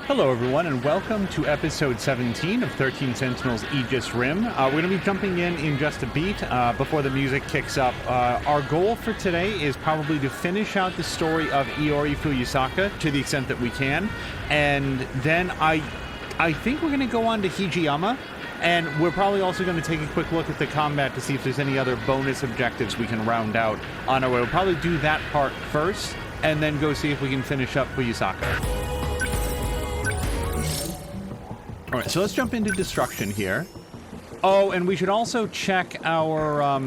Hello, everyone, and welcome to episode 17 of 13 Sentinels Aegis Rim. We're going to be jumping in just a beat before the music kicks up. Our goal for today is probably to finish out the story of Iori Fuyusaka to the extent that we can, and then I think we're going to go on to Hijiyama, and we're probably also going to take a quick look at the combat to see if there's any other bonus objectives we can round out on our way. We'll probably do that part first, and then go see if we can finish up Fuyusaka. All right, so let's jump into destruction here. Oh, and we should also check our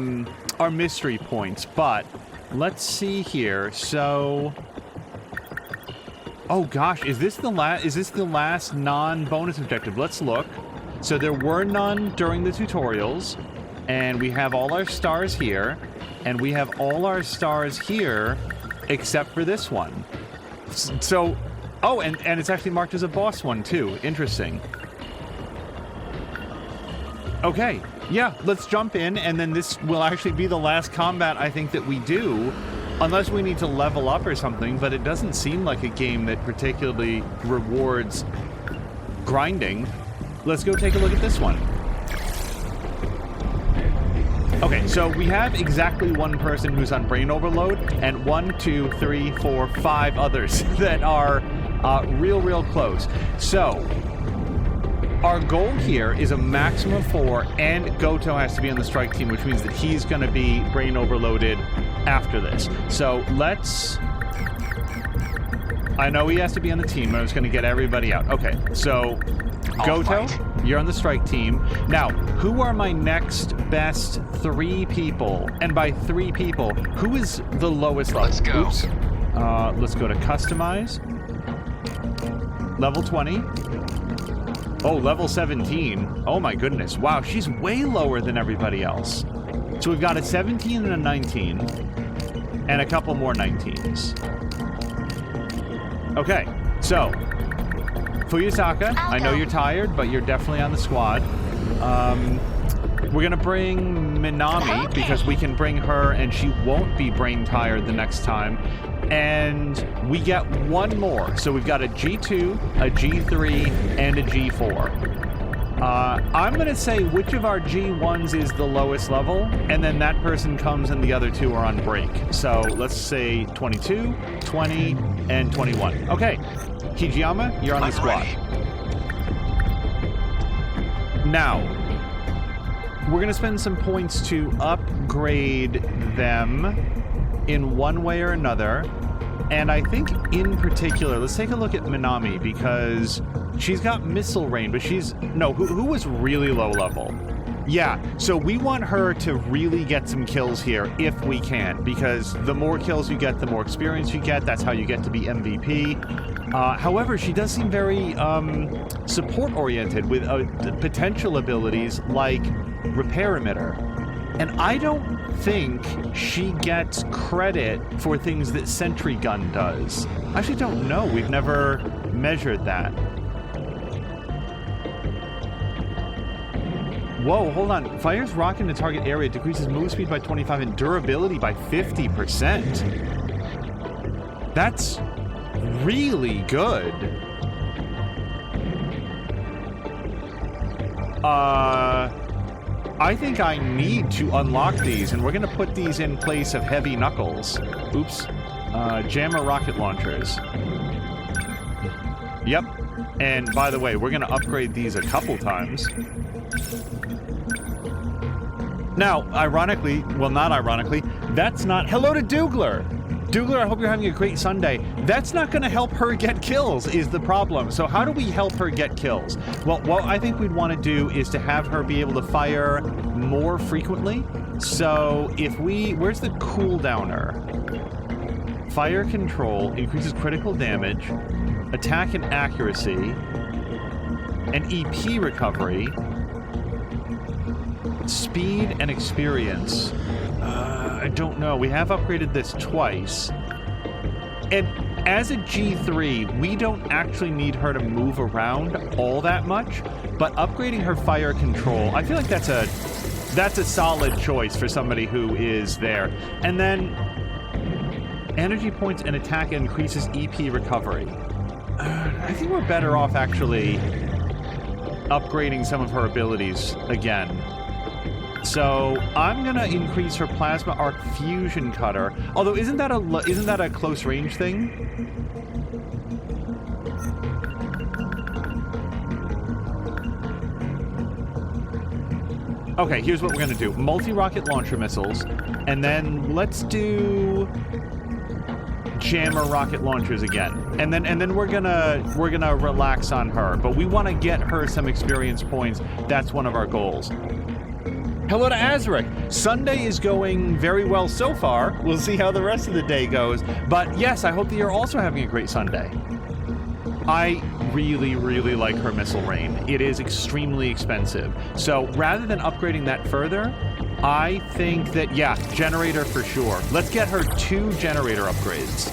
mystery points, but let's see here. So, oh gosh, is this the last non-bonus objective? Let's look. So there were none during the tutorials, and we have all our stars here, and we have all our stars here except for this one. So, oh, and it's actually marked as a boss one too. Interesting. Okay, yeah, let's jump in, and then this will actually be the last combat I think that we do, unless we need to level up or something, but it doesn't seem like a game that particularly rewards grinding. Let's go take a look at this one. Okay, so we have exactly one person who's on brain overload, and 1, 2, 3, 4, 5 others that are real close. So our goal here is a maximum of 4, and Goto has to be on the strike team, which means that he's going to be brain overloaded after this. So let's... I know he has to be on the team, but I'm just going to get everybody out. Okay, so Goto, you're on the strike team. Now, who are my next best 3 people? And by 3 people, who is the lowest level? Let's go. Oops. Let's go to customize. Level 20. Oh, level 17. Oh my goodness. Wow, she's way lower than everybody else. So we've got a 17 and a 19. And a couple more 19s. Okay, so Fuyusaka, I know you're tired, but you're definitely on the squad. We're gonna bring Minami, because we can bring her and she won't be brain tired the next time. And we get one more. So we've got a G2, a G3, and a G4. I'm going to say which of our G1s is the lowest level, and then that person comes and the other 2 are on break. So let's say 22, 20, and 21. Okay, Hijiyama, you're on the squad. Now, we're going to spend some points to upgrade them in one way or another, and I think in particular, let's take a look at Minami, because she's got missile range, but she's, no, who was really low level? Yeah, so we want her to really get some kills here if we can, because the more kills you get, the more experience you get. That's how you get to be MVP. However, she does seem very support-oriented with potential abilities like Repair Emitter. And I don't think she gets credit for things that Sentry Gun does. I actually don't know. We've never measured that. Whoa, hold on. Fires rocket in the target area, decreases move speed by 25 and durability by 50%. That's really good. I think I need to unlock these, and we're going to put these in place of heavy knuckles. Oops. Jammer rocket launchers. Yep. And by the way, we're going to upgrade these a couple times. Now, ironically, well, not ironically, that's not... Hello to Dougler! Dougler, I hope you're having a great Sunday. That's not going to help her get kills, is the problem. So how do we help her get kills? Well, what I think we'd want to do is to have her be able to fire more frequently. So if we... Where's the cooldowner? Fire control increases critical damage, attack and accuracy, and EP recovery, speed and experience. I don't know. We have upgraded this twice. And as a G3, we don't actually need her to move around all that much, but upgrading her fire control, I feel like that's a solid choice for somebody who is there. And then energy points and attack increases EP recovery. I think we're better off actually upgrading some of her abilities again. So I'm gonna increase her plasma arc fusion cutter. Although isn't that a close range thing? Okay, here's what we're gonna do: multi-rocket launcher missiles, and then let's do jammer rocket launchers again, and then we're gonna relax on her. But we want to get her some experience points. That's one of our goals. Hello to Azric. Sunday is going very well so far. We'll see how the rest of the day goes. But yes, I hope that you're also having a great Sunday. I really, really like her missile rain. It is extremely expensive. So rather than upgrading that further, I think that, yeah, generator for sure. Let's get her 2 generator upgrades.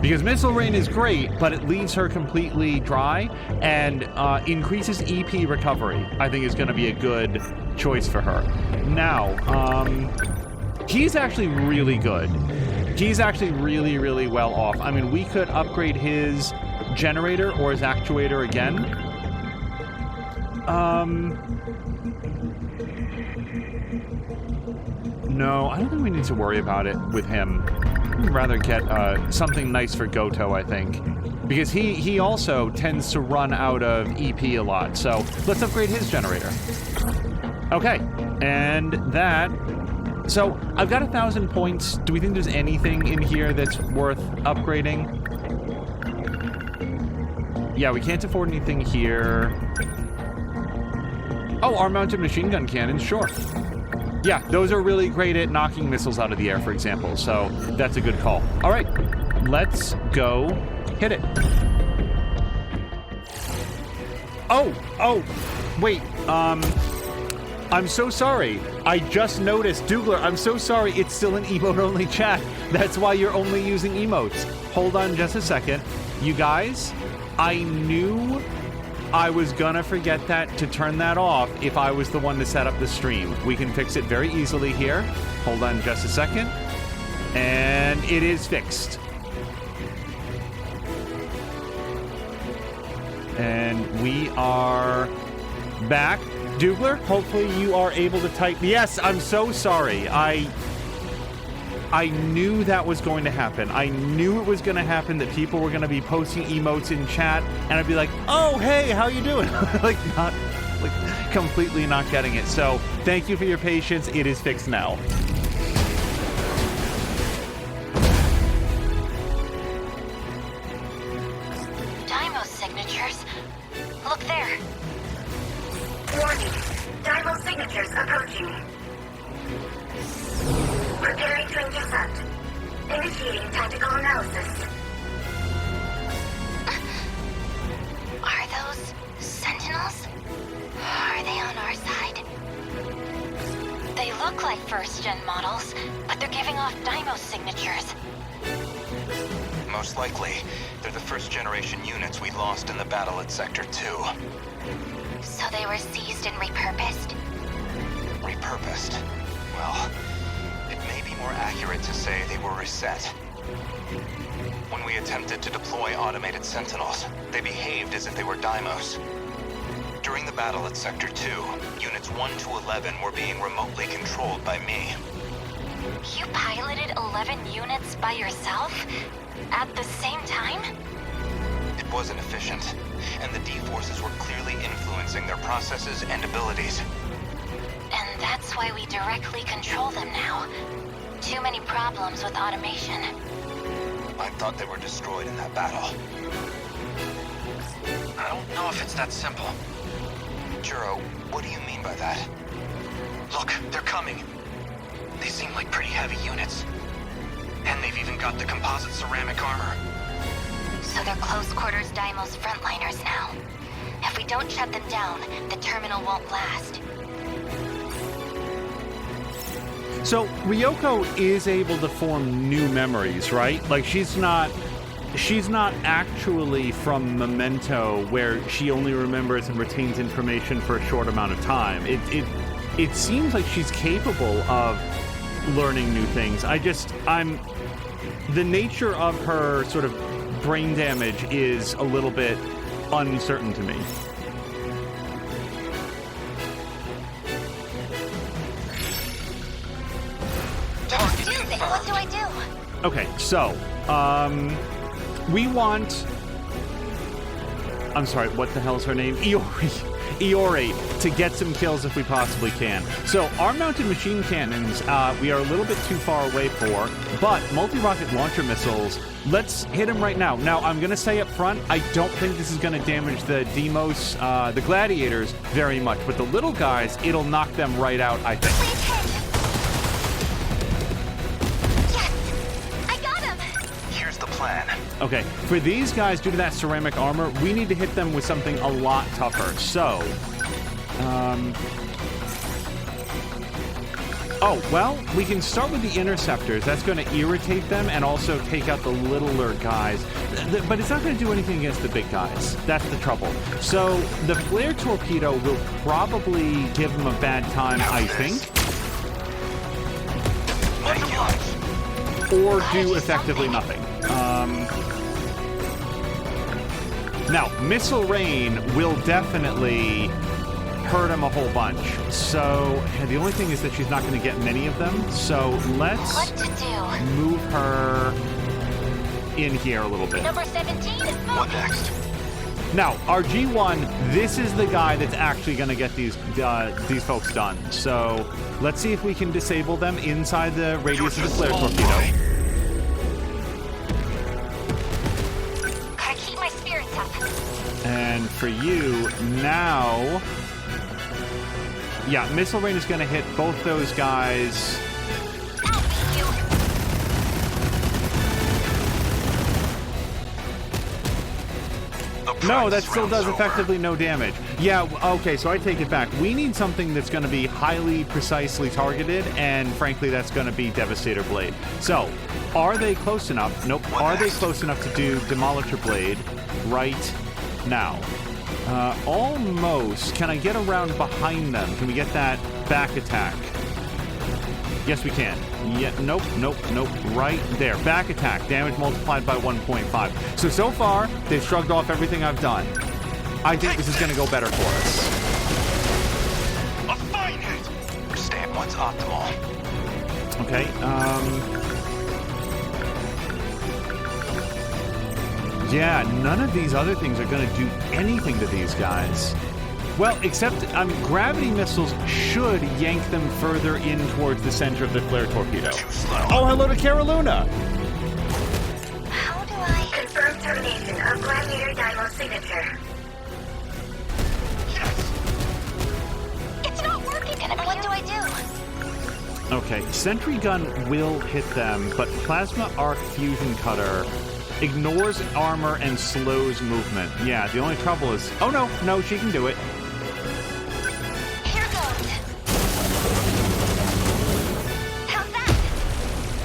Because missile rain is great, but it leaves her completely dry and increases EP recovery. I think is going to be a good choice for her. Now, he's actually really good. He's actually really, really well off. I mean, we could upgrade his generator or his actuator again. No, I don't think we need to worry about it with him. I'd rather get something nice for Goto, I think. Because he also tends to run out of EP a lot. So let's upgrade his generator. Okay, and that... So I've got 1,000 points. Do we think there's anything in here that's worth upgrading? Yeah, we can't afford anything here. Oh, arm-mounted machine gun cannons, sure. Yeah, those are really great at knocking missiles out of the air, for example, so that's a good call. All right, let's go hit it. Oh, wait, I'm so sorry. I just noticed, Dougler, I'm so sorry, it's still an emote-only chat. That's why you're only using emotes. Hold on just a second. You guys, I knew I was gonna forget that to turn that off if I was the one to set up the stream. We can fix it very easily here. Hold on just a second. And it is fixed. And we are back. Dougler, hopefully you are able to type. Yes, I'm so sorry. I knew that was going to happen. I knew it was going to happen, that people were going to be posting emotes in chat, and I'd be like, oh, hey, how you doing? Completely not getting it. So thank you for your patience. It is fixed now. Dymo signatures. Look there. Warning. Dymo signatures approaching. Preparing to intercept. Initiating tactical analysis. Are those Sentinels? Are they on our side? They look like first-gen models, but they're giving off Dymo signatures. Most likely, they're the first-generation units we lost in the battle at Sector 2. So they were seized and repurposed? Repurposed? Well, it may be more accurate to say they were reset. When we attempted to deploy automated Sentinels, they behaved as if they were Dymos. During the battle at Sector 2, Units 1 to 11 were being remotely controlled by me. You piloted 11 units by yourself? At the same time? It wasn't efficient, and the D-forces were clearly influencing their processes and abilities. And that's why we directly control them now. Too many problems with automation. I thought they were destroyed in that battle. I don't know if it's that simple. Juro, what do you mean by that? Look, they're coming. They seem like pretty heavy units. And they've even got the composite ceramic armor. So they're close quarters Dymo's frontliners now. If we don't shut them down, the terminal won't last. So Ryoko is able to form new memories, right? Like she's not actually from Memento, where she only remembers and retains information for a short amount of time. It seems like she's capable of learning new things. The nature of her sort of brain damage is a little bit uncertain to me. Let's do this. What do I do? Okay, so, we want... I'm sorry, what the hell's her name? Iori, to get some kills if we possibly can. So, our mounted machine cannons, we are a little bit too far away for, but multi-rocket launcher missiles, let's hit them right now. Now, I'm going to say up front, I don't think this is going to damage the Demos, the Gladiators, very much, but the little guys, it'll knock them right out, I think. Please hit. Yes! I got him! Here's the plan. Okay, for these guys, due to that ceramic armor, we need to hit them with something a lot tougher. So, oh, well, we can start with the interceptors. That's going to irritate them and also take out the littler guys. But it's not going to do anything against the big guys. That's the trouble. So, the flare torpedo will probably give them a bad time, I think. Or do effectively nothing. Now, missile rain will definitely hurt him a whole bunch. So, the only thing is that she's not going to get many of them. So, let's What to do? move her in here a little bit. Number 17? What next? Now, our G1, this is the guy that's actually going to get these folks done. So, let's see if we can disable them inside the radius of the flare torpedo. Gotta keep my spirits up. And for you, now... Yeah, missile rain is going to hit both those guys. I'll beat you. No, that still does effectively no damage. Yeah, okay, so I take it back. We need something that's going to be highly precisely targeted, and frankly, that's going to be Devastator Blade. So, are they close enough? Nope. Are they close enough to do Demolisher Blade right now? Almost. Can I get around behind them? Can we get that back attack? Yes, we can. Yeah, nope. Right there. Back attack. Damage multiplied by 1.5. So far, they've shrugged off everything I've done. I think this is going to go better for us. A fine hit! Stay at what's optimal. Okay, yeah, none of these other things are going to do anything to these guys. Well, except gravity missiles should yank them further in towards the center of the flare torpedo. Too slow. Oh, hello to Caroluna! How do I... Confirmed termination of Gladiator Dymo signature. It's not working! What do I do? Okay, Sentry Gun will hit them, but Plasma Arc Fusion Cutter ignores armor and slows movement. Yeah, the only trouble is... Oh, no, she can do it. Here goes. How's that?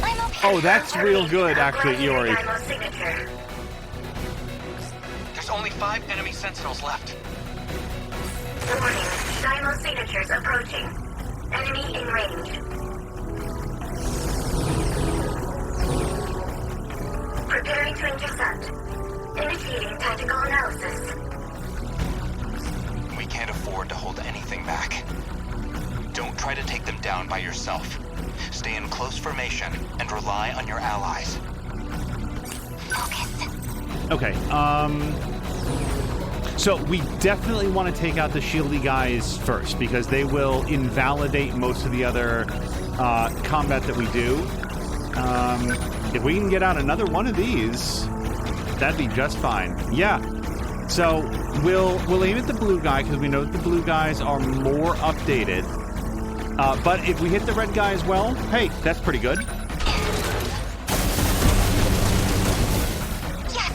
I'm okay. Oh, that's real good, actually, Iori. Dymo signature. There's only 5 enemy Sentinels left. Warning. Dymo signatures approaching. Enemy in range. Preparing to intercept. Initiating tactical analysis. We can't afford to hold anything back. Don't try to take them down by yourself. Stay in close formation and rely on your allies. Focus. Okay, so we definitely want to take out the shieldy guys first, because they will invalidate most of the other combat that we do. If we can get out another one of these, that'd be just fine. Yeah. So we'll aim at the blue guy, because we know that the blue guys are more updated. But if we hit the red guy as well, hey, that's pretty good. Yes!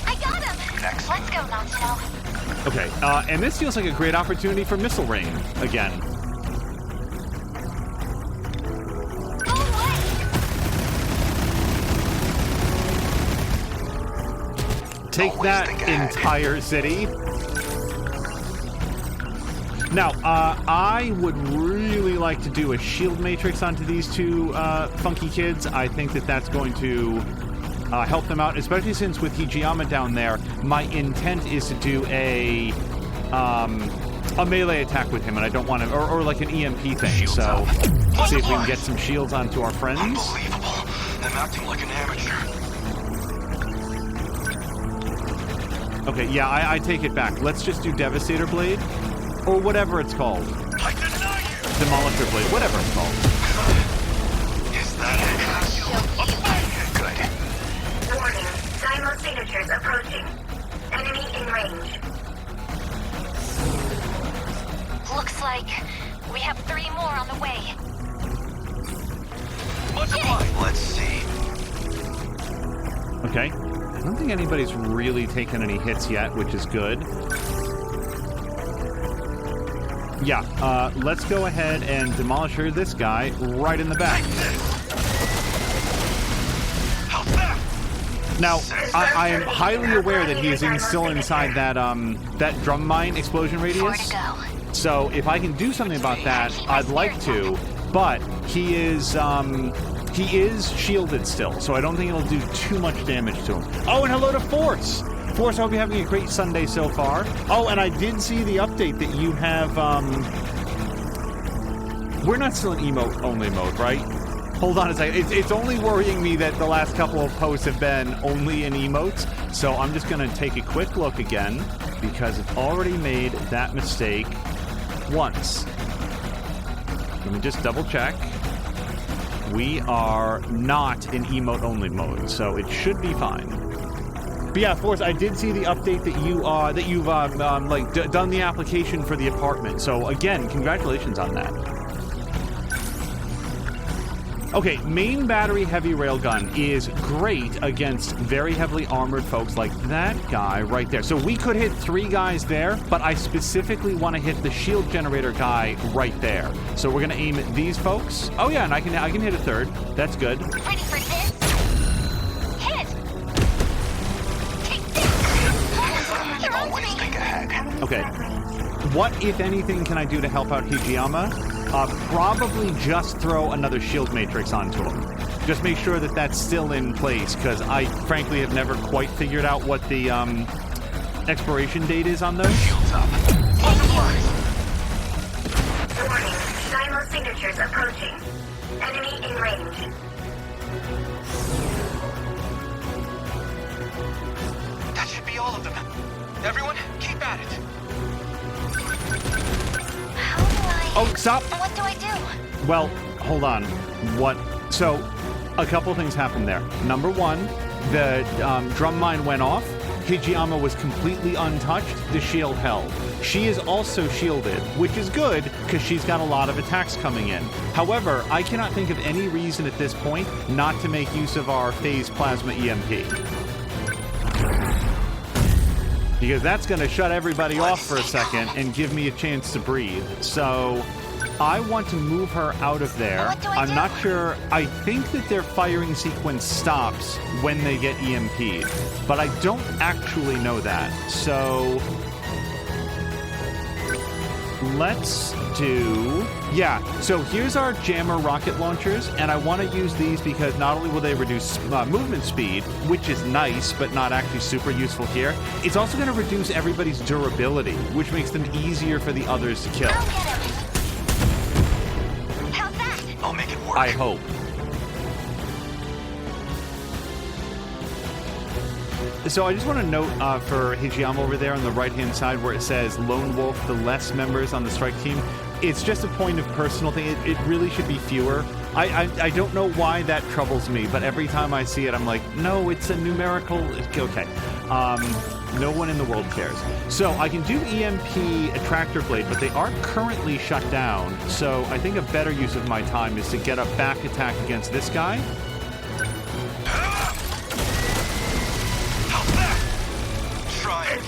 I got him! Next. Let's go, Not-So. Okay, and this feels like a great opportunity for missile rain again. Take that entire city. Now, I would really like to do a shield matrix onto these two funky kids. I think that that's going to help them out, especially since with Hijiyama down there, my intent is to do a melee attack with him, and I don't want to, or like an EMP thing. Shields So up. let's see if we can get some shields onto our friends. Unbelievable. I'm acting like an amateur. Okay, yeah, I take it back. Let's just do Devastator Blade, or whatever it's called. I deny you! Demolisher Blade, whatever it's called. Is that good? Warning. Daimyo signatures approaching. Enemy in range. Looks like we have 3 more on the way. Multiply. Let's see. Okay. I don't think anybody's really taken any hits yet, which is good. Yeah, let's go ahead and demolish this guy right in the back. How's that? Now, I am highly aware that he is still inside that that drum mine explosion 4 radius. to go. So if I can do something about that, I'd like to. But he is shielded still, so I don't think it'll do too much damage to him. Oh, and hello to Force! Force, I hope you're having a great Sunday so far. Oh, and I did see the update that you have, we're not still in emote-only mode, right? Hold on a second. It's only worrying me that the last couple of posts have been only in emotes, so I'm just going to take a quick look again, because I've already made that mistake once. Let me just double check. We are not in emote-only mode, so it should be fine. But yeah, Force, I did see the update that you've done the application for the apartment. So again, congratulations on that. Okay, main battery heavy railgun is great against very heavily armored folks like that guy right there. So we could hit 3 guys there, but I specifically want to hit the shield generator guy right there. So we're going to aim at these folks. Oh yeah, and I can hit a 3rd. That's good. Ready for this? Hit! Take this! You're on to Always me! think ahead. Okay. What, if anything, can I do to help out Hijiyama? Probably just throw another shield matrix onto him. Just make sure that that's still in place, because I frankly have never quite figured out what the expiration date is on those. Shields up. Warning. Daimyo signatures approaching. Enemy in range. That should be all of them. Everyone, keep at it. How do I... Oh, stop! What do I do? Well, hold on. What? So, a couple things happened there. Number one, the drum mine went off. Hijiyama was completely untouched. The shield held. She is also shielded, which is good because she's got a lot of attacks coming in. However, I cannot think of any reason at this point not to make use of our phase plasma EMP. Because that's going to shut everybody off for a second and give me a chance to breathe. So I want to move her out of there. What do I I'm do? not sure. I think that their firing sequence stops when they get EMP'd, but I don't actually know that. So let's do... Yeah, so here's our jammer rocket launchers, and I want to use these because not only will they reduce movement speed, which is nice, but not actually super useful here, it's also going to reduce everybody's durability, which makes them easier for the others to kill. I'll get him! How's that? I'll make it work. I hope. So I just want to note for Hijiyama over there on the right-hand side where it says Lone Wolf, the less members on the strike team, it's just a point of personal thing. It really should be fewer. I don't know why that troubles me, but every time I see it, I'm like, no, it's a numerical... Okay. No one in the world cares. So I can do EMP Attractor Blade, but they are currently shut down. So I think a better use of my time is to get a back attack against this guy.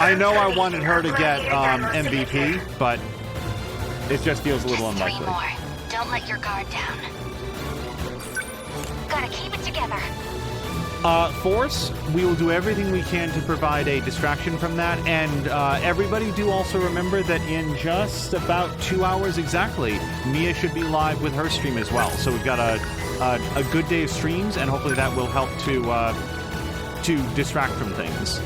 I know I wanted her to get MVP, but it just feels a little Just 3 unlikely. more. Don't let your guard down. Gotta keep it together. Force, we will do everything we can to provide a distraction from that, and everybody do also remember that in just about 2 hours exactly, Mia should be live with her stream as well. So we've got a good day of streams, and hopefully that will help to to distract from things.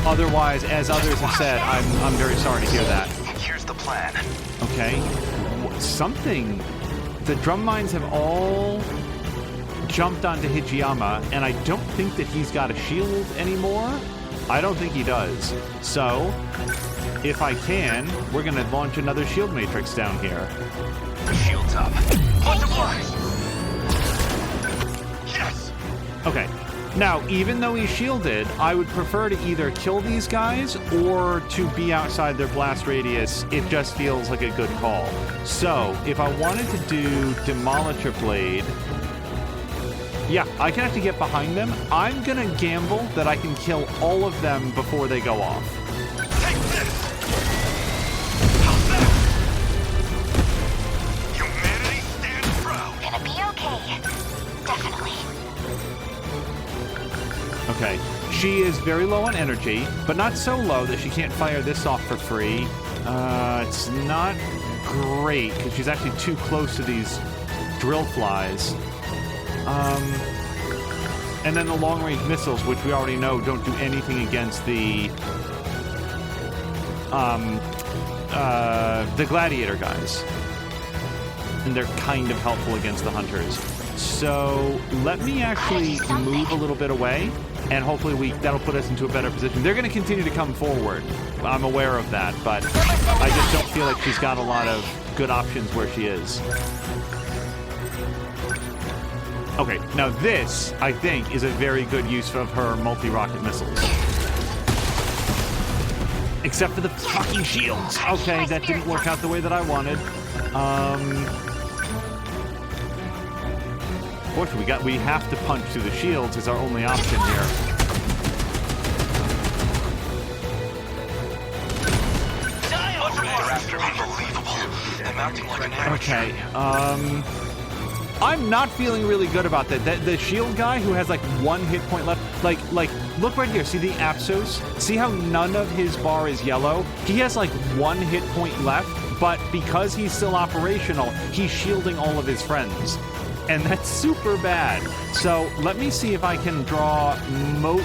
Otherwise, as others have said, I'm very sorry to hear that. Here's the plan. Okay. Something. The drum mines have all jumped onto Hijiyama, and I don't think that he's got a shield anymore. I don't think he does. So, if I can, we're going to launch another shield matrix down here. The shield's up. Multiply! Yes! Okay. Now, even though he's shielded, I would prefer to either kill these guys or to be outside their blast radius. It just feels like a good call. So, if I wanted to do Demolisher Blade, yeah, I can actually get behind them. I'm going to gamble that I can kill all of them before they go off. Take this! How's that? Humanity stands proud. Gonna be okay. Definitely. Okay. She is very low on energy, but not so low that she can't fire this off for free. It's not great, because she's actually too close to these drill flies. And then the long-range missiles, which we already know don't do anything against the gladiator guys. And they're kind of helpful against the hunters. So let me actually move a little bit away, and hopefully that'll put us into a better position. They're going to continue to come forward. I'm aware of that, but I just don't feel like she's got a lot of good options where she is. Okay, now this, I think, is a very good use of her multi-rocket missiles. Except for the fucking shields. Okay, that didn't work out the way that I wanted. Fortunately, we have to punch through the shields is our only option here. They're after me. Unbelievable. I'm acting like an amateur. Okay, I'm not feeling really good about that. The shield guy who has like 1 hit point left, like look right here. See the Apsos? See how none of his bar is yellow? He has like 1 hit point left, but because he's still operational, he's shielding all of his friends. And that's super bad. So let me see if I can draw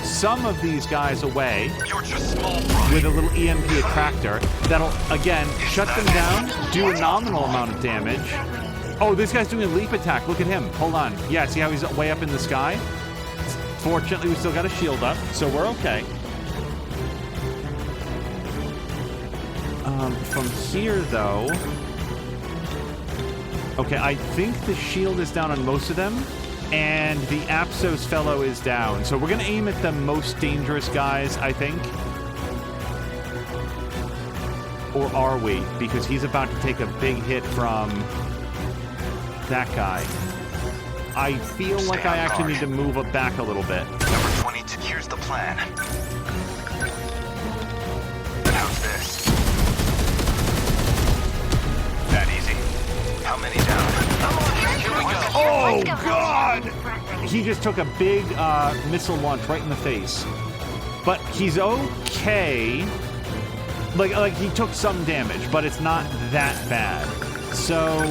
some of these guys away You're just small fry. with a little EMP attractor. That'll, again, shut them down, do a nominal amount of damage. Oh, this guy's doing a leap attack. Look at him. Hold on. Yeah, see how he's way up in the sky? Fortunately, we still got a shield up, so we're okay. From here, though... Okay, I think the shield is down on most of them, and the Apsos fellow is down. So we're going to aim at the most dangerous guys, I think. Or are we? Because he's about to take a big hit from that guy. I feel like I actually need to move it back a little bit. Number 22, here's the plan. How's this? That easy. How many down? Come on, here we go. Oh, God! He just took a big missile launch right in the face. But he's okay. Like he took some damage, but it's not that bad. So...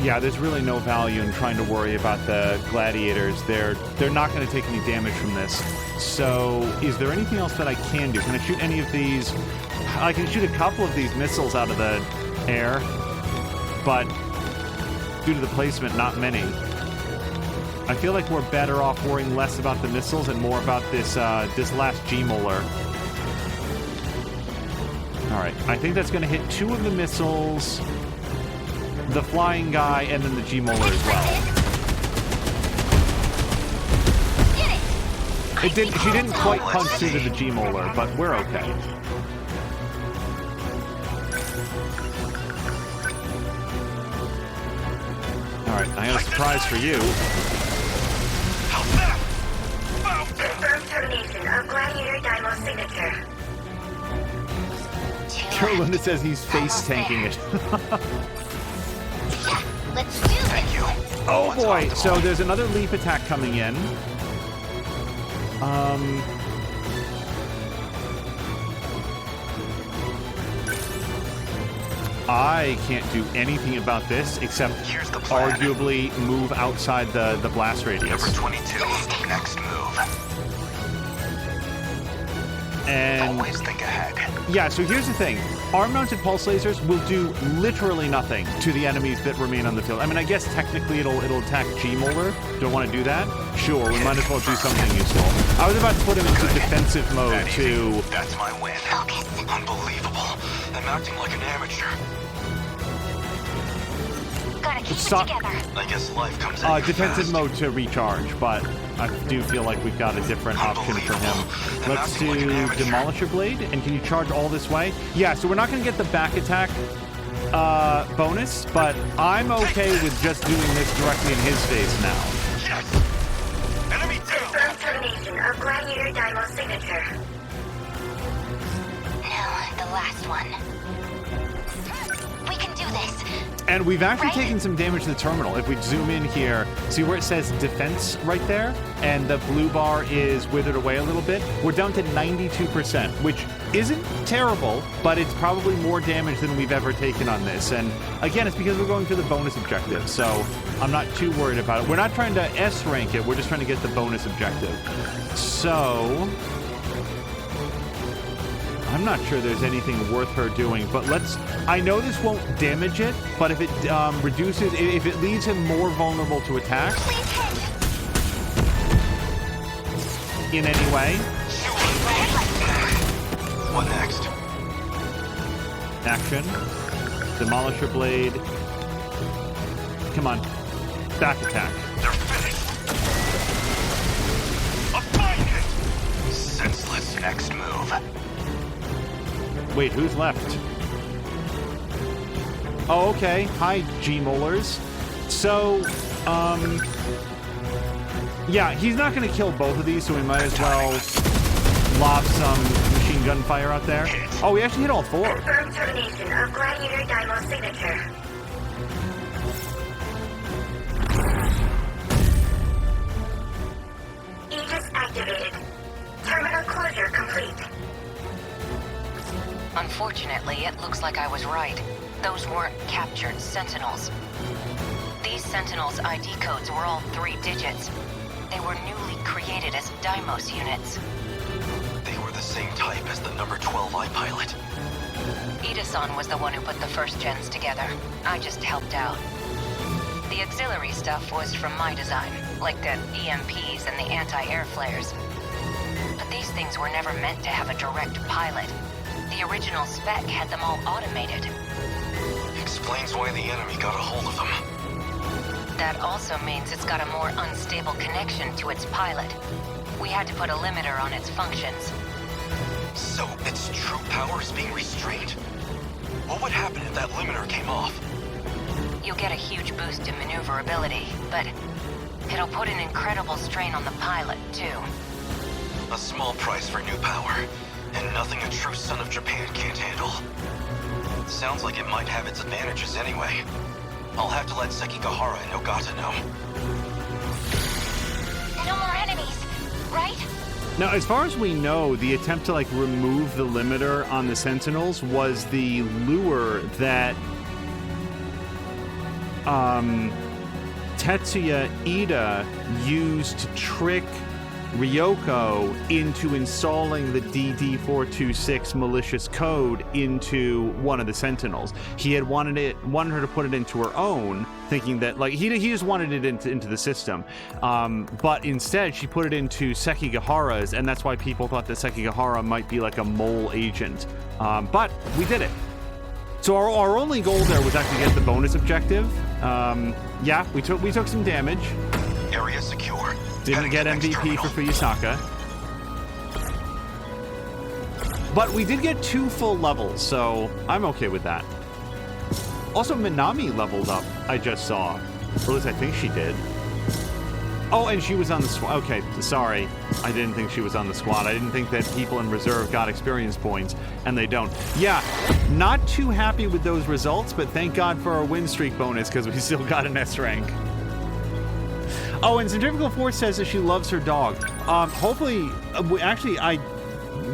yeah, there's really no value in trying to worry about the gladiators. They're not going to take any damage from this. So, is there anything else that I can do? Can I shoot any of these? I can shoot a couple of these missiles out of the air, but due to the placement, not many. I feel like we're better off worrying less about the missiles and more about this this last G-Molar. All right, I think that's going to hit 2 of the missiles, the flying guy, and then the G-Molar as well. She didn't quite punch through to the G-Molar, but we're okay. Alright, I got a surprise for you. How's that? Confirmed termination of Gladiator Dymo signature. Linda says he's face tanking it. Let's do it. Thank you. Oh boy, so there's another leap attack coming in. I can't do anything about this except Here's the plan. arguably move outside the blast Number radius. 22, next move. And Always think ahead. yeah, so here's the thing. Arm-mounted pulse lasers will do literally nothing to the enemies that remain on the field. I mean, I guess technically it'll attack G-Molar. Don't want to do that? Sure, we might as well do something useful. I was about to put him into defensive mode That easy. too. That's my win. Focus. Unbelievable. I'm acting like an amateur. Gotta keep Stop. it together. I guess life comes at you Defensive fast. mode to recharge, but I do feel like we've got a different option for him. Let's do Demolisher Blade, and can you charge all this way? Yeah, so we're not going to get the back attack bonus, but I'm okay with just doing this directly in his face now. Yes! Enemy down! Confirm termination of Gladiator Dymo signature. Now, the last one. We can do this. And we've actually Right. taken some damage to the terminal. If we zoom in here, see where it says defense right there? And the blue bar is withered away a little bit. We're down to 92%, which isn't terrible, but it's probably more damage than we've ever taken on this. And again, it's because we're going for the bonus objective, so I'm not too worried about it. We're not trying to S rank it, we're just trying to get the bonus objective. So I'm not sure there's anything worth her doing, but I know this won't damage it, but if it reduces, if it leaves him more vulnerable to attacks Please hit. in any way, What next? action, Demolisher Blade, come on, back attack. They're finished! A fine hit! Senseless. Next move. Wait, who's left? Oh, okay. Hi, G-Molars. So, yeah, he's not going to kill both of these, so we might as well lob some machine gun fire out there. Oh, we actually hit all four. Confirm termination of Gladiator Dymo signature. Aegis activated. Terminal closure complete. Unfortunately, it looks like I was right. Those weren't captured Sentinels. These Sentinels' ID codes were all 3 digits. They were newly created as Deimos units. They were the same type as the number 12 pilot. Edison was the one who put the first gens together. I just helped out. The auxiliary stuff was from my design, like the EMPs and the anti-air flares. But these things were never meant to have a direct pilot. The original spec had them all automated. Explains why the enemy got a hold of them. That also means it's got a more unstable connection to its pilot. We had to put a limiter on its functions. So, its true power is being restrained? What would happen if that limiter came off? You'll get a huge boost in maneuverability, but it'll put an incredible strain on the pilot, too. A small price for new power, and nothing a true son of Japan can't handle. Sounds like it might have its advantages anyway. I'll have to let Sekigahara and Nogata know. No more enemies, right? Now, as far as we know, the attempt to, remove the limiter on the Sentinels was the lure that Tetsuya Ida used to trick Ryoko into installing the DD426 malicious code into one of the Sentinels. He had wanted her to put it into her own, thinking that he just wanted it into the system. But instead, she put it into Sekigahara's, and that's why people thought that Sekigahara might be like a mole agent. But we did it. So our only goal there was actually get the bonus objective. Yeah, we took some damage. Area secure. Didn't get MVP for Fuyusaka. But we did get 2 full levels, so I'm okay with that. Also, Minami leveled up, I just saw. Or at least I think she did. Oh, and she was on the squad. Okay, sorry. I didn't think she was on the squad. I didn't think that people in reserve got experience points, and they don't. Yeah, not too happy with those results, but thank God for our win streak bonus, because we still got an S rank. Oh, and Centrifugal Force says that she loves her dog. Hopefully, actually,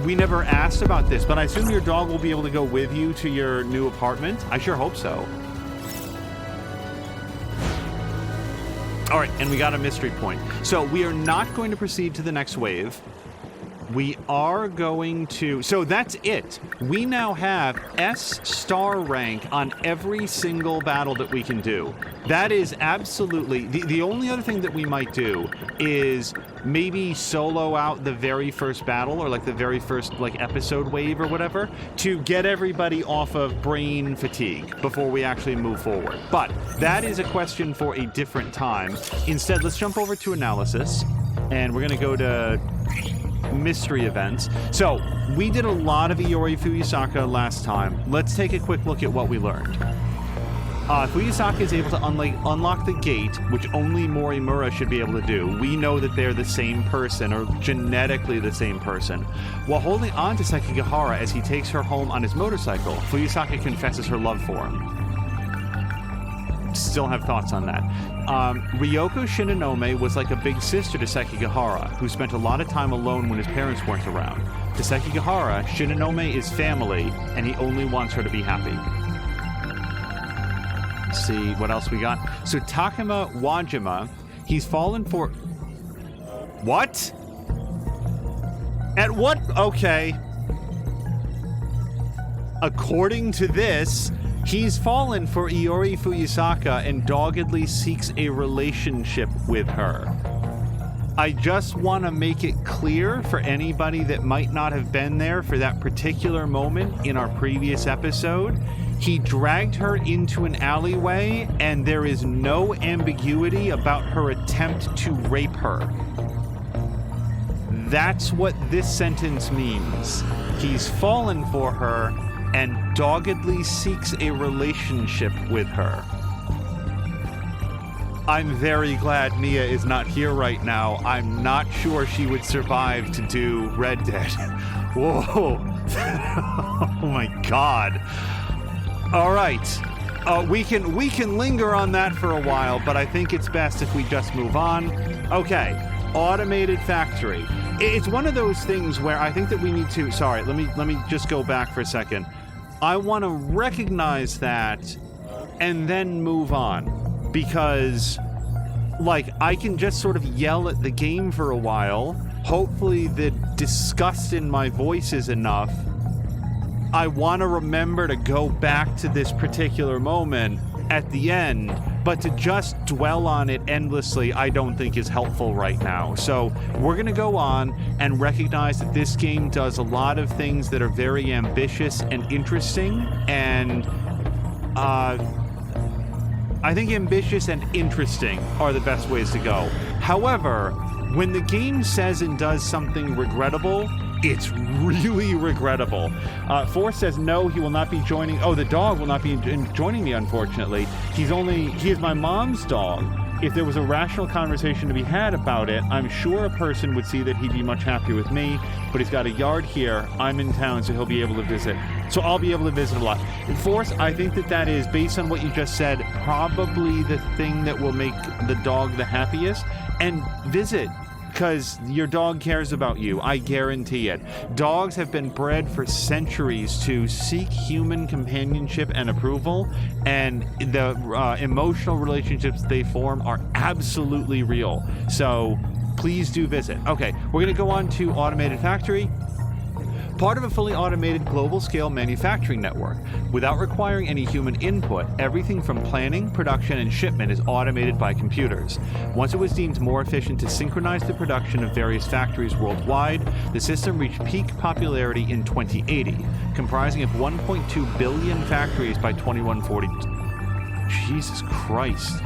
we never asked about this, but I assume your dog will be able to go with you to your new apartment? I sure hope so. All right, and we got a mystery point. So we are not going to proceed to the next wave. We are going to... So that's it. We now have S star rank on every single battle that we can do. That is absolutely... The only other thing that we might do is maybe solo out the very first battle, or like the very first like episode wave or whatever, to get everybody off of brain fatigue before we actually move forward. But that is a question for a different time. Instead, let's jump over to analysis, and we're going to go to... mystery events. So, we did a lot of Iori Fuyusaka last time. Let's take a quick look at what we learned. Fuyusaka is able to unlock the gate, which only Morimura should be able to do. We know that they're the same person, or genetically the same person. While holding on to Sekigahara as he takes her home on his motorcycle, Fuyusaka confesses her love for him. Still have thoughts on that. Ryoko Shinonome was like a big sister to Sekigahara, who spent a lot of time alone when his parents weren't around. To Sekigahara, Shinonome is family, and he only wants her to be happy. Let's see what else we got. So Takuma Wajima, he's fallen for... What? At what? Okay. According to this... He's fallen for Iori Fuyusaka and doggedly seeks a relationship with her. I just want to make it clear for anybody that might not have been there for that particular moment in our previous episode. He dragged her into an alleyway, and there is no ambiguity about her attempt to rape her. That's what this sentence means. He's fallen for her and doggedly seeks a relationship with her. I'm very glad Mia is not here right now. I'm not sure she would survive to do Red Dead. Whoa. Oh my god. All right. We can linger on that for a while, but I think it's best if we just move on. Okay. Automated factory. It's one of those things where I think that we need to... Sorry, let me just go back for a second. I want to recognize that and then move on. Because, like, I can just sort of yell at the game for a while. Hopefully the disgust in my voice is enough. I want to remember to go back to this particular moment at the end, but to just dwell on it endlessly, I don't think is helpful right now. So we're going to go on and recognize that this game does a lot of things that are very ambitious and interesting, and I think ambitious and interesting are the best ways to go. However, when the game says and does something regrettable, it's really regrettable. Force says no, he will not be joining. Oh, the dog will not be joining me, unfortunately. He is my mom's dog. If there was a rational conversation to be had about it, I'm sure a person would see that he'd be much happier with me, but he's got a yard here. I'm in town, so he'll be able to visit. So I'll be able to visit a lot. Force, I think that is, based on what you just said, probably the thing that will make the dog the happiest. And visit. Because your dog cares about you, I guarantee it. Dogs have been bred for centuries to seek human companionship and approval, and the emotional relationships they form are absolutely real. So please do visit. Okay, we're going to go on to Automated Factory. Part of a fully automated global-scale manufacturing network. Without requiring any human input, everything from planning, production, and shipment is automated by computers. Once it was deemed more efficient to synchronize the production of various factories worldwide, the system reached peak popularity in 2080, comprising of 1.2 billion factories by 2140. Jesus Christ.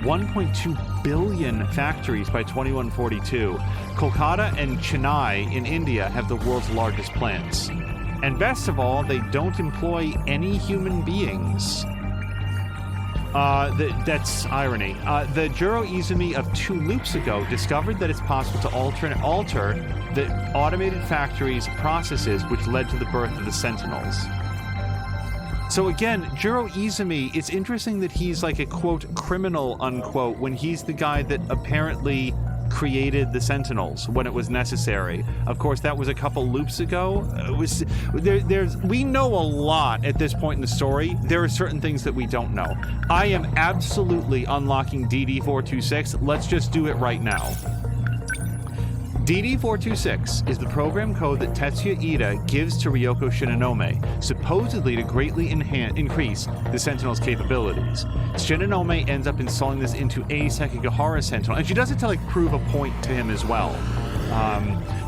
1.2 billion factories by 2142. Kolkata and Chennai in India have the world's largest plants. And best of all, they don't employ any human beings. That's irony. The Juro Izumi of 2 loops ago discovered that it's possible to alter the automated factory's processes, which led to the birth of the Sentinels. So again, Juro Izumi, it's interesting that he's like a, quote, criminal, unquote, when he's the guy that apparently created the Sentinels when it was necessary. Of course, that was a couple loops ago. We know a lot at this point in the story. There are certain things that we don't know. I am absolutely unlocking DD426. Let's just do it right now. DD426 is the program code that Tetsuya Ida gives to Ryoko Shinonome, supposedly to greatly increase the Sentinel's capabilities. Shinonome ends up installing this into a Sekigahara Sentinel, and she does it to like prove a point to him as well.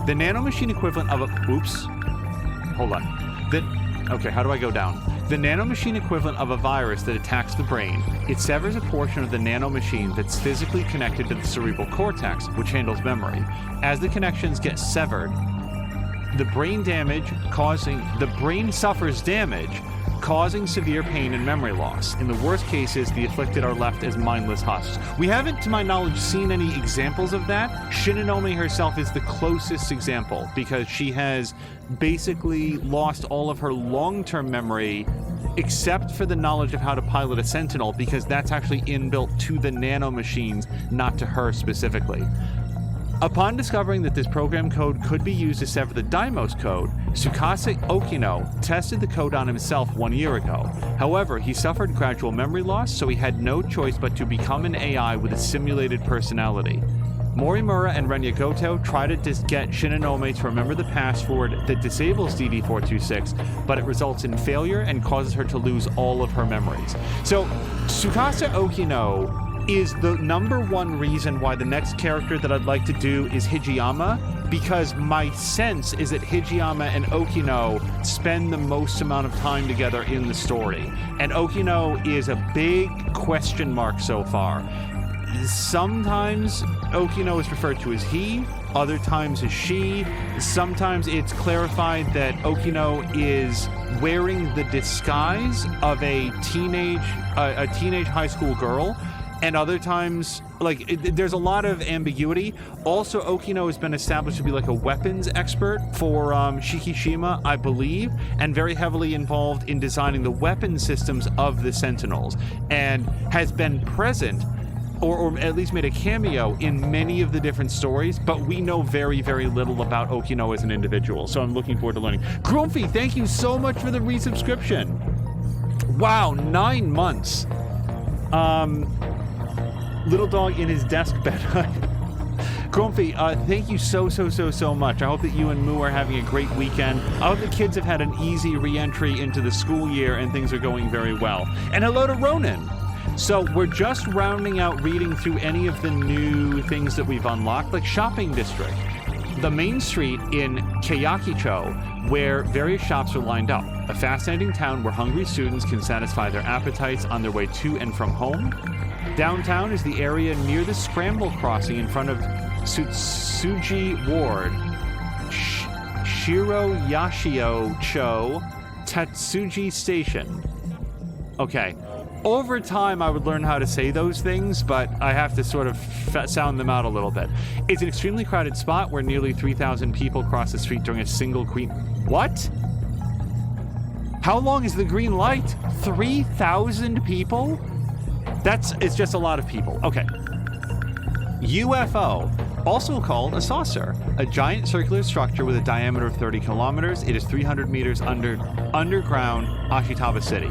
The nanomachine equivalent of a... Oops. Hold on. Okay, how do I go down? The nanomachine equivalent of a virus that attacks the brain, it severs a portion of the nanomachine that's physically connected to the cerebral cortex, which handles memory. As the connections get severed, the brain suffers damage, causing severe pain and memory loss. In the worst cases, the afflicted are left as mindless husks. We haven't, to my knowledge, seen any examples of that. Shinonome herself is the closest example because she has basically lost all of her long-term memory except for the knowledge of how to pilot a Sentinel, because that's actually inbuilt to the nanomachines, not to her specifically. Upon discovering that this program code could be used to sever the Deimos code, Tsukasa Okino tested the code on himself 1 year ago. However, he suffered gradual memory loss, so he had no choice but to become an AI with a simulated personality. Morimura and Renya Goto try to get Shinonome to remember the password that disables DD426, but it results in failure and causes her to lose all of her memories. So, Tsukasa Okino is the #1 reason why the next character that I'd like to do is Hijiyama, because my sense is that Hijiyama and Okino spend the most amount of time together in the story. And Okino is a big question mark so far. Sometimes Okino is referred to as he, other times as she. Sometimes it's clarified that Okino is wearing the disguise of a teenage high school girl, and other times, there's a lot of ambiguity. Also, Okino has been established to be like a weapons expert for Shikishima, I believe, and very heavily involved in designing the weapon systems of the Sentinels, and has been present or at least made a cameo in many of the different stories, but we know very, very little about Okino as an individual, so I'm looking forward to learning. Grumpy, thank you so much for the resubscription. Wow, 9 months. Little dog in his desk bed. Grumpy, thank you so much. I hope that you and Moo are having a great weekend. I hope the kids have had an easy re-entry into the school year and things are going very well. And hello to Ronan. So we're just rounding out reading through any of the new things that we've unlocked, like Shopping District, the main street in Keiyakicho, where various shops are lined up. A fascinating town where hungry students can satisfy their appetites on their way to and from home. Downtown is the area near the Scramble Crossing in front of Tsuji Ward, Shiroyashio-cho, Tatsuji Station. Okay. Over time, I would learn how to say those things, but I have to sort of sound them out a little bit. It's an extremely crowded spot where nearly 3,000 people cross the street during a single green... What? How long is the green light? 3,000 people? It's just a lot of people. Okay. UFO, also called a saucer, a giant circular structure with a diameter of 30 kilometers. It is 300 meters underground Ashitaba City.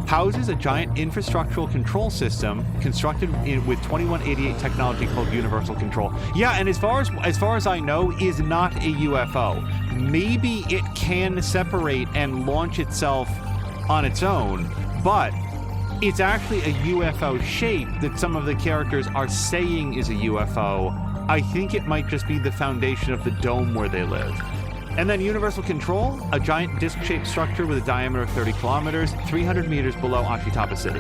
Houses a giant infrastructural control system constructed with 2188 technology called Universal Control. Yeah, and as far as I know, is not a UFO. Maybe it can separate and launch itself on its own, but it's actually a UFO shape that some of the characters are saying is a UFO. I think it might just be the foundation of the dome where they live. And then Universal Control, a giant disc-shaped structure with a diameter of 30 kilometers, 300 meters below Ashitaba City.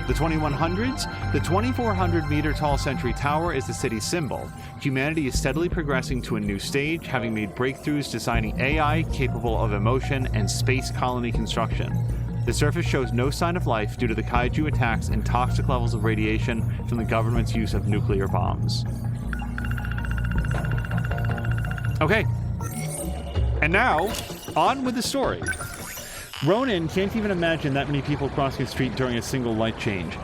The 2100s, the 2,400-meter-tall Century Tower is the city's symbol. Humanity is steadily progressing to a new stage, having made breakthroughs designing AI capable of emotion and space colony construction. The surface shows no sign of life due to the kaiju attacks and toxic levels of radiation from the government's use of nuclear bombs. Okay, and now, on with the story. Ronan can't even imagine that many people crossing the street during a single light change.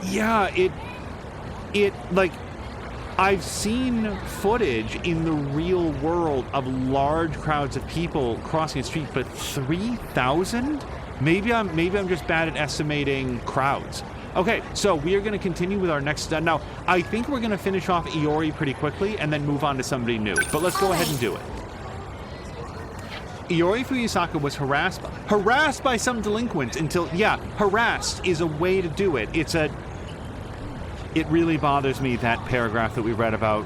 Yeah, I've seen footage in the real world of large crowds of people crossing a street, but 3,000? Maybe I'm just bad at estimating crowds. Okay, so we are going to continue with our next... now, I think we're going to finish off Iori pretty quickly and then move on to somebody new. But let's go ahead and do it. Iori Fuyusaka was harassed by some delinquents until... Yeah, harassed is a way to do it. It really bothers me, that paragraph that we read about,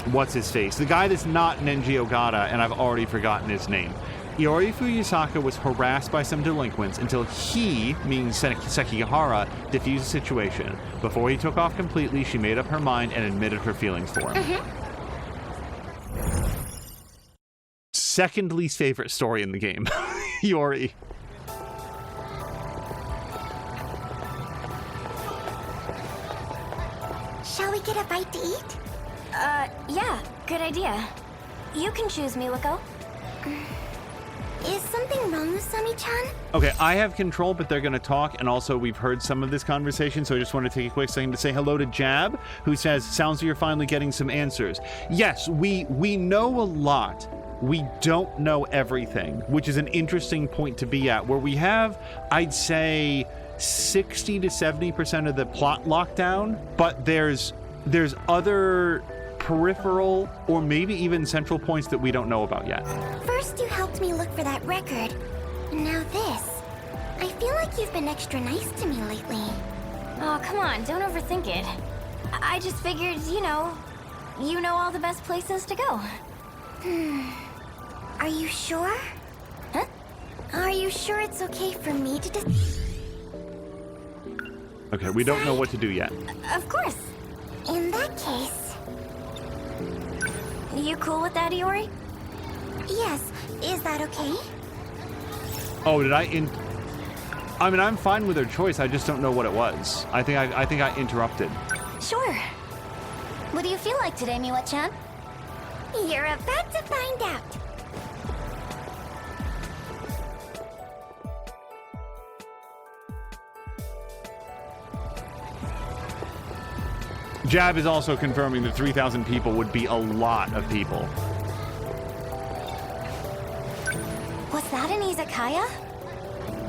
what's-his-face? The guy that's not Nenji Ogata, and I've already forgotten his name. Iori Fuyusaka was harassed by some delinquents until he, meaning Sekigahara, diffused the situation. Before he took off completely, she made up her mind and admitted her feelings for him. Second least favorite story in the game. Iori. Shall we get a bite to eat? Yeah, good idea. You can choose, Miwako. Is something wrong with Sami-chan? Okay, I have control, but they're going to talk, and also we've heard some of this conversation, so I just want to take a quick second to say hello to Jab, who says, sounds like you're finally getting some answers. Yes, we know a lot. We don't know everything, which is an interesting point to be at, where we have, I'd say, 60 to 70% of the plot lockdown, but there's other peripheral or maybe even central points that we don't know about yet. First you helped me look for that record. Now this. I feel like you've been extra nice to me lately. Oh, come on, don't overthink it. I just figured, you know all the best places to go. Are you sure? Huh? Are you sure it's okay for me to just... Okay, we don't know what to do yet. Of course. In that case... You cool with that, Iori? Yes. Is that okay? Oh, did I mean, I'm fine with her choice. I just don't know what it was. I think I interrupted. Sure. What do you feel like today, Miwa-chan? You're about to find out. Jab is also confirming that 3,000 people would be a lot of people. Was that an izakaya?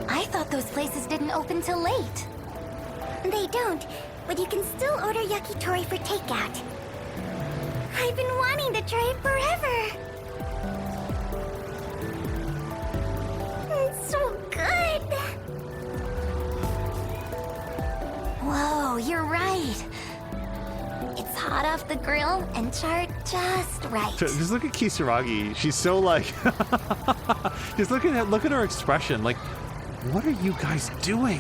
I thought those places didn't open till late. They don't, but you can still order yakitori for takeout. I've been wanting to try it forever. It's so good. Whoa, you're right. It's hot off the grill and charred just right. Just look at Kisaragi. She's so like... Just look at her expression. Like, what are you guys doing?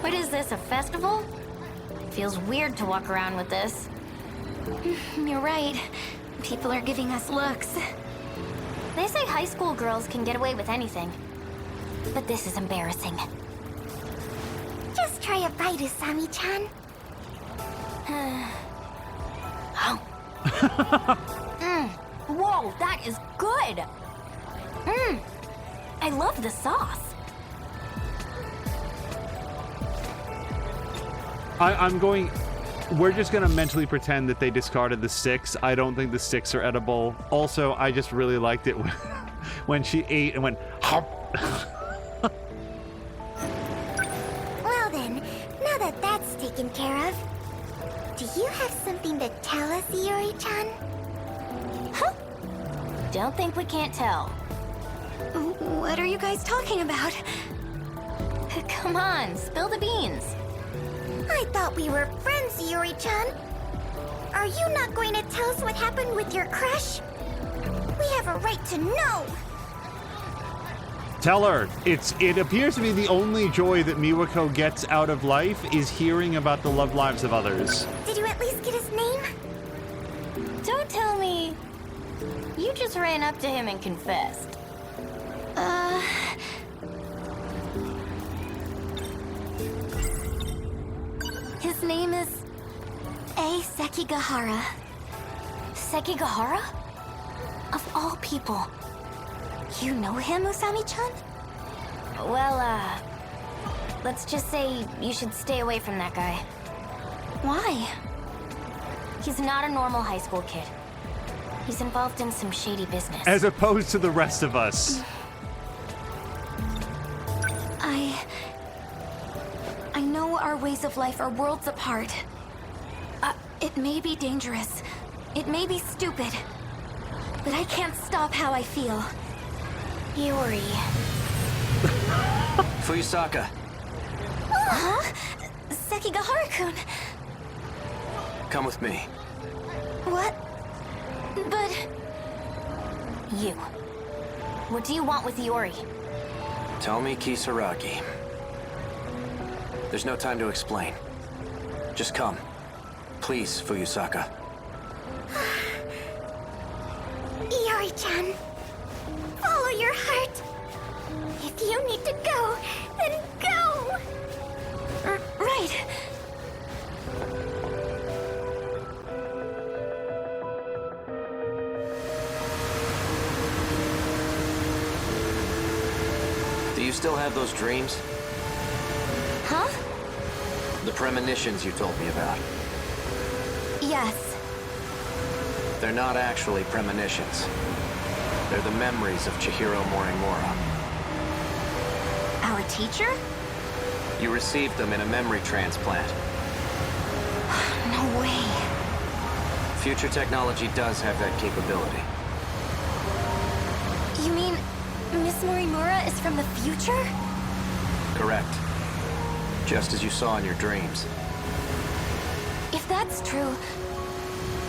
What is this, a festival? Feels weird to walk around with this. You're right. People are giving us looks. They say high school girls can get away with anything. But this is embarrassing. Just try a bite, Usami-chan. Whoa, that is good! I love the sauce. We're just gonna mentally pretend that they discarded the sticks. I don't think the sticks are edible. Also, I just really liked it when she ate and went, hop. Well then, now that that's taken care of, do you have something to tell us, Iori-chan? Huh? Don't think we can't tell. What are you guys talking about? Come on, spill the beans. I thought we were friends, Iori-chan. Are you not going to tell us what happened with your crush? We have a right to know. Tell her. It appears to be the only joy that Miwako gets out of life is hearing about the love lives of others. Did you at least get his name? Don't tell me. You just ran up to him and confessed. His name is... Sekigahara. Sekigahara? Of all people. You know him, Usami-chan? Well, let's just say you should stay away from that guy. Why? He's not a normal high school kid. He's involved in some shady business. As opposed to the rest of us. I know our ways of life are worlds apart. It may be dangerous. It may be stupid. But I can't stop how I feel. Yuri. Fuyusaka. Huh? Sekigahara-kun. Come with me. What? But... You. What do you want with Yuri? Tomi Kisaragi. There's no time to explain. Just come. Please, Fuyusaka. Yuri-chan. Follow your heart. If you need to go, then go! Right. Do you still have those dreams? Huh? The premonitions you told me about. Yes. They're not actually premonitions. They're the memories of Chihiro Morimura. Our teacher? You received them in a memory transplant. No way. Future technology does have that capability. You mean Miss Morimura is from the future? Correct. Just as you saw in your dreams. If that's true,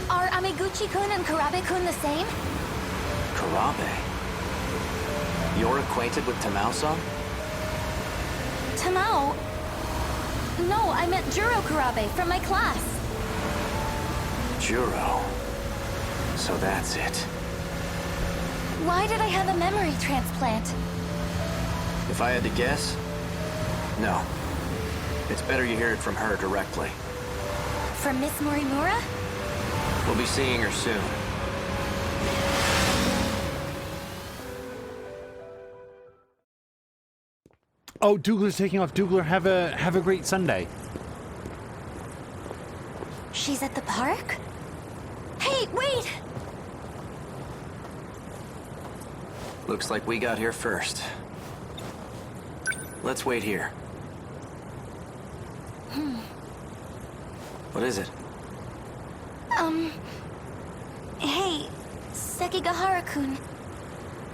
are Amiguchi-kun and Karabe-kun the same? Karabe? You're acquainted with Tamao-san? Tamao? No, I meant Juro Karabe from my class. Juro. So that's it. Why did I have a memory transplant? If I had to guess? No. It's better you hear it from her directly. From Miss Morimura? We'll be seeing her soon. Oh, Douglar's taking off. Douglar, have a great Sunday. She's at the park? Hey, wait! Looks like we got here first. Let's wait here. What is it? Hey, Sekigahara-kun.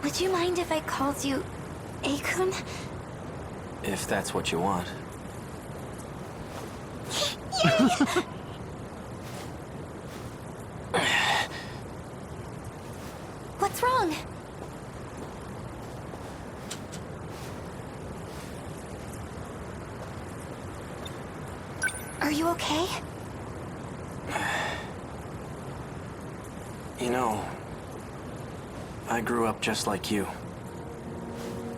Would you mind if I called you A-kun? If that's what you want. What's wrong? Are you okay? You know, I grew up just like you.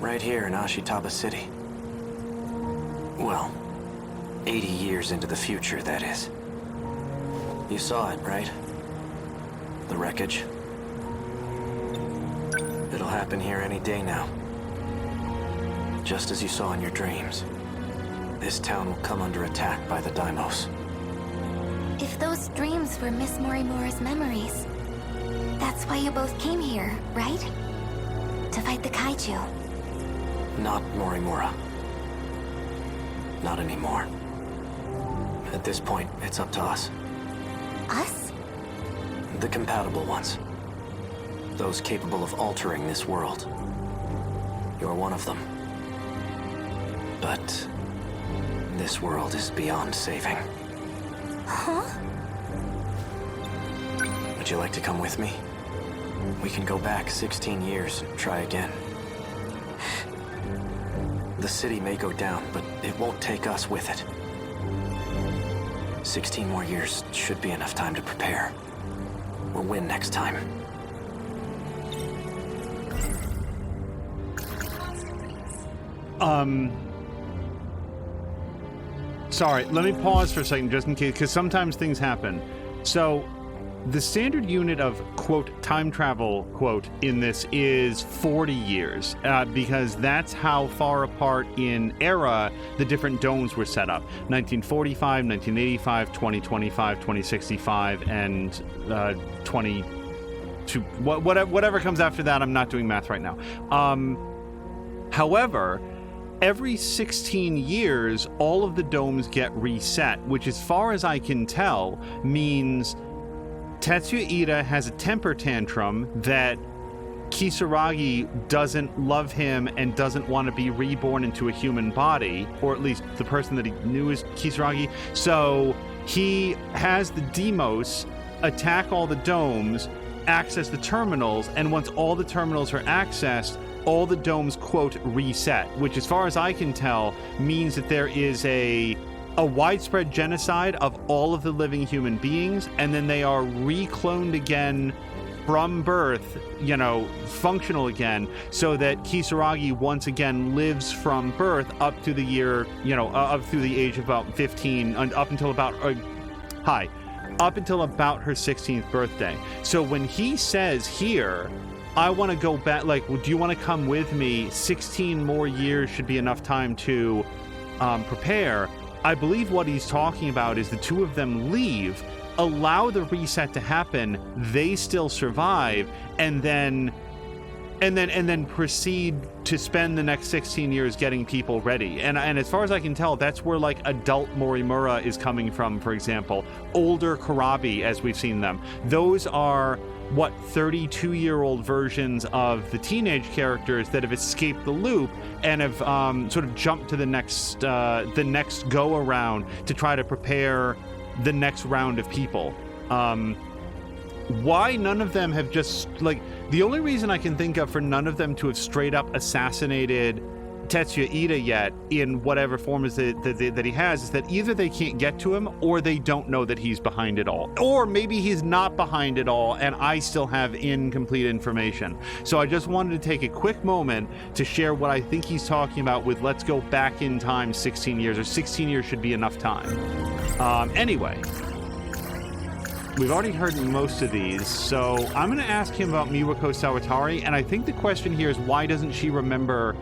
Right here in Ashitaba City. Well, 80 years into the future, that is. You saw it, right? The wreckage. It'll happen here any day now. Just as you saw in your dreams. This town will come under attack by the Daimos. If those dreams were Miss Morimura's memories, that's why you both came here, right? To fight the kaiju. Not Morimura. Not anymore. At this point, it's up to us. Us? The compatible ones. Those capable of altering this world. You're one of them. But this world is beyond saving. Huh? Would you like to come with me? We can go back 16 years and try again. The city may go down, but it won't take us with it. 16 more years should be enough time to prepare. We'll win next time. Sorry, let me pause for a second just in case, because sometimes things happen. So, The standard unit of, quote, time travel, quote, in this is 40 years, because that's how far apart in era the different domes were set up. 1945, 1985, 2025, 2065, and whatever comes after that. I'm not doing math right now. However, every 16 years, all of the domes get reset, which, as far as I can tell, means Tetsuya Ida has a temper tantrum that Kisaragi doesn't love him and doesn't want to be reborn into a human body, or at least the person that he knew is Kisaragi. So he has the Demos attack all the domes, access the terminals, and once all the terminals are accessed, all the domes, quote, reset, which, as far as I can tell, means that there is a widespread genocide of all of the living human beings, and then they are recloned again from birth, functional again, so that Kisaragi once again lives from birth up to the year, up through the age of about 15, and up until about her 16th birthday. So when he says here, I want to go back, like, do you want to come with me? 16 more years should be enough time to prepare. I believe what he's talking about is the two of them leave, allow the reset to happen, they still survive, and then proceed to spend the next 16 years getting people ready. And as far as I can tell, that's where, like, adult Morimura is coming from, for example. Older Karabi, as we've seen them. Those are, 32-year-old versions of the teenage characters that have escaped the loop and have sort of jumped to the next go-around to try to prepare the next round of people. Why none of them have just, like, the only reason I can think of for none of them to have straight up assassinated Tetsuya Ida yet in whatever form is that he has is that either they can't get to him or they don't know that he's behind it all. Or maybe he's not behind it all and I still have incomplete information. So I just wanted to take a quick moment to share what I think he's talking about with let's go back in time 16 years, or 16 years should be enough time. Anyway. We've already heard most of these, so I'm going to ask him about Miwako Sawatari, and I think the question here is why doesn't she remember...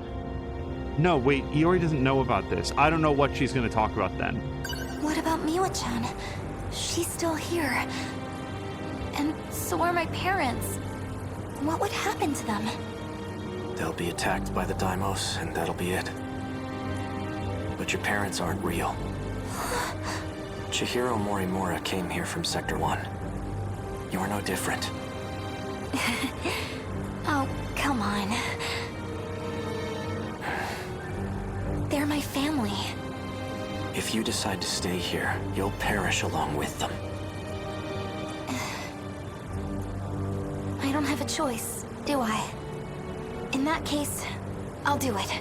No, wait, Iori doesn't know about this. I don't know what she's going to talk about then. What about Miwa-chan? She's still here. And so are my parents. What would happen to them? They'll be attacked by the Daimos, and that'll be it. But your parents aren't real. Chihiro Morimura came here from Sector 1. You're no different. Oh, come on. They're my family. If you decide to stay here, you'll perish along with them. I don't have a choice, do I? In that case, I'll do it.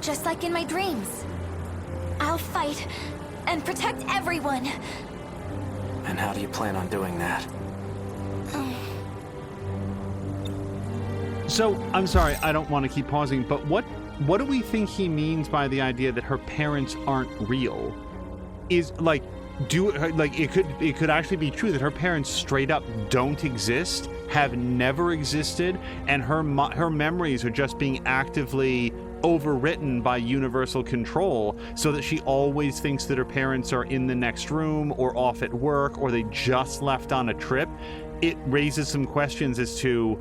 Just like in my dreams. I'll fight and protect everyone. And how do you plan on doing that? So, I'm sorry, I don't want to keep pausing, but what do we think he means by the idea that her parents aren't real? Is, like, it could actually be true that her parents straight up don't exist, have never existed, and her memories are just being actively overwritten by universal control so that she always thinks that her parents are in the next room or off at work or they just left on a trip. It raises some questions as to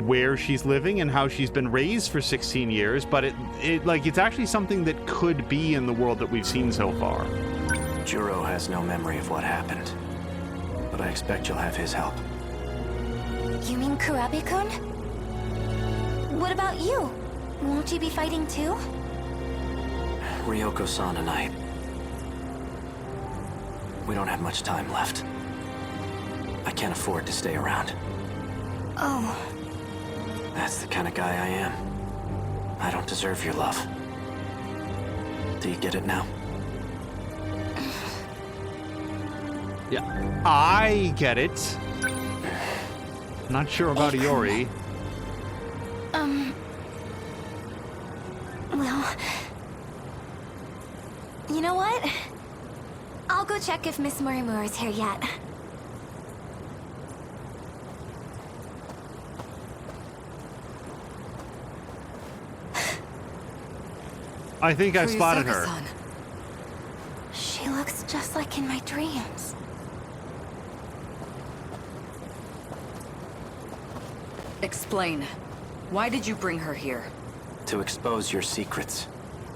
where she's living and how she's been raised for 16 years, but it's actually something that could be in the world that we've seen so far. Juro has no memory of what happened, but I expect you'll have his help. You mean Kurabe-kun? What about you? Won't you be fighting too? Ryoko-san and I... We don't have much time left. I can't afford to stay around. Oh. That's the kind of guy I am. I don't deserve your love. Do you get it now? Yeah, I get it. Not sure about Iori. Well... You know what? I'll go check if Miss Morimura is here yet. I think I spotted her. Fuyusaka-san. She looks just like in my dreams. Explain. Why did you bring her here? To expose your secrets.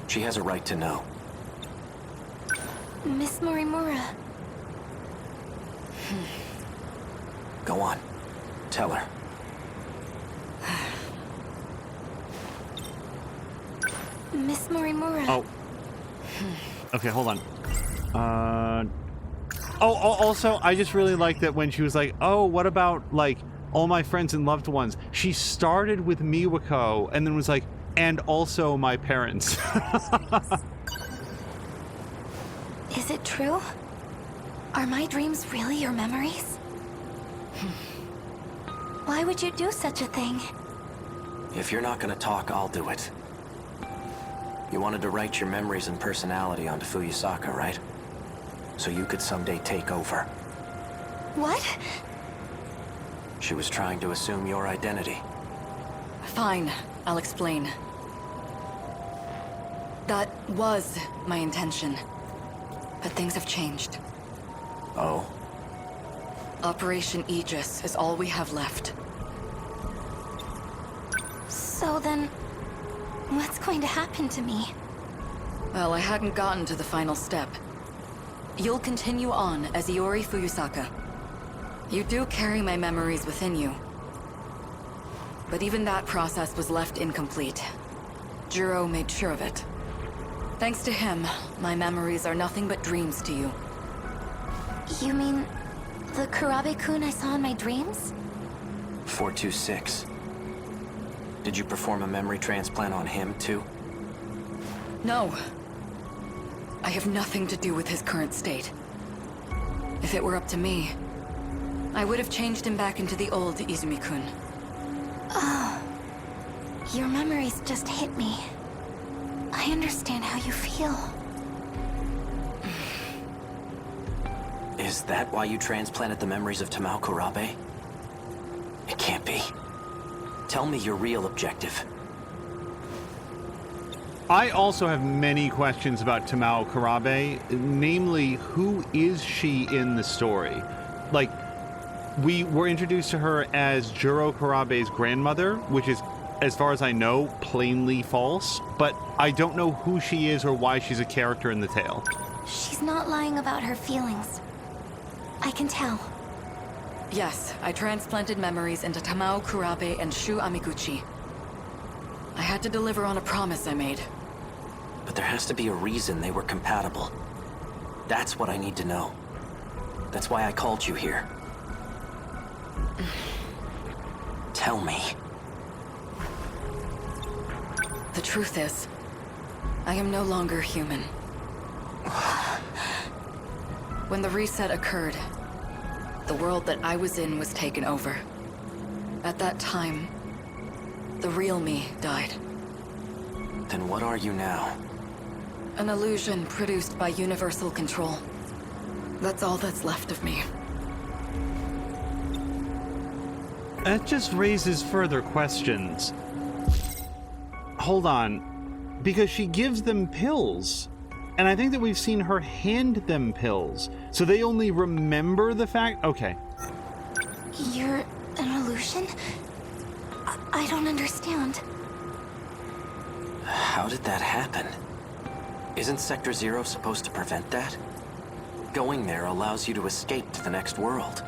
She has a right to know. Miss Morimura. Go on. Tell her. Miss Morimura. Oh. Okay, hold on. Also, I just really like that when she was like, oh, what about, like, all my friends and loved ones? She started with Miwako and then was like, and also my parents. Is it true? Are my dreams really your memories? Why would you do such a thing? If you're not gonna talk, I'll do it. You wanted to write your memories and personality onto Fuyusaka, right? So you could someday take over. What? She was trying to assume your identity. Fine, I'll explain. That was my intention. But things have changed. Oh? Operation Aegis is all we have left. So then, what's going to happen to me? Well, I hadn't gotten to the final step. You'll continue on as Iori Fuyusaka. You do carry my memories within you. But even that process was left incomplete. Jiro made sure of it. Thanks to him, my memories are nothing but dreams to you. You mean the Kurabe-kun I saw in my dreams? 426. Did you perform a memory transplant on him, too? No. I have nothing to do with his current state. If it were up to me, I would have changed him back into the old Izumi-kun. Oh. Your memories just hit me. I understand how you feel. Is that why you transplanted the memories of Tamao Kurabe? It can't be. Tell me your real objective. I also have many questions about Tamao Kurabe, namely, who is she in the story? Like, we were introduced to her as Jiro Kurabe's grandmother, which is, as far as I know, plainly false, but I don't know who she is or why she's a character in the tale. She's not lying about her feelings. I can tell. Yes, I transplanted memories into Tamao Kurabe and Shu Amiguchi. I had to deliver on a promise I made. But there has to be a reason they were compatible. That's what I need to know. That's why I called you here. Tell me. The truth is, I am no longer human. When the reset occurred, the world that I was in was taken over. At that time, the real me died. Then what are you now? An illusion produced by universal control. That's all that's left of me. That just raises further questions. Hold on. Because she gives them pills. And I think that we've seen her hand them pills. So they only remember the fact... Okay. You're an illusion? I don't understand. How did that happen? Isn't Sector Zero supposed to prevent that? Going there allows you to escape to the next world.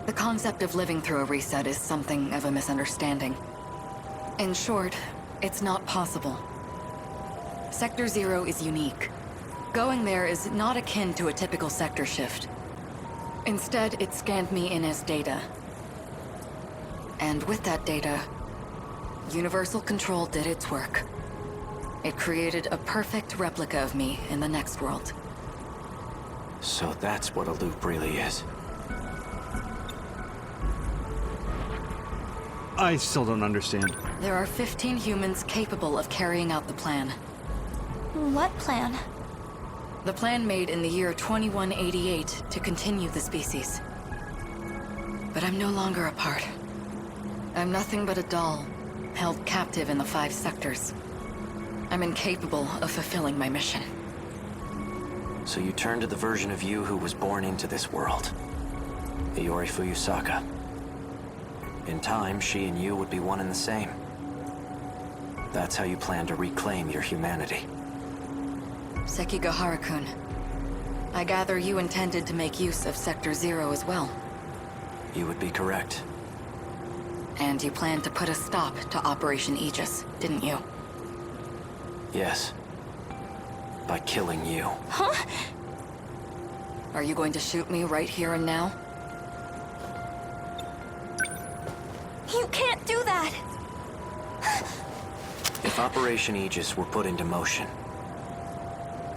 The concept of living through a reset is something of a misunderstanding. In short, it's not possible. Sector Zero is unique. Going there is not akin to a typical sector shift. Instead, it scanned me in as data. And with that data, universal control did its work. It created a perfect replica of me in the next world. So that's what a loop really is. I still don't understand. There are 15 humans capable of carrying out the plan. What plan? The plan made in the year 2188 to continue the species. But I'm no longer a part. I'm nothing but a doll, held captive in the 5 sectors. I'm incapable of fulfilling my mission. So you turn to the version of you who was born into this world. Iori Fuyusaka. In time, she and you would be one and the same. That's how you plan to reclaim your humanity. Sekigahara-kun, I gather you intended to make use of Sector Zero as well. You would be correct. And you planned to put a stop to Operation Aegis, didn't you? Yes. By killing you. Huh? Are you going to shoot me right here and now? You can't do that! If Operation Aegis were put into motion,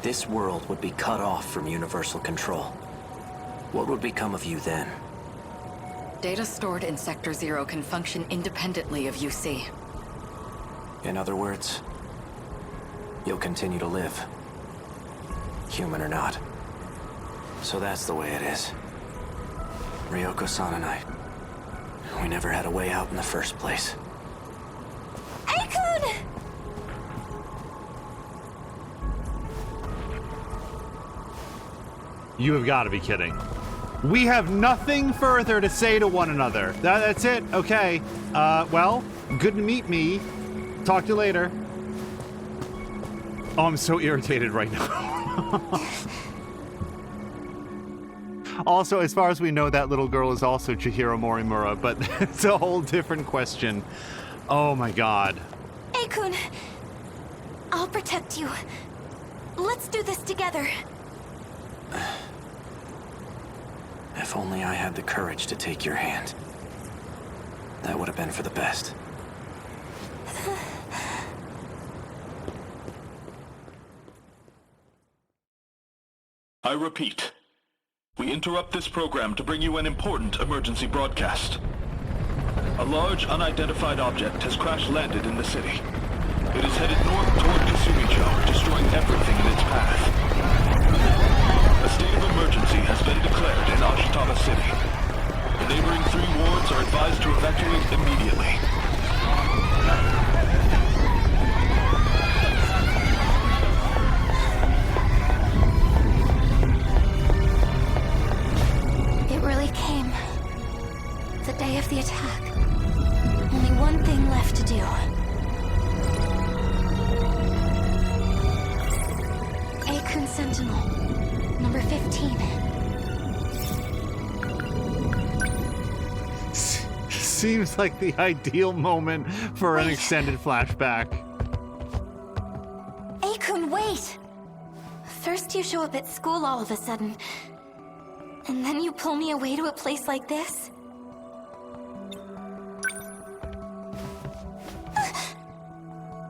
this world would be cut off from universal control. What would become of you then? Data stored in Sector Zero can function independently of UC. In other words, you'll continue to live. Human or not. So that's the way it is. Ryoko-san and I, we never had a way out in the first place. Aikun! You have got to be kidding. We have nothing further to say to one another. That's it. Okay. Well, good to meet me. Talk to you later. Oh, I'm so irritated right now. Also, as far as we know, that little girl is also Chihiro Morimura, but it's a whole different question. Oh my god. Aikun, I'll protect you. Let's do this together. If only I had the courage to take your hand. That would have been for the best. I repeat, we interrupt this program to bring you an important emergency broadcast. A large, unidentified object has crash-landed in the city. It is headed north toward Kasumicho, destroying everything in its path. A state of emergency has been declared in Ashitaba City. The neighboring 3 wards are advised to evacuate immediately. It really came. The day of the attack. Only one thing left to do. Aikun Sentinel, number 15. Seems like the ideal moment for an extended flashback. Aikun, wait! First you show up at school all of a sudden, and then you pull me away to a place like this?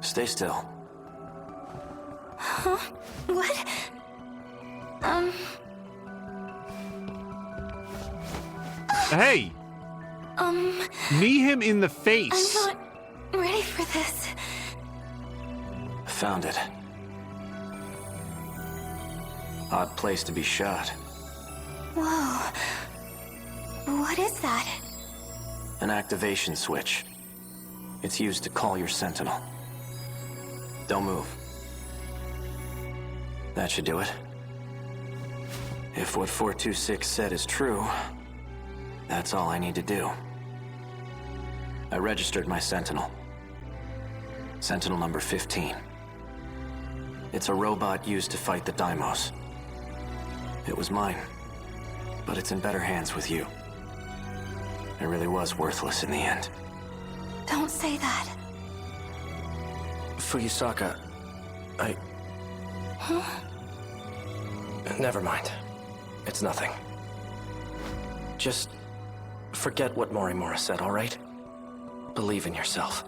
Stay still. Huh? What? Hey! Knee him in the face! I'm not ready for this. Found it. Odd place to be shot. Whoa. What is that? An activation switch. It's used to call your Sentinel. Don't move. That should do it. If what 426 said is true, that's all I need to do. I registered my Sentinel. Sentinel number 15. It's a robot used to fight the Daimos. It was mine, but it's in better hands with you. It really was worthless in the end. Don't say that. Fuyusaka, Huh? Never mind. It's nothing. Just forget what Morimura said, all right? Believe in yourself.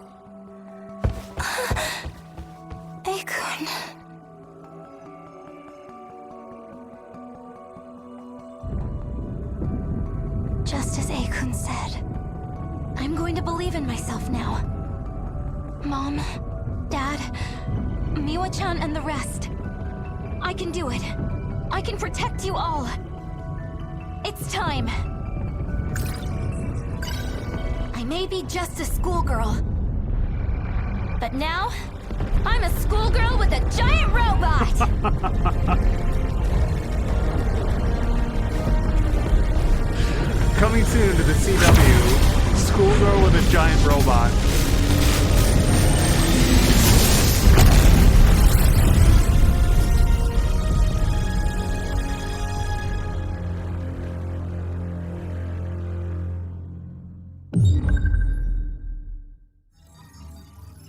Aikun. Just as Aikun said, I'm going to believe in myself now. Mom, Dad, Miwa-chan and the rest. I can do it. I can protect you all. It's time. I may be just a schoolgirl, but now, I'm a schoolgirl with a giant robot! Coming soon to the CW, schoolgirl with a giant robot.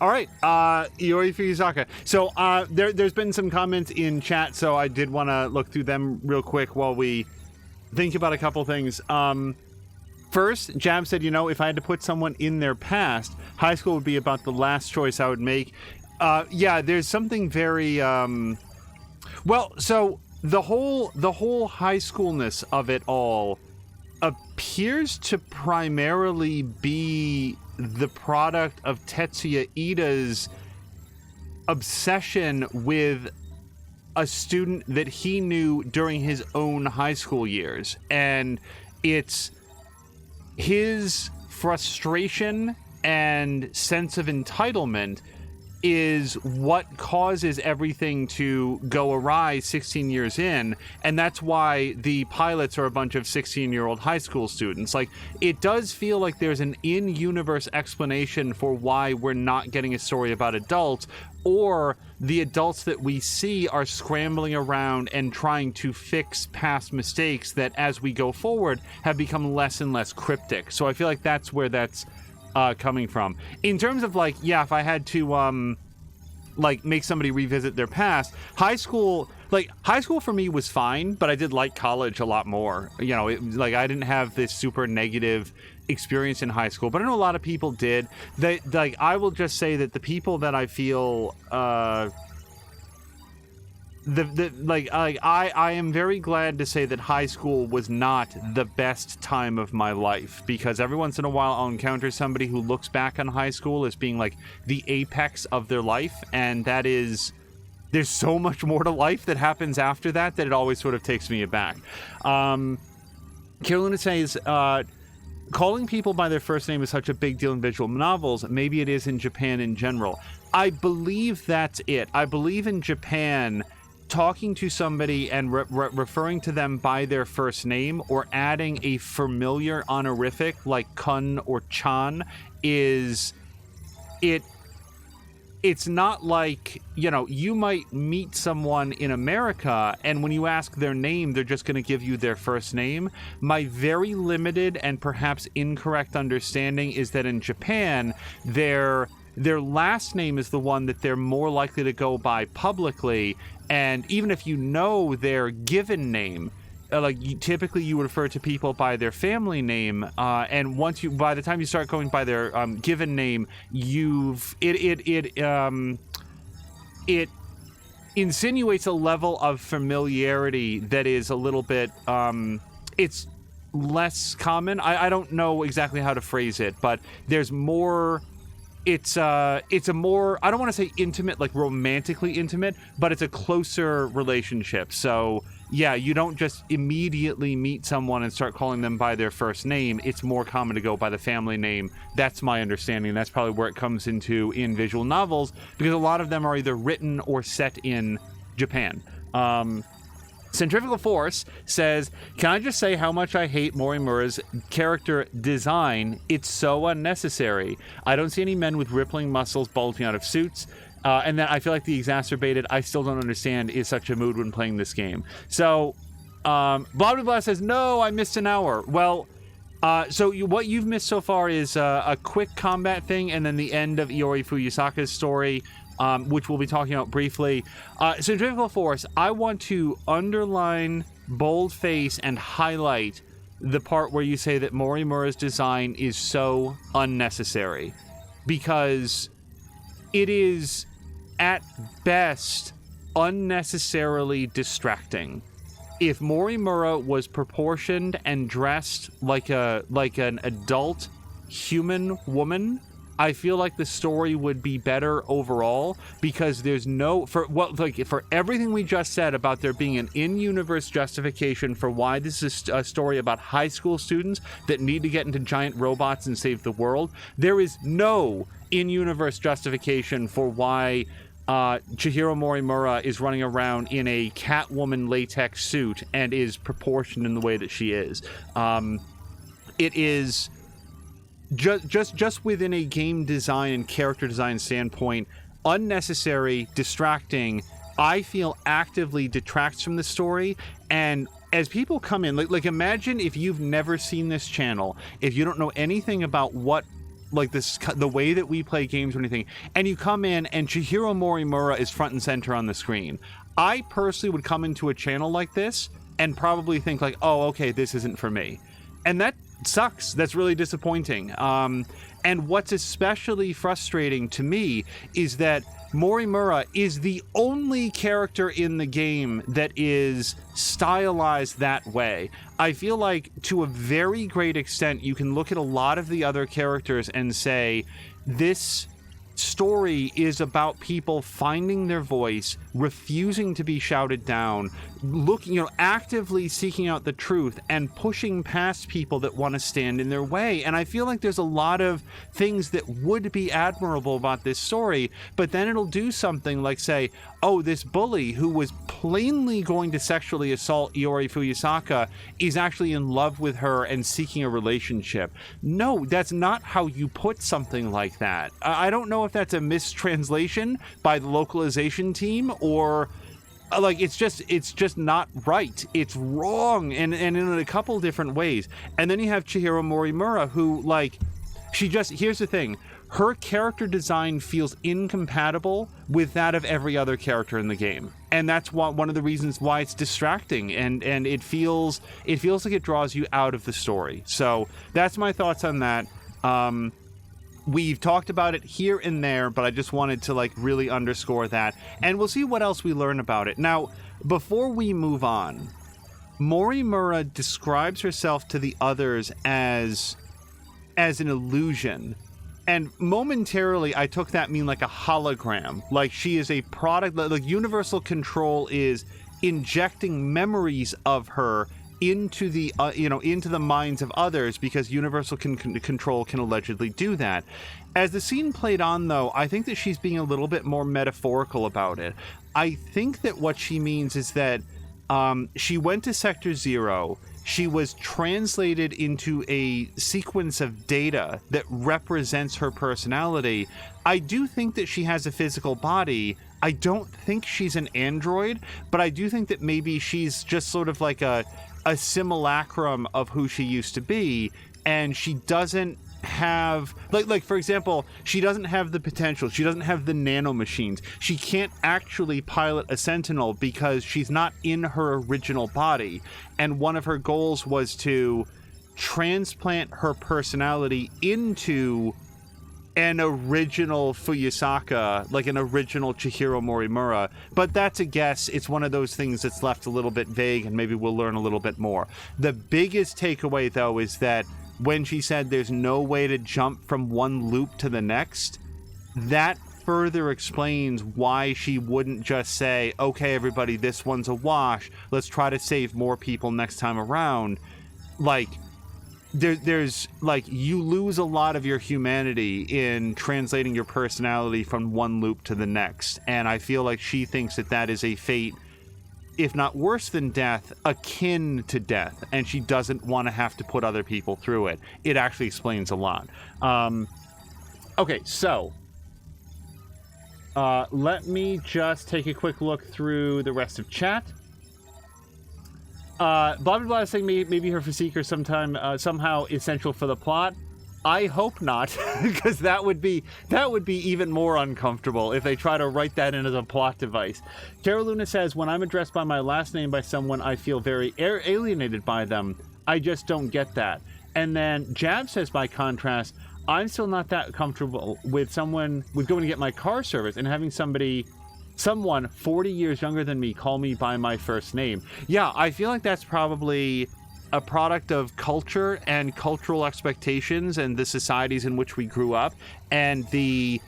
All right, Iori Fuyusaka. So there's been some comments in chat, so I did want to look through them real quick while we think about a couple things. First, Jab said, you know, if I had to put someone in their past, high school would be about the last choice I would make. Yeah, there's something very well. So the whole high schoolness of it all appears to primarily be the product of Tetsuya Ida's obsession with a student that he knew during his own high school years. And it's his frustration and sense of entitlement is what causes everything to go awry 16 years in, and that's why the pilots are a bunch of 16-year-old high school students. Like, it does feel like there's an in-universe explanation for why we're not getting a story about adults, or the adults that we see are scrambling around and trying to fix past mistakes that, as we go forward, have become less and less cryptic. So I feel like that's where that's coming from. In terms of, like, yeah, if I had to like make somebody revisit their past, high school for me was fine, but I did like college a lot more. You know, like, I didn't have this super negative experience in high school, but I know a lot of people did. Like, I will just say that the people that I feel I am very glad to say that high school was not the best time of my life, because every once in a while I'll encounter somebody who looks back on high school as being like the apex of their life, and that is, there's so much more to life that happens after that it always sort of takes me aback. Carolina says, calling people by their first name is such a big deal in visual novels. Maybe it is in Japan in general. I believe that's it. I believe in Japan, talking to somebody and referring to them by their first name or adding a familiar honorific like kun or chan is it. It's not like, you know, you might meet someone in America and when you ask their name, they're just going to give you their first name. My very limited and perhaps incorrect understanding is that in Japan, their last name is the one that they're more likely to go by publicly. And even if you know their given name, typically you would refer to people by their family name, and by the time you start going by their given name, it insinuates a level of familiarity that is a little bit it's less common. I don't know exactly how to phrase it, but there's more. It's a more, I don't want to say intimate, like romantically intimate, but it's a closer relationship. So yeah, you don't just immediately meet someone and start calling them by their first name. It's more common to go by the family name. That's my understanding. That's probably where it comes into in visual novels, because a lot of them are either written or set in Japan. Centrifugal Force says, can I just say how much I hate Morimura's character design? It's so unnecessary. I don't see any men with rippling muscles bulging out of suits. And then I feel like the exacerbated, I still don't understand, is such a mood when playing this game. So, blah, blah, blah says, no, I missed an hour. Well, what you've missed so far is a quick combat thing and then the end of Iori Fuyusaka's story, which we'll be talking about briefly. Centrifugal Force, I want to underline, boldface, and highlight the part where you say that Morimura's design is so unnecessary. Because it is, at best, unnecessarily distracting. If Morimura was proportioned and dressed like an adult human woman, I feel like the story would be better overall, because there's for everything we just said about there being an in-universe justification for why this is a story about high school students that need to get into giant robots and save the world. There is no in-universe justification for why Chihiro Morimura is running around in a Catwoman latex suit and is proportioned in the way that she is. It is just within a game design and character design standpoint, unnecessary, distracting. I feel actively detracts from the story. And as people come in, like imagine if you've never seen this channel, if you don't know anything about the way that we play games or anything, and you come in and Chihiro Morimura is front and center on the screen. I personally would come into a channel like this and probably think like, oh, okay, this isn't for me. And that sucks. That's really disappointing. And what's especially frustrating to me is that Morimura is the only character in the game that is stylized that way. I feel like to a very great extent, you can look at a lot of the other characters and say, this story is about people finding their voice, refusing to be shouted down, actively seeking out the truth and pushing past people that want to stand in their way. And I feel like there's a lot of things that would be admirable about this story, but then it'll do something like say, oh, this bully who was plainly going to sexually assault Iori Fuyusaka is actually in love with her and seeking a relationship. No, that's not how you put something like that. I don't know if that's a mistranslation by the localization team or it's just not right. It's wrong, and in a couple different ways. And then you have Chihiro Morimura, who here's the thing. Her character design feels incompatible with that of every other character in the game. And that's one of the reasons why it's distracting, and it feels like it draws you out of the story. So that's my thoughts on that. We've talked about it here and there, but I just wanted to really underscore that. And we'll see what else we learn about it. Now, before we move on, Morimura describes herself to the others as an illusion. And momentarily, I took that mean like a hologram. Like she is a product, like Universal Control is injecting memories of her into the into the minds of others, because Universal Control can allegedly do that. As the scene played on, though, I think that she's being a little bit more metaphorical about it. I think that what she means is that she went to Sector Zero. She was translated into a sequence of data that represents her personality. I do think that she has a physical body. I don't think she's an android, but I do think that maybe she's just sort of like a simulacrum of who she used to be, and she doesn't have like for example, she doesn't have the potential, she doesn't have the nanomachines, she can't actually pilot a Sentinel because she's not in her original body, and one of her goals was to transplant her personality into an original Fuyusaka, like an original Chihiro Morimura. But that's a guess. It's one of those things that's left a little bit vague, and maybe we'll learn a little bit more. The biggest takeaway, though, is that when she said there's no way to jump from one loop to the next, that further explains why she wouldn't just say, okay, everybody, this one's a wash, let's try to save more people next time around. There's you lose a lot of your humanity in translating your personality from one loop to the next, and I feel like she thinks that is a fate, if not worse than death, akin to death, and she doesn't want to have to put other people through it. It actually explains a lot. Okay, so let me just take a quick look through the rest of chat. Blah blah blah is saying maybe her physique or somehow essential for the plot. I hope not, because that would be even more uncomfortable if they try to write that in as a plot device. Cara Luna says, when I'm addressed by my last name by someone, I feel very alienated by them. I just don't get that. And then Jab says, by contrast, I'm still not that comfortable with going to get my car service and having someone 40 years younger than me call me by my first name. Yeah, I feel like that's probably a product of culture and cultural expectations and the societies in which we grew up, and the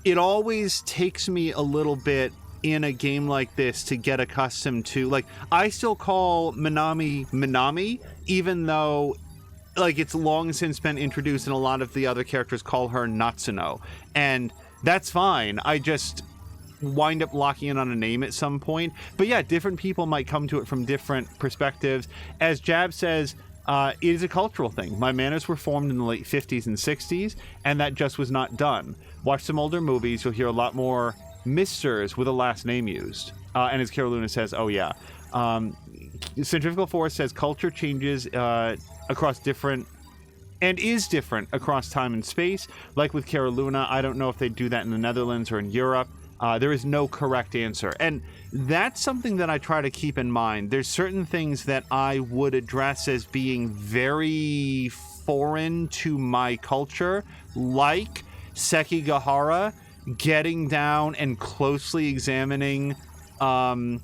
it always takes me a little bit in a game like this to get accustomed to, like, I still call Minami, even though, like, it's long since been introduced and a lot of the other characters call her Natsuno, and that's fine. I just wind up locking in on a name at some point. But yeah, different people might come to it from different perspectives. As Jab says, it is a cultural thing. My manners were formed in the late 50s and 60s, and that just was not done. Watch some older movies, you'll hear a lot more Misters with a last name used. And as Carol Luna says, oh yeah. Centrifugal Force says culture changes across different, and is different across time and space. Like with Carol Luna, I don't know if they do that in the Netherlands or in Europe. There is no correct answer. And that's something that I try to keep in mind. There's certain things that I would address as being very foreign to my culture, like Sekigahara getting down and closely examining Iori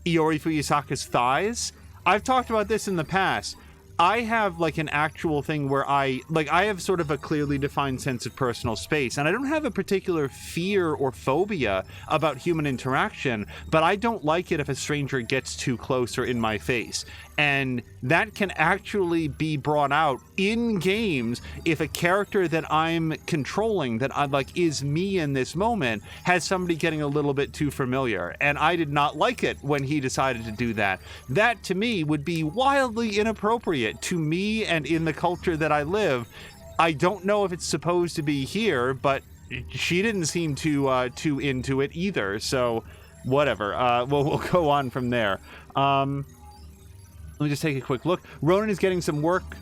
Fuyusaka's thighs. I've talked about this in the past. I have like an actual thing where I have sort of a clearly defined sense of personal space, and I don't have a particular fear or phobia about human interaction, but I don't like it if a stranger gets too close or in my face. And that can actually be brought out in games if a character that I'm controlling, that I like is me in this moment, has somebody getting a little bit too familiar. And I did not like it when he decided to do that. That to me would be wildly inappropriate to me and in the culture that I live. I don't know if it's supposed to be here, but she didn't seem too into it either. So whatever. We'll go on from there. Let me just take a quick look. Ronan is getting some work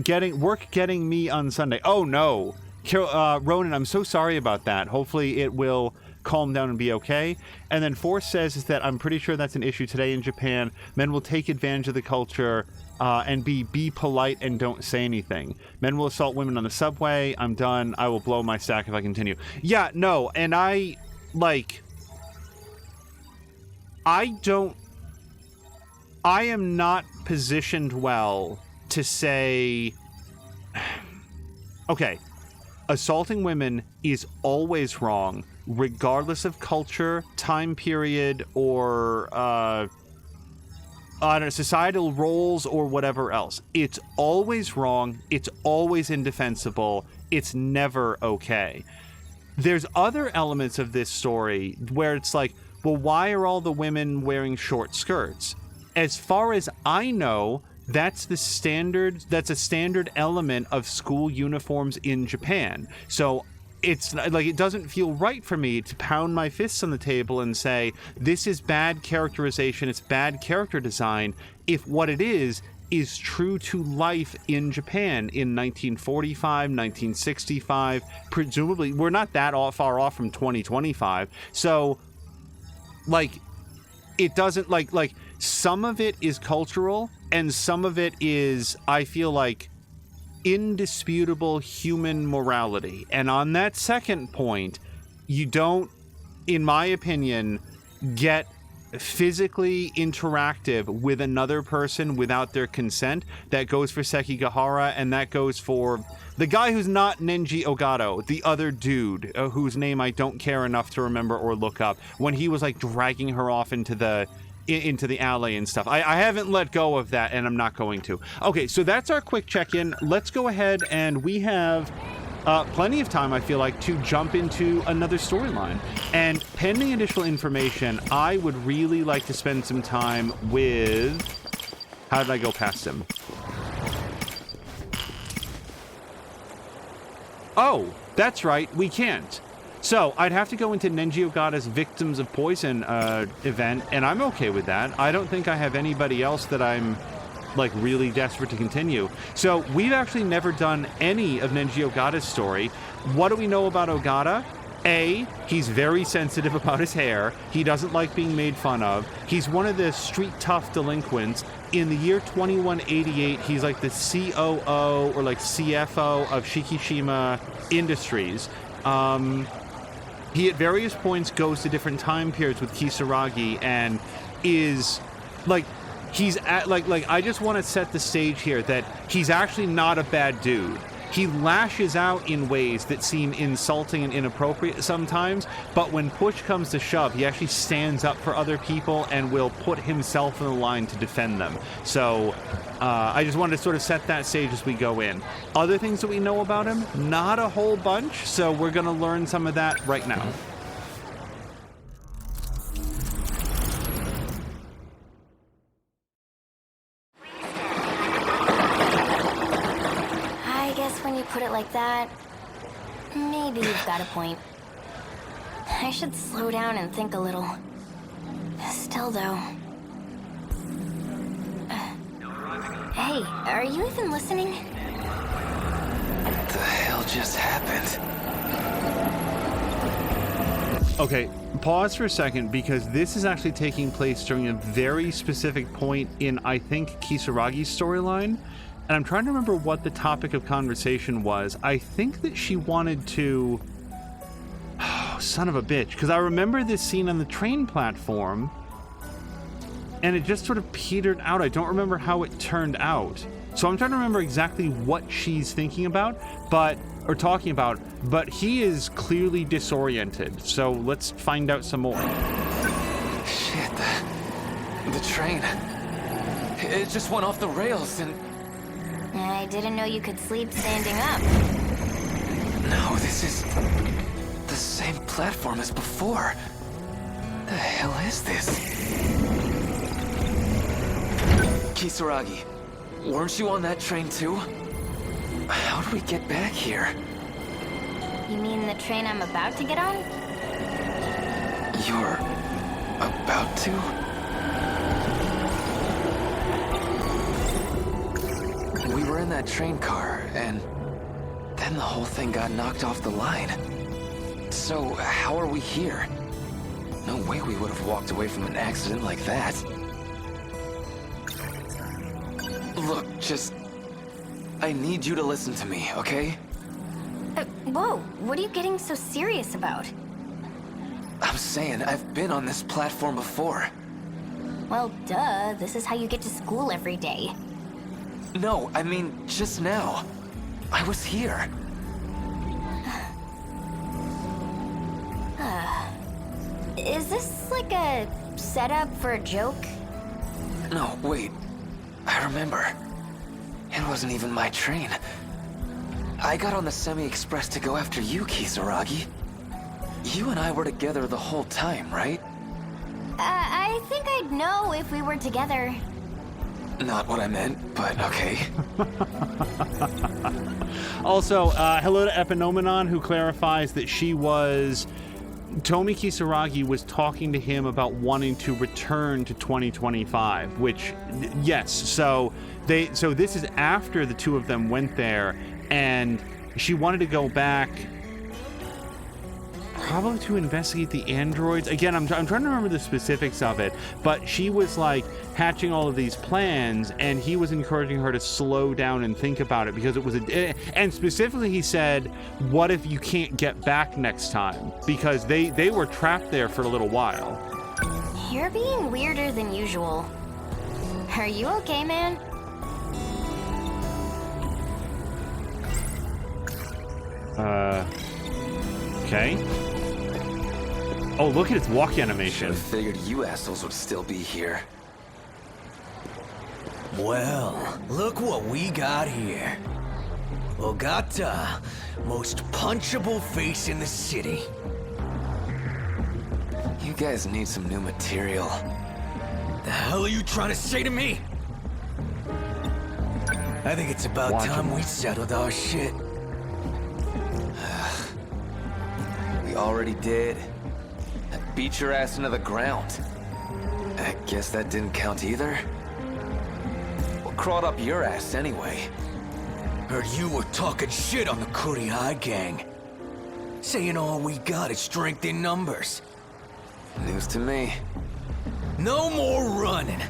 getting me on Sunday. Oh no. Ronan, I'm so sorry about that. Hopefully it will calm down and be okay. And then Force says is that I'm pretty sure that's an issue today in Japan. Men will take advantage of the culture and be polite and don't say anything. Men will assault women on the subway. I'm done. I will blow my stack if I continue. Yeah, no, and I am not positioned well to say, okay, assaulting women is always wrong, regardless of culture, time period, or societal roles or whatever else. It's always wrong. It's always indefensible. It's never okay. There's other elements of this story where it's like, well, why are all the women wearing short skirts? As far as I know, that's a standard element of school uniforms in Japan. So it's like, it doesn't feel right for me to pound my fists on the table and say, this is bad characterization, it's bad character design, if what it is true to life in Japan in 1945, 1965, presumably. We're not that far off from 2025. So, like, it doesn't, like, some of it is cultural, and some of it is, I feel like, indisputable human morality. And on that second point, you don't, in my opinion, get physically interactive with another person without their consent. That goes for Sekigahara, and that goes for the guy who's not Nenji Ogado, the other dude, whose name I don't care enough to remember or look up, when he was like dragging her off into the alley and stuff. I haven't let go of that, and I'm not going to. Okay, so that's our quick check-in. Let's go ahead, and we have plenty of time, I feel like, to jump into another storyline. And pending additional information, I would really like to spend some time with... How did I go past him? Oh, that's right, we can't. So, I'd have to go into Nenji Ogata's Victims of Poison event, and I'm okay with that. I don't think I have anybody else that I'm, like, really desperate to continue. So, we've actually never done any of Nenji Ogata's story. What do we know about Ogata? A, he's very sensitive about his hair. He doesn't like being made fun of. He's one of the street tough delinquents. In the year 2188, he's like the COO or like CFO of Shikishima Industries. He at various points goes to different time periods with Kisaragi and is like, he's I just want to set the stage here that he's actually not a bad dude. He lashes out in ways that seem insulting and inappropriate sometimes, but when push comes to shove, he actually stands up for other people and will put himself in the line to defend them. So I just wanted to sort of set that stage as we go in. Other things that we know about him, not a whole bunch, so we're going to learn some of that right now. When you put it like that, maybe you've got a point. I should slow down and think a little. Still, though. Hey, are you even listening? What the hell just happened? Okay, pause for a second, because this is actually taking place during a very specific point in, I think, Kisaragi's storyline. And I'm trying to remember what the topic of conversation was. I think that she wanted to... Oh, son of a bitch. Because I remember this scene on the train platform, and it just sort of petered out. I don't remember how it turned out. So I'm trying to remember exactly what she's thinking about, or talking about, but he is clearly disoriented. So let's find out some more. Shit, the train. It just went off the rails and... I didn't know you could sleep standing up. No, this is the same platform as before. The hell is this? Kisaragi, weren't you on that train too? How do we get back here? You mean the train I'm about to get on? You're about to? We were in that train car, and then the whole thing got knocked off the line. So, how are we here? No way we would have walked away from an accident like that. Look, I need you to listen to me, okay? Whoa, what are you getting so serious about? I'm saying I've been on this platform before. Well, duh, this is how you get to school every day. No, I mean, just now. I was here. Is this like a setup for a joke? No, wait. I remember. It wasn't even my train. I got on the Semi-Express to go after you, Kisaragi. You and I were together the whole time, right? I think I'd know if we were together. Not what I meant, but okay. Also, hello to Epinomenon, who clarifies that she was... Tomi Kisaragi was talking to him about wanting to return to 2025, which, yes, so this is after the two of them went there, and she wanted to go back probably to investigate the androids. Again, I'm trying to remember the specifics of it, but she was like hatching all of these plans, and he was encouraging her to slow down and think about it, because it was and specifically he said, what if you can't get back next time? Because they were trapped there for a little while. You're being weirder than usual. Are you okay, man? Okay. Oh, look at its walk animation. Should've figured you assholes would still be here. Well, look what we got here. Ogata, most punchable face in the city. You guys need some new material. The hell are you trying to say to me? I think it's about time we settled our shit. We already did. I beat your ass into the ground. I guess that didn't count either. What crawled up your ass anyway? Heard you were talking shit on the Kuriai gang. Saying all we got is strength in numbers. News to me. No more running.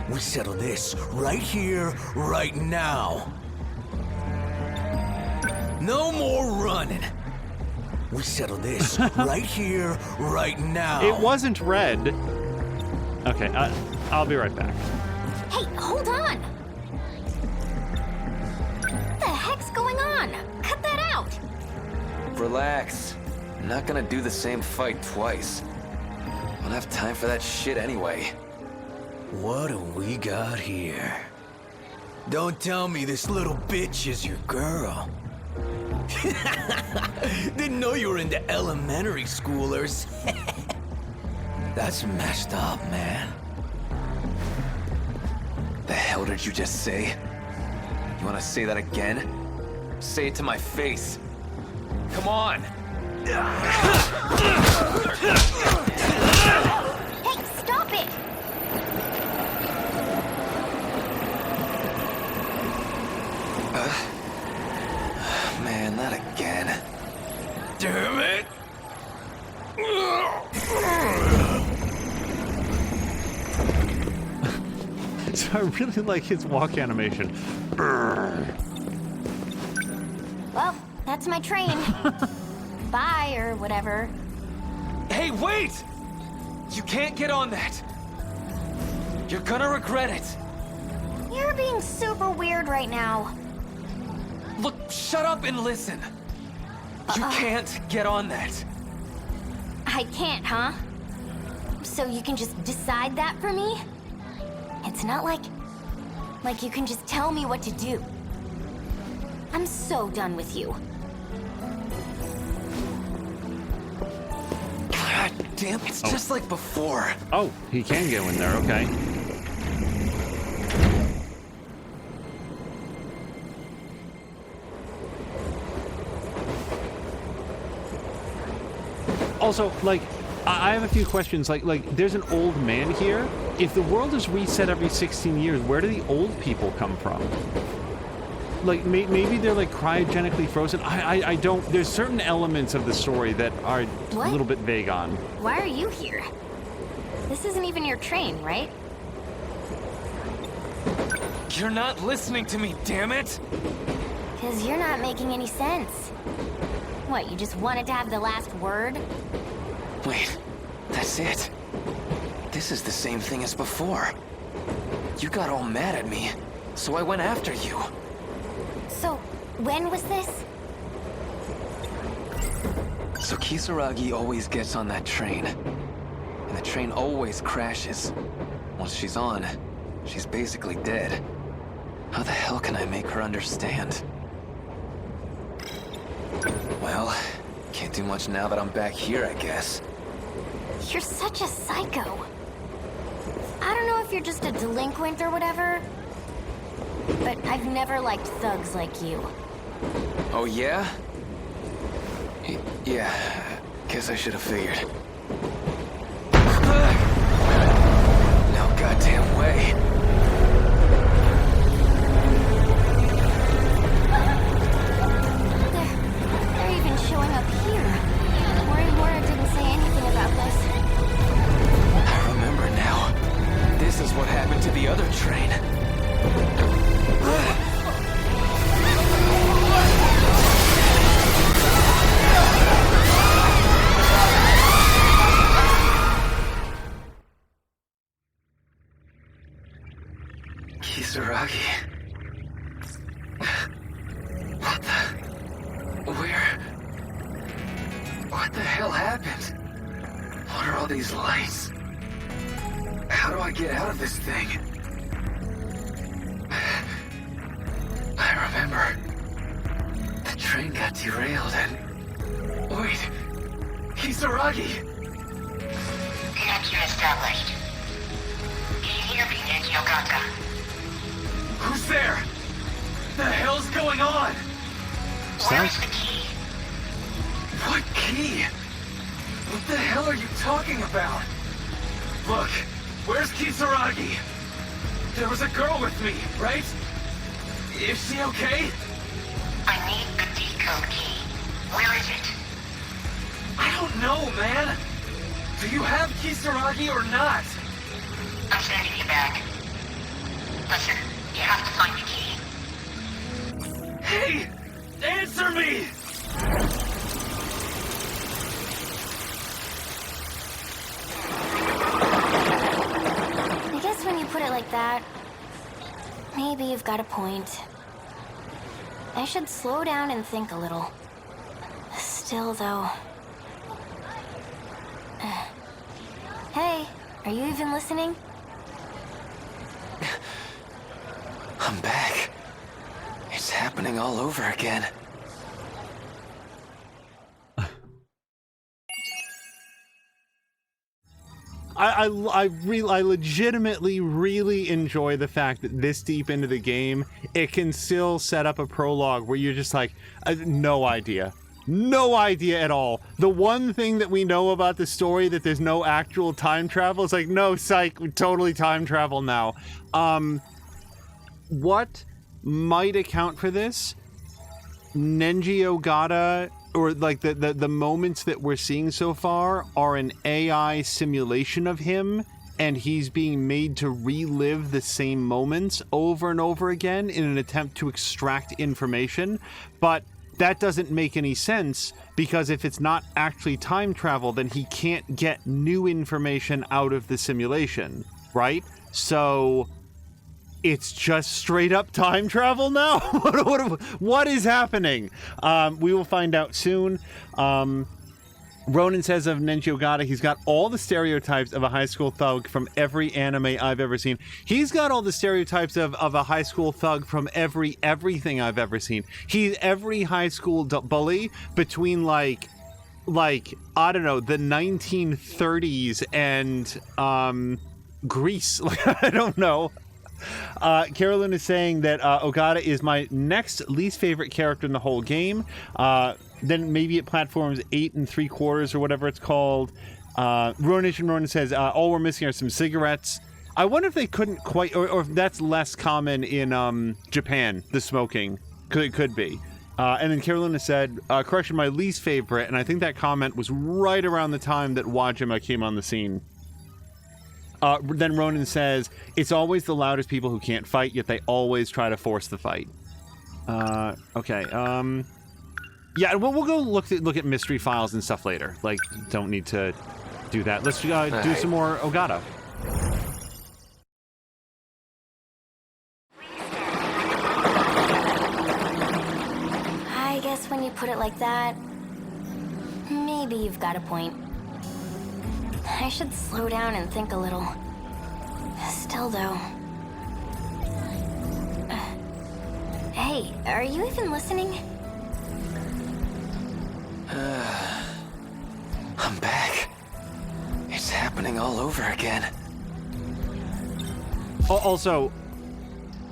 We settle this right here, right now. No more running. We settle this right here, right now. It wasn't red. Okay, I'll be right back. Hey, hold on! What the heck's going on? Cut that out! Relax. I'm not gonna do the same fight twice. I don't have time for that shit anyway. What do we got here? Don't tell me this little bitch is your girl. Didn't know you were into elementary schoolers. That's messed up, man. The hell did you just say? You wanna say that again? Say it to my face. Come on! Hey, stop it! Man, not again. Damn it! So I really like his walk animation. Well, that's my train. Bye, or whatever. Hey, wait! You can't get on that! You're gonna regret it! You're being super weird right now. Look, shut up and listen! You can't get on that! I can't, huh? So you can just decide that for me? It's not like you can just tell me what to do. I'm so done with you. God damn, it's just like before. Oh, he can go in there, okay. Also, like, I have a few questions. Like, there's an old man here. If the world is reset every 16 years, where do the old people come from? Like, maybe they're, like, cryogenically frozen? I don't... There's certain elements of the story that are What? a little bit vague on. Why are you here? This isn't even your train, right? You're not listening to me, damn it! Because you're not making any sense. What, you just wanted to have the last word? Wait, that's it. This is the same thing as before. You got all mad at me, so I went after you. So, when was this? So Kisaragi always gets on that train. And the train always crashes. Once she's on, she's basically dead. How the hell can I make her understand? Well, can't do much now that I'm back here, I guess. You're such a psycho. I don't know if you're just a delinquent or whatever, but I've never liked thugs like you. Oh, yeah? Yeah, guess I should have figured. No goddamn way. They're even showing up here. Mora didn't say anything about this. I remember now. This is what happened to the other train. Kisaragi. What the... Where... What the hell happened? What are all these lights? How do I get out of this thing? I remember. The train got derailed and... Wait... Kisaragi! Connection established. Can you hear me, Yokaka? Who's there? The hell's going on? Where's the key? What key? What the hell are you talking about? Look, where's Kisaragi? There was a girl with me, right? Is she okay? I need the decode key. Where is it? I don't know, man. Do you have Kisaragi or not? I'm sending you back. Listen, you have to find the key. Hey! Answer me! like that, maybe you've got a point. I should slow down and think a little. Still, though... Hey, are you even listening? I'm back. It's happening all over again. I legitimately really enjoy the fact that this deep into the game, it can still set up a prologue where you're just like, no idea. No idea at all. The one thing that we know about the story, that there's no actual time travel, is like, no, psych, we totally time travel now. What might account for this? Nenji Ogata, or like the moments that we're seeing so far, are an AI simulation of him, and he's being made to relive the same moments over and over again in an attempt to extract information. But that doesn't make any sense, because if it's not actually time travel, then he can't get new information out of the simulation, right? So it's just straight up time travel now? What is happening? We will find out soon. Ronan says of Nenji Ogata, he's got all the stereotypes of a high school thug from every anime I've ever seen. He's got all the stereotypes of a high school thug from everything I've ever seen. He's every high school bully between like I don't know, the 1930s and Greece. Like, I don't know. Carolyn is saying that Ogata is my next least favorite character in the whole game. Then maybe at platforms 8 3/4 or whatever it's called. Ronan says, all we're missing are some cigarettes. I wonder if they couldn't quite, or if that's less common in Japan, the smoking. It could be. And then Carolina said, correction, my least favorite, and I think that comment was right around the time that Wajima came on the scene. Then Ronan says, it's always the loudest people who can't fight, yet they always try to force the fight. Okay, yeah, we'll go look at mystery files and stuff later. Like, don't need to do that. Let's do some more Ogata. I guess when you put it like that, maybe you've got a point. I should slow down and think a little. Still, though... Hey, are you even listening? I'm back. It's happening all over again. Also,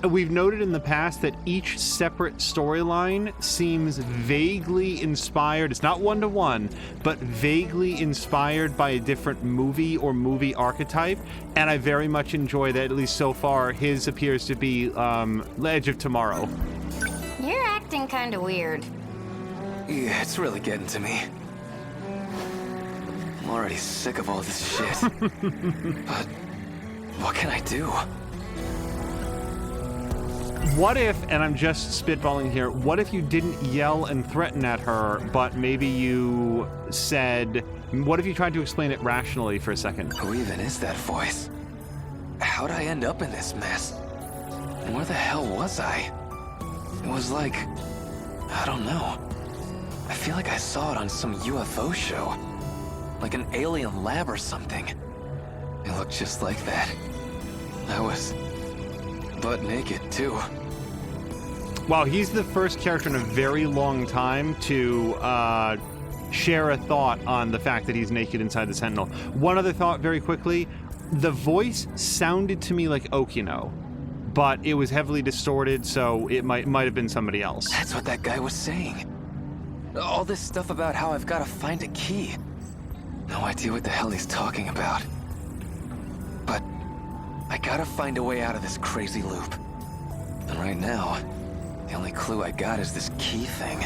we've noted in the past that each separate storyline seems vaguely inspired. It's not one-to-one, but vaguely inspired by a different movie or movie archetype. And I very much enjoy that, at least so far. His appears to be Edge of Tomorrow. You're acting kind of weird. Yeah, it's really getting to me. I'm already sick of all this shit. But what can I do? What if, and I'm just spitballing here, what if you didn't yell and threaten at her, but maybe you said, what if you tried to explain it rationally for a second? Who even is that voice? How'd I end up in this mess? And where the hell was I? It was like, I don't know. I feel like I saw it on some UFO show. Like an alien lab or something. It looked just like that. I was butt naked, too. Wow, he's the first character in a very long time to share a thought on the fact that he's naked inside the Sentinel. One other thought very quickly. The voice sounded to me like Okino, but it was heavily distorted, so it might have been somebody else. That's what that guy was saying. All this stuff about how I've got to find a key. No idea what the hell he's talking about. But I gotta find a way out of this crazy loop. And right now, the only clue I got is this key thing.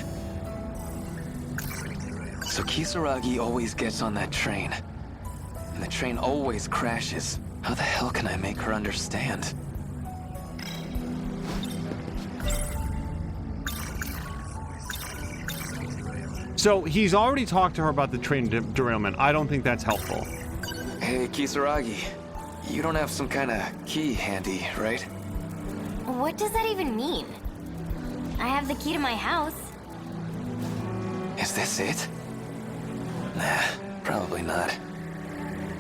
So Kisaragi always gets on that train. And the train always crashes. How the hell can I make her understand? So he's already talked to her about the train derailment. I don't think that's helpful. Hey, Kisaragi. You don't have some kind of key handy, right? What does that even mean? I have the key to my house. Is this it? Nah, probably not.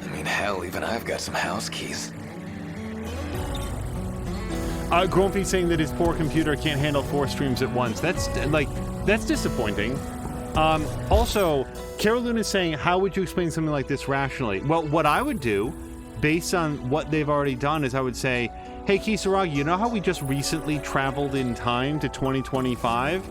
I mean, hell, even I've got some house keys. Grumpy saying that his poor computer can't handle 4 streams at once. That's disappointing. Also, Carol Luna is saying, how would you explain something like this rationally? Well, what I would do, based on what they've already done, is I would say, hey, Kisaragi, you know how we just recently traveled in time to 2025?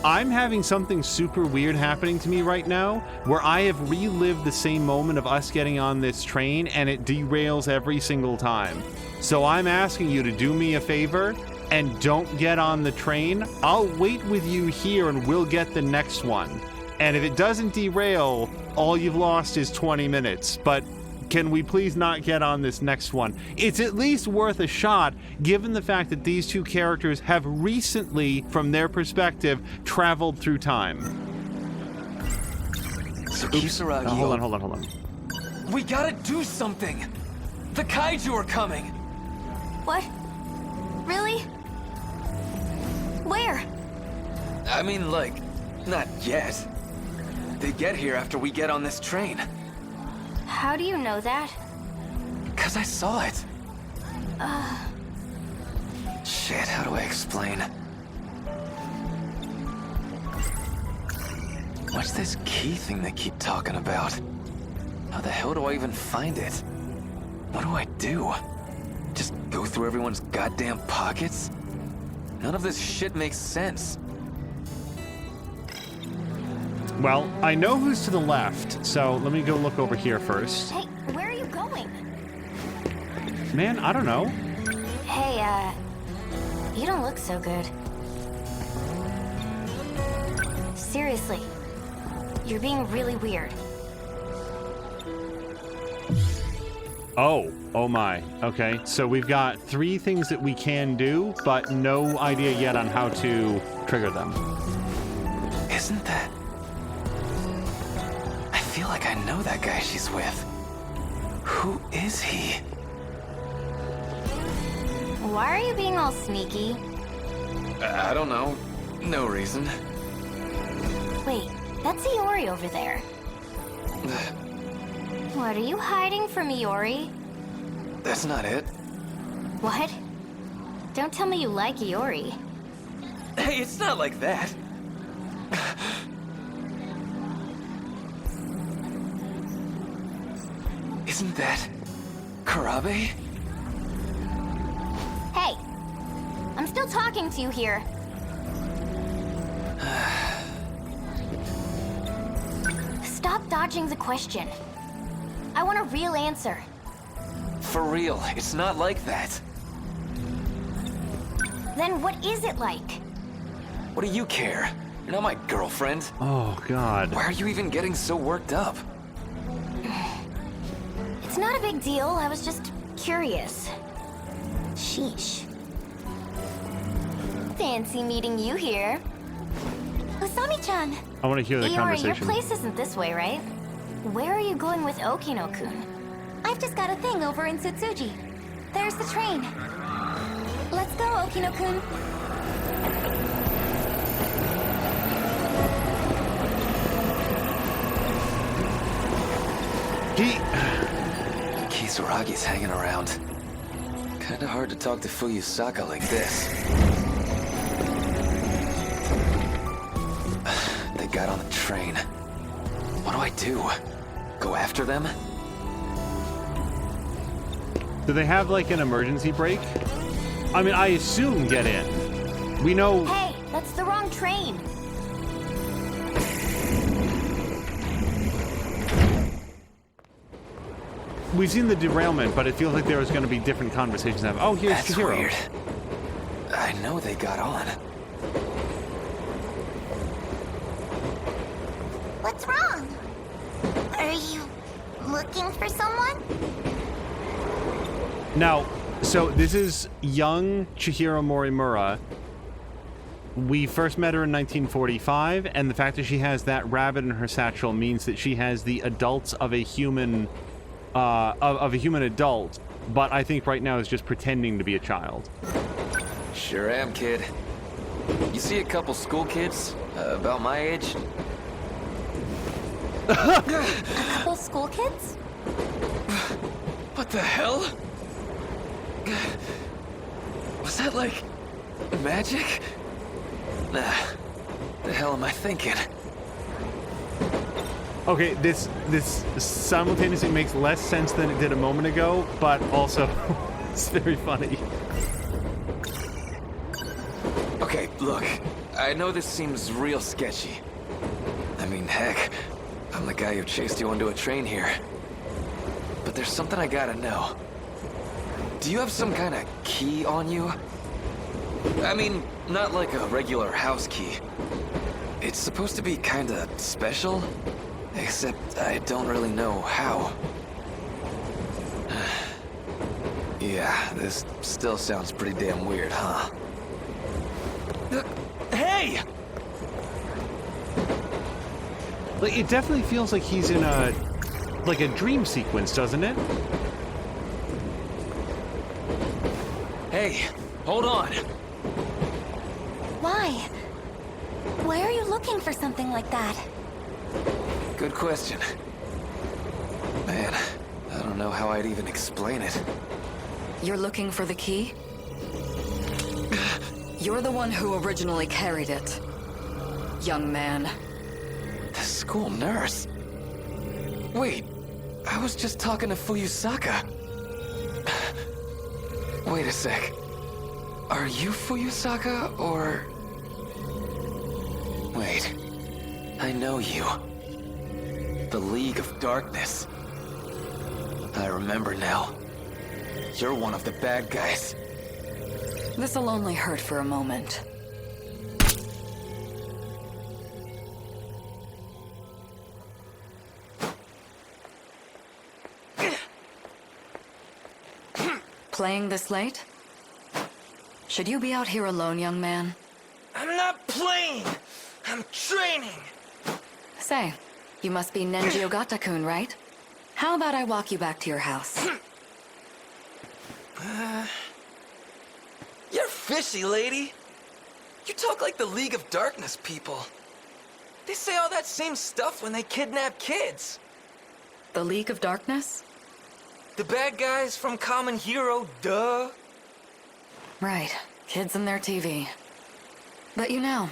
I'm having something super weird happening to me right now, where I have relived the same moment of us getting on this train, and it derails every single time. So I'm asking you to do me a favor and don't get on the train. I'll wait with you here and we'll get the next one. And if it doesn't derail, all you've lost is 20 minutes. But can we please not get on this next one? It's at least worth a shot, given the fact that these two characters have recently, from their perspective, traveled through time. So Kisaragi... Hold on. We gotta do something! The kaiju are coming! What? Really? Where? I mean, like, not yet. They get here after we get on this train. How do you know that? 'Cause I saw it. Shit, how do I explain? What's this key thing they keep talking about? How the hell do I even find it? What do I do? Just go through everyone's goddamn pockets? None of this shit makes sense. Well, I know who's to the left, so let me go look over here first. Hey, where are you going? Man, I don't know. Hey, you don't look so good. Seriously, you're being really weird. Oh my. Okay, so we've got 3 things that we can do, but no idea yet on how to trigger them. Isn't that... I feel like I know that guy she's with. Who is he? Why are you being all sneaky? I don't know. No reason. Wait, that's Iori over there. What are you hiding from Iori? That's not it. What? Don't tell me you like Iori. Hey, it's not like that. Isn't that... Karabe? Hey! I'm still talking to you here. Stop dodging the question. I want a real answer. For real, it's not like that. Then what is it like? What do you care? You're not my girlfriend. Oh, God. Why are you even getting so worked up? It's not a big deal, I was just curious. Sheesh. Fancy meeting you here. Usami-chan! I want to hear the Iori, conversation. your place isn't this way, right? Where are you going with Okino-kun? I've just got a thing over in Tsutsuji. There's the train. Let's go, Okino-kun. Kisaragi's hanging around. Kinda hard to talk to Fuyusaka like this. They got on the train. What do I do? Go after them? Do they have, like, an emergency brake? I mean, I assume get in. We know... Hey, that's the wrong train. We've seen the derailment, but it feels like there was going to be different conversations. Oh, here's That's Chihiro. weird. I know they got on. What's wrong? Are you looking for someone? Now, so this is young Chihiro Morimura. We first met her in 1945, and the fact that she has that rabbit in her satchel means that she has the adults of a human of a human adult, but I think right now is just pretending to be a child. Sure am, kid. You see a couple school kids about my age? A couple school kids? What the hell? Was that like magic? Nah. The hell am I thinking? Okay, this simultaneously makes less sense than it did a moment ago, but also it's very funny. Okay, look. I know this seems real sketchy. I mean, heck, I'm the guy who chased you onto a train here. But there's something I gotta know. Do you have some kind of key on you? I mean, not like a regular house key. It's supposed to be kinda special, except I don't really know how. Yeah, this still sounds pretty damn weird, huh? Hey! Like, it definitely feels like he's in a dream sequence, doesn't it? Hey, hold on. Why? Why are you looking for something like that? Good question. Man, I don't know how I'd even explain it. You're looking for the key? You're the one who originally carried it, young man. The school nurse? Wait, I was just talking to Fuyusaka. Wait a sec. Are you Fuyusaka, or... Wait, I know you. The League of Darkness. I remember now. You're one of the bad guys. This'll only hurt for a moment. Playing this late? Should you be out here alone, young man? I'm not playing! I'm training! Say, you must be Nenji Ogata-kun, right? How about I walk you back to your house? You're fishy, lady. You talk like the League of Darkness people. They say all that same stuff when they kidnap kids. The League of Darkness? The bad guys from Common Hero, duh. Right, kids and their TV. But you know,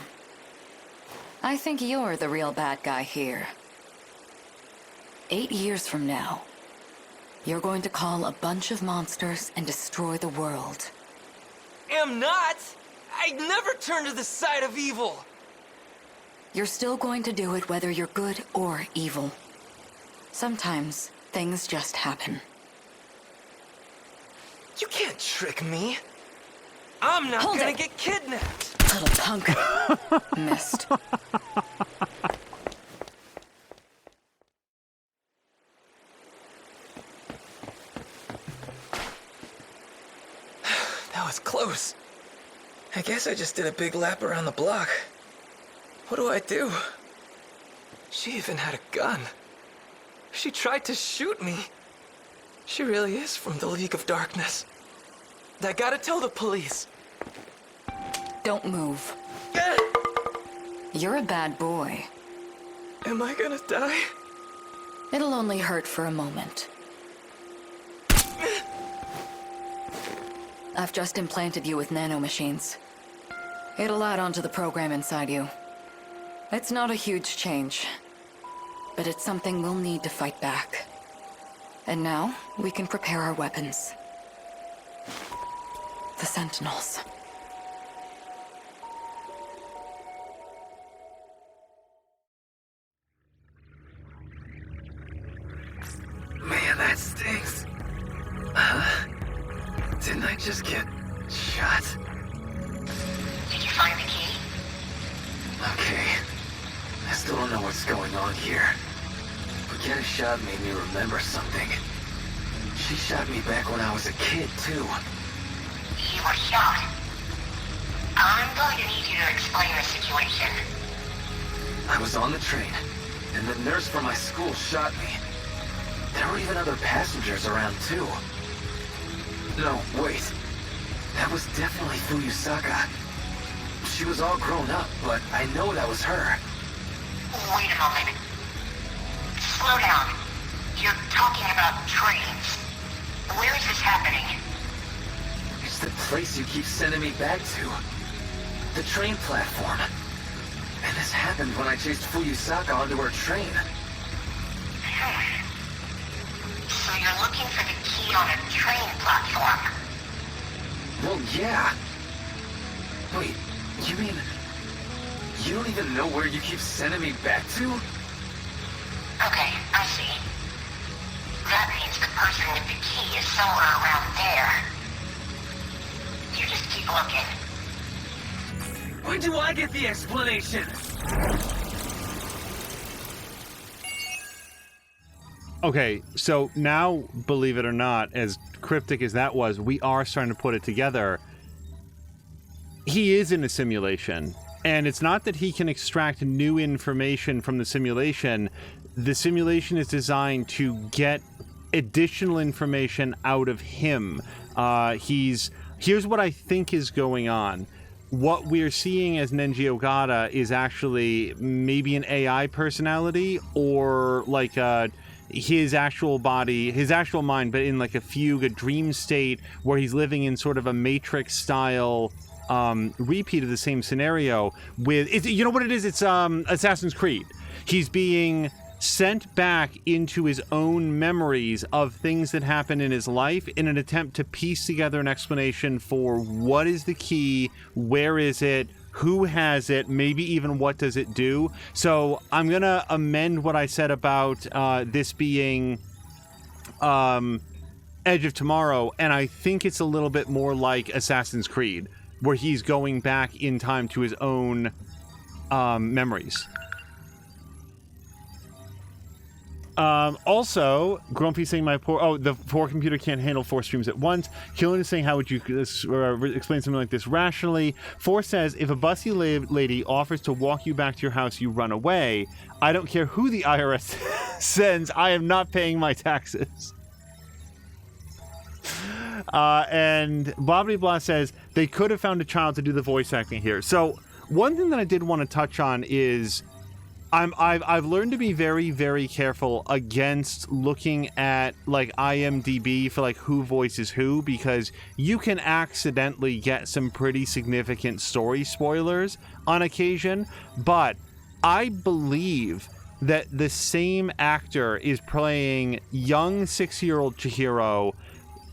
I think you're the real bad guy here. 8 years from now, you're going to call a bunch of monsters and destroy the world. Am not! I'd never turn to the side of evil! You're still going to do it whether you're good or evil. Sometimes, things just happen. You can't trick me. I'm not Hold gonna it. get kidnapped! Little punk. Missed. That was close. I guess I just did a big lap around the block. What do I do? She even had a gun. She tried to shoot me. She really is from the League of Darkness. I gotta tell the police. Don't move. You're a bad boy. Am I gonna die? It'll only hurt for a moment. I've just implanted you with nanomachines. It'll add on to the program inside you. It's not a huge change, but it's something we'll need to fight back. And now, we can prepare our weapons. The Sentinels. Man, that stinks. Didn't I just get shot? Did you find the key? Okay. I still don't know what's going on here. But getting shot made me remember something. She shot me back when I was a kid, too. You were shot. I'm going to need you to explain the situation. I was on the train, and the nurse from my school shot me. There were even other passengers around, too. No, wait. That was definitely Fuyusaka. She was all grown up, but I know that was her. Wait a moment. Slow down. You're talking about trains. Where is this happening? It's the place you keep sending me back to. The train platform. And this happened when I chased Fuyusaka onto her train. So you're looking for the key on a train platform? Well, yeah. Wait, you mean... you don't even know where you keep sending me back to? Okay, I see. That means the person with the key is somewhere around there. You just keep looking. When do I get the explanation? Okay, so now, believe it or not, as cryptic as that was, we are starting to put it together. He is in a simulation, and it's not that he can extract new information from the simulation. The simulation is designed to get additional information out of him. Here's what I think is going on. What we're seeing as Nenji Ogata is actually maybe an AI personality, or like his actual body, his actual mind, but in like a fugue, a dream state where he's living in sort of a Matrix style repeat of the same scenario with it. You know what it is? It's Assassin's Creed. He's being sent back into his own memories of things that happened in his life in an attempt to piece together an explanation for what is the key, where is it, who has it, maybe even what does it do. So I'm gonna amend what I said about this being Edge of Tomorrow, and I think it's a little bit more like Assassin's Creed, where he's going back in time to his own memories. Also, Grumpy saying the poor computer can't handle 4 streams at once. Killen is saying, how would you explain something like this rationally? 4 says, if a bussy lady offers to walk you back to your house, you run away. I don't care who the IRS sends, I am not paying my taxes. And Bobbity Blah says, they could have found a child to do the voice acting here. So, one thing that I did want to touch on is I've learned to be very, very careful against looking at like IMDb for like who voices who, because you can accidentally get some pretty significant story spoilers on occasion. But I believe that the same actor is playing young 6-year-old Chihiro,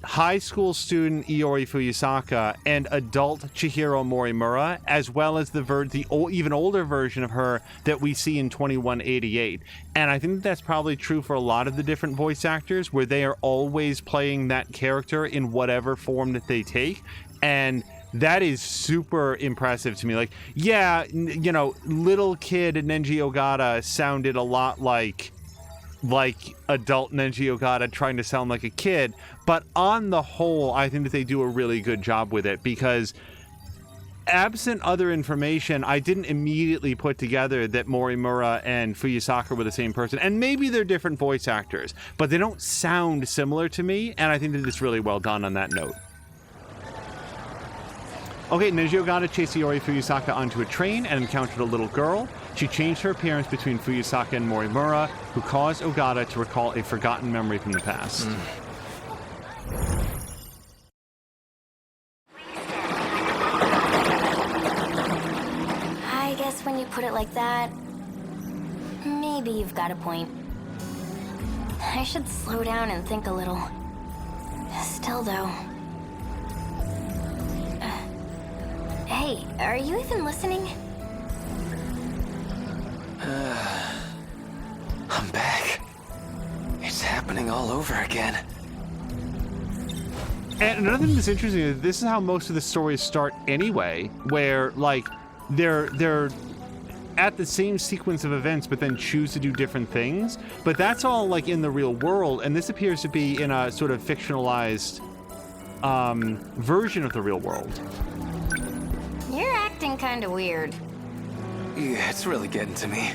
high school student Iori Fuyusaka, and adult Chihiro Morimura, as well as the even older version of her that we see in 2188. And I think that's probably true for a lot of the different voice actors, where they are always playing that character in whatever form that they take. And that is super impressive to me. Like, yeah, you know, little kid Nenji Ogata sounded a lot like adult Nenji Ogata trying to sound like a kid, but on the whole, I think that they do a really good job with it, because absent other information, I didn't immediately put together that Morimura and Fuyusaka were the same person. And maybe they're different voice actors, but they don't sound similar to me, and I think that it's really well done on that note. Okay, Nenji Ogata chased Iori Fuyusaka onto a train and encountered a little girl. She changed her appearance between Fuyusaka and Morimura, who caused Ogata to recall a forgotten memory from the past. I guess when you put it like that, maybe you've got a point. I should slow down and think a little. Still, though... Hey, are you even listening? I'm back. It's happening all over again. And another thing that's interesting is this is how most of the stories start anyway, where like they're at the same sequence of events but then choose to do different things. But that's all like in the real world, and this appears to be in a sort of fictionalized version of the real world. You're acting kind of weird. Yeah, it's really getting to me.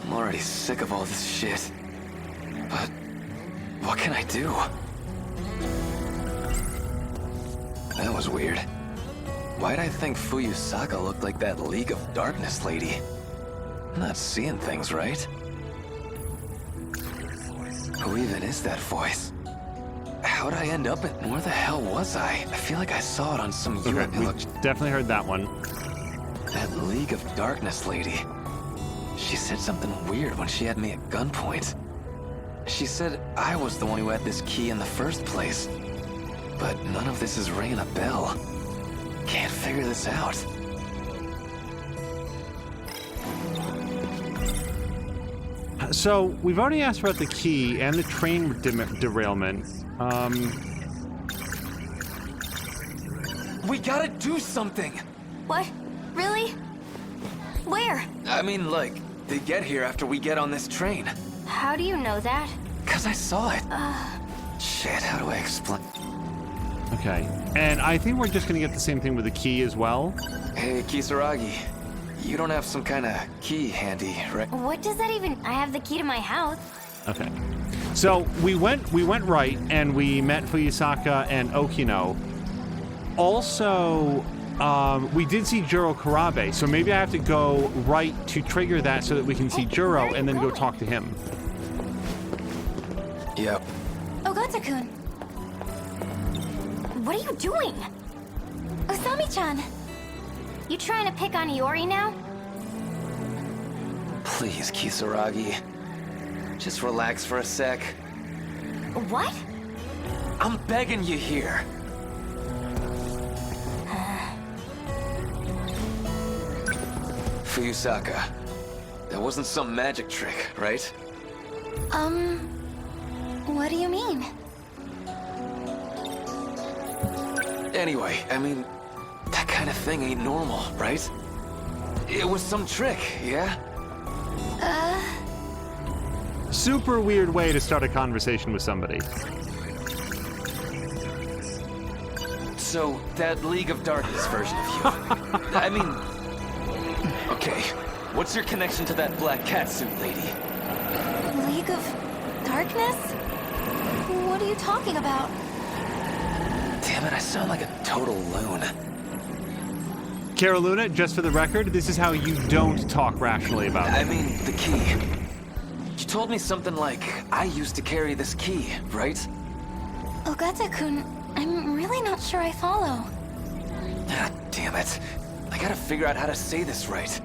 I'm already sick of all this shit. But what can I do? That was weird. Why'd I think Fuyusaka looked like that League of Darkness lady? I'm not seeing things right. Who even is that voice? How'd I end up in... Where the hell was I? I feel like I saw it on some Okay, we definitely heard that one. That League of Darkness lady. She said something weird when she had me at gunpoint. She said I was the one who had this key in the first place. But none of this is ringing a bell. Can't figure this out. So, we've already asked about the key and the train derailment. We gotta do something! What? Really? Where? I mean, like, they get here after we get on this train. How do you know that? 'Cause I saw it. Shit, how do I explain? Okay, and I think we're just gonna get the same thing with the key as well. Hey, Kisaragi. You don't have some kind of key handy, right? What does that even... I have the key to my house. Okay. So, we went right, and we met Fuyusaka and Okino. Also, we did see Juro Karabe, so maybe I have to go right to trigger that so that we can see Juro and then go talk to him. Yep. Ogata-kun. What are you doing? Osami-chan. You trying to pick on Iori now? Please, Kisaragi. Just relax for a sec. What? I'm begging you here. Fuyusaka. That wasn't some magic trick, right? What do you mean? Anyway, I mean, that kind of thing ain't normal, right? It was some trick, yeah? Super weird way to start a conversation with somebody. So, that League of Darkness version of you. I mean... Okay, what's your connection to that black catsuit lady? League of Darkness? What are you talking about? Damn it, I sound like a total loon. Caroluna, just for the record, this is how you don't talk rationally about it. I mean, the key. You told me something like, I used to carry this key, right? Ogata-kun, I'm really not sure I follow. Ah, damn it. I gotta figure out how to say this right.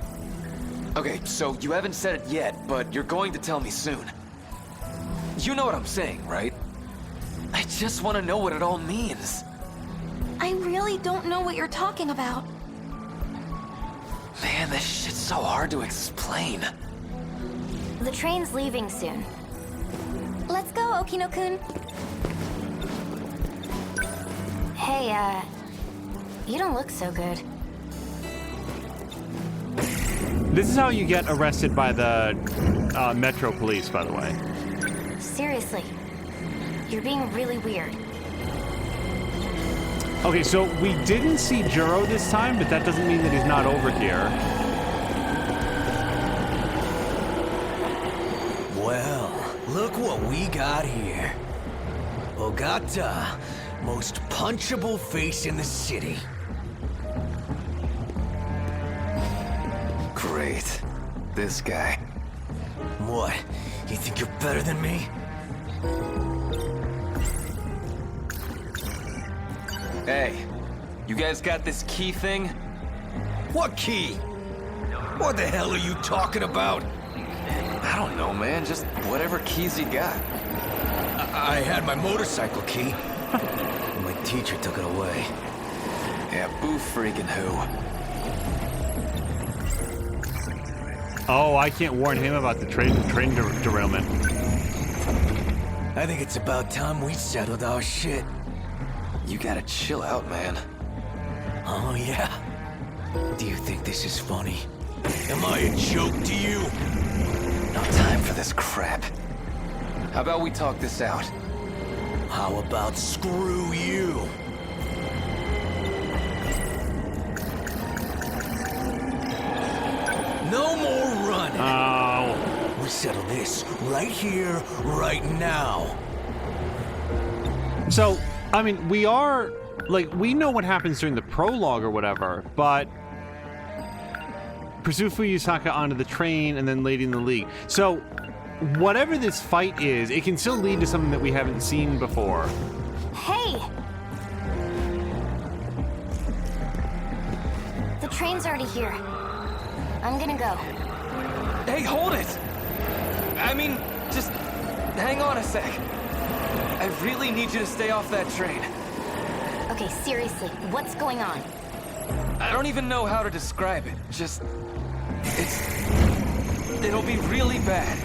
Okay, so you haven't said it yet, but you're going to tell me soon. You know what I'm saying, right? I just want to know what it all means. I really don't know what you're talking about. Man, this shit's so hard to explain. The train's leaving soon. Let's go, Okino-kun. Hey, you don't look so good. This is how you get arrested by the Metro Police, by the way. Seriously, you're being really weird. Okay, so we didn't see Juro this time, but that doesn't mean that he's not over here. Well, look what we got here. Ogata, most punchable face in the city. Great. This guy. What? You think you're better than me? Hey, you guys got this key thing? What key? What the hell are you talking about? I don't know, man. Just whatever keys you got. I had my motorcycle key. My teacher took it away. Yeah, boo freaking who. Oh, I can't warn him about the train derailment. I think it's about time we settled our shit. You gotta chill out, man. Oh, yeah? Do you think this is funny? Am I a joke to you? No time for this crap. How about we talk this out? How about screw you? No more running. Oh. We settle this right here, right now. So, I mean, we are, like, we know what happens during the prologue or whatever, but pursue Fuyusaka onto the train and then leading the League. So, whatever this fight is, it can still lead to something that we haven't seen before. Hey! The train's already here. I'm gonna go. Hey, hold it! I mean, just hang on a sec. I really need you to stay off that train. Okay, seriously, what's going on? I don't even know how to describe it. It'll be really bad.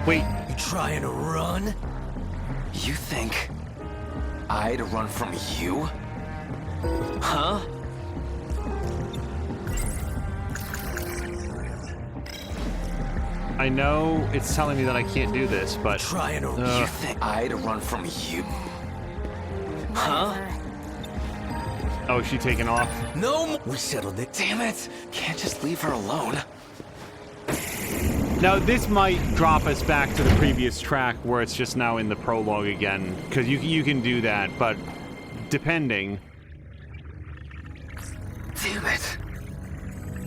Wait, You trying to run? You think I'd run from you? Huh? I know it's telling me that I can't do this, but... Trying to You think I'd run from you? Huh? Oh, is she taking off? No more. We settled it. Damn it! Can't just leave her alone. Now, this might drop us back to the previous track where it's just now in the prologue again, because you can do that, but depending... Damn it.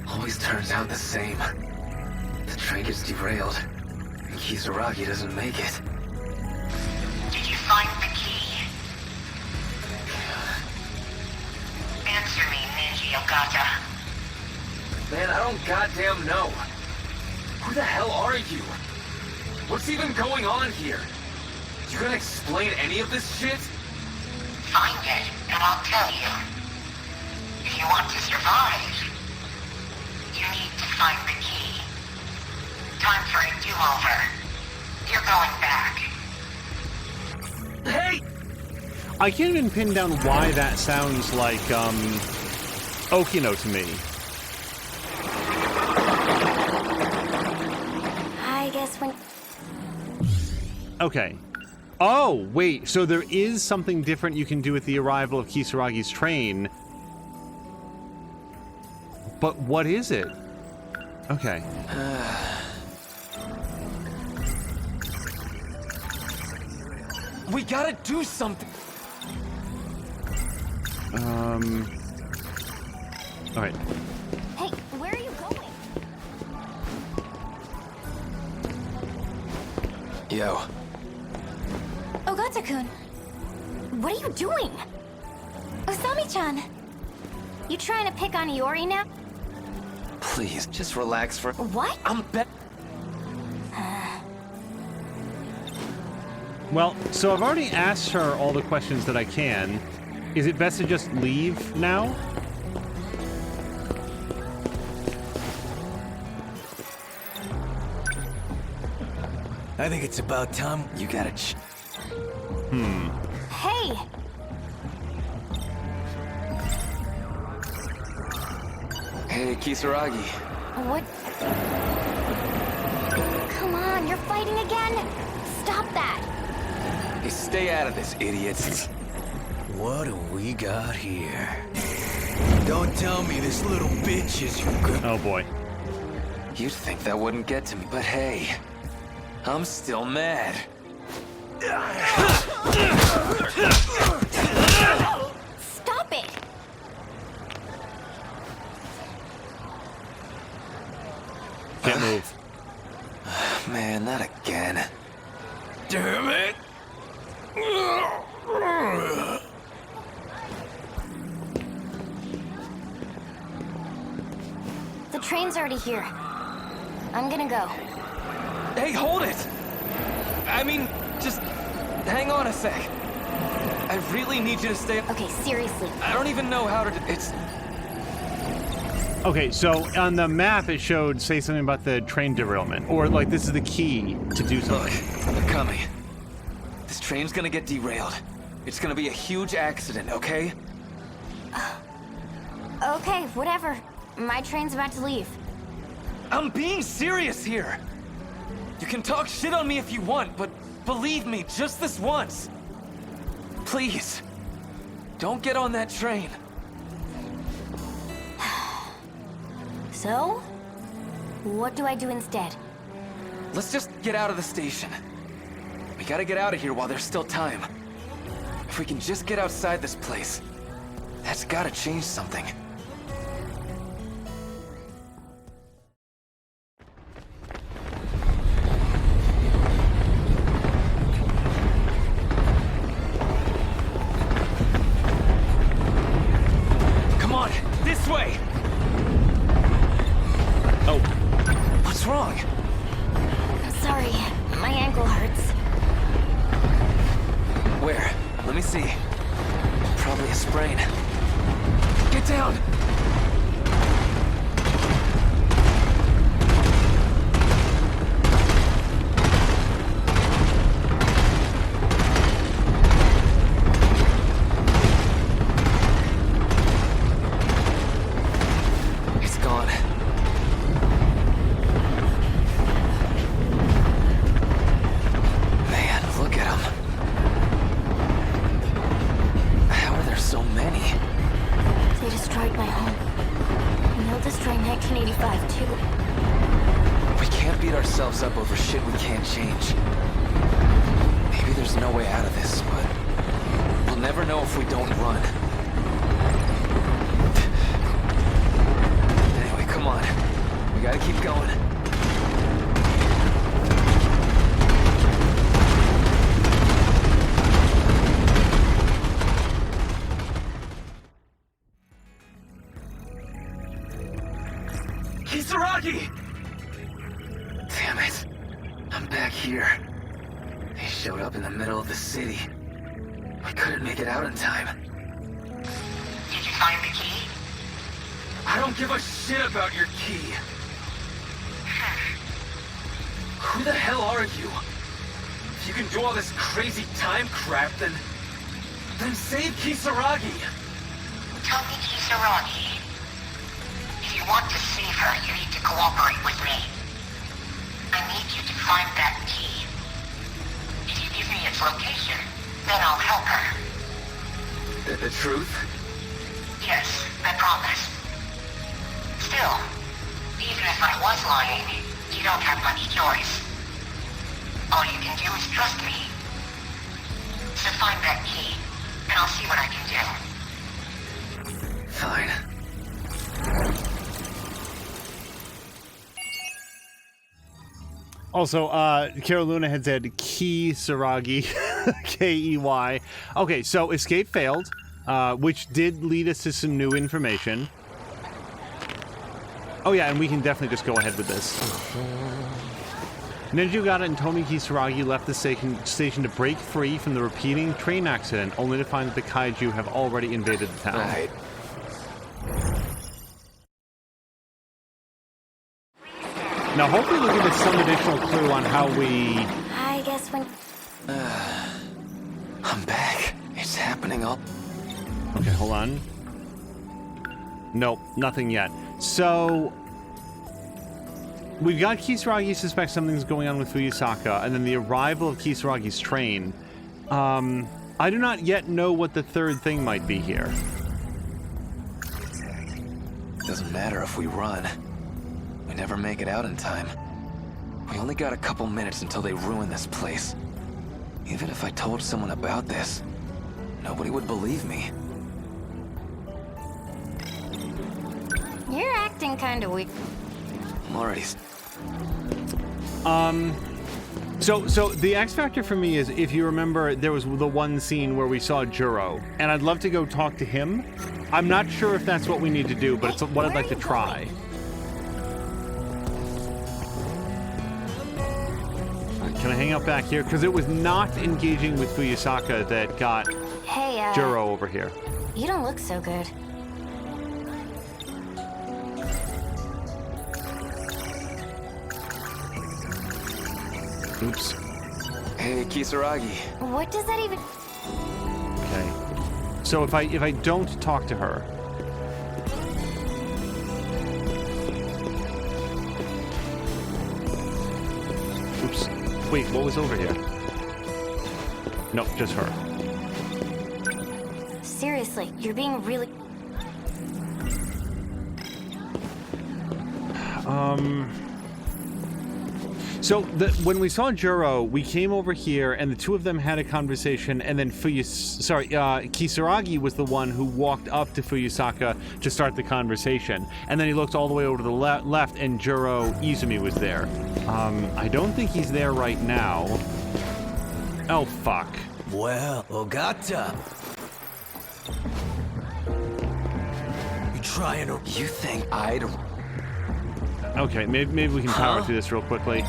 Always turns out the same. The train gets derailed, and Kisaragi doesn't make it. Did you find the key? Answer me, Ninji Ogata. Man, I don't goddamn know. Who the hell are you? What's even going on here? You gonna explain any of this shit? Find it, and I'll tell you. If you want to survive, you need to find the key. Time for a do-over. You're going back. Hey! I can't even pin down why that sounds like, Okino to me. I guess when... Okay. Oh, wait, so there is something different you can do with the arrival of Kisaragi's train. But what is it? Okay. We gotta do something. Alright. Hey, where are you going? Yo. Ogata-kun, what are you doing? Osami-chan, you trying to pick on Iori now? Please, just relax for... What? I'm bet... Well, so I've already asked her all the questions that I can. Is it best to just leave now? I think it's about time. You gotta Hey! Hey, Kisaragi. What? Come on, you're fighting again? Stop that! Hey, stay out of this, idiots. What do we got here? Don't tell me this little bitch is your girl. Oh boy. You'd think that wouldn't get to me, but hey, I'm still mad. Stop it! Can't move. Man, not again. Damn it! The train's already here. I'm gonna go. Hey, hold it! I mean, just hang on a sec. I really need you to stay... Okay, seriously. I don't even know how to... It's... Okay, so on the map it showed, say something about the train derailment. Or, like, this is the key to do Look, something. they're coming. This train's gonna get derailed. It's gonna be a huge accident, okay? Okay, whatever. My train's about to leave. I'm being serious here. You can talk shit on me if you want, but believe me, just this once. Please, don't get on that train. So? What do I do instead? Let's just get out of the station. We gotta get out of here while there's still time. If we can just get outside this place, that's gotta change something. Come on, this way! Oh. What's wrong? Sorry, my ankle hurts. Where? Let me see. Probably a sprain. Get down! It's gone. Man, look at him. How are there so many? They destroyed my home. And they'll destroy 1985 too. We can't beat ourselves up over shit we can't change. Maybe there's no way out of this, but we'll never know if we don't run. Anyway, come on. We gotta keep going. Kisaragi! Damn it. I'm back here. They showed up in the middle of the city. We couldn't make it out in time. Did you find the key? I don't give a shit about your key. Who the hell are you? If you can do all this crazy time crap, then save Kisaragi. Tomi Kisaragi. If you want to save her, you need to cooperate with me. I need you to find that key. If you give me its location, then I'll help her. The truth? Yes, I promise. Still, even if I was lying, you don't have much choice. All you can do is trust me. So find that key, and I'll see what I can do. Fine. Also, Kara Luna had said Kisaragi, K-E-Y. Okay, so escape failed, which did lead us to some new information. Oh yeah, and we can definitely just go ahead with this. Ninjugata and Tomi Kisaragi left the station to break free from the repeating train accident, only to find that the kaiju have already invaded the town. Right. Now, hopefully they'll give us some additional clue on how we... I guess when... I'm back. It's happening all... Okay, hold on. Nope, nothing yet. So... we've got Kisaragi suspects something's going on with Fuyusaka, and then the arrival of Kisaragi's train. I do not yet know what the third thing might be here. Doesn't matter if we run. We never make it out in time. We only got a couple minutes until they ruin this place. Even if I told someone about this, nobody would believe me. You're acting kind of weak. I'm already... So the X factor for me is, if you remember, there was the one scene where we saw Juro, and I'd love to go talk to him. I'm not sure if that's what we need to do, but it's what I'd like to try. Can I hang out back here? Because it was not engaging with Fuyusaka that got Hey, Juro over here. you don't look so good. Oops. Hey, Kisaragi. What does that even... Okay. So if I don't talk to her... Oops. Wait, what was over here? Nope, just her. Seriously, you're being really... So when we saw Juro, we came over here, and the two of them had a conversation, and then Kisaragi was the one who walked up to Fuyusaka to start the conversation, and then he looked all the way over to the left, and Juro Izumi was there. I don't think he's there right now. Oh, fuck. Well, Ogata. You trying to... You think I'd... Okay, maybe we can power through this real quickly.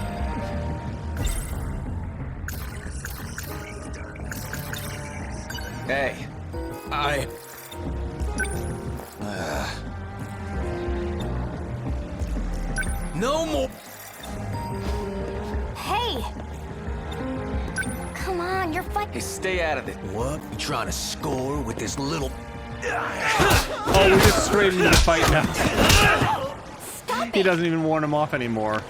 Hey. No more... Hey! Come on, you're Hey, stay out of it. What? You trying to score with this little... Oh, we're just straight into the fight now. He doesn't even warn him off anymore.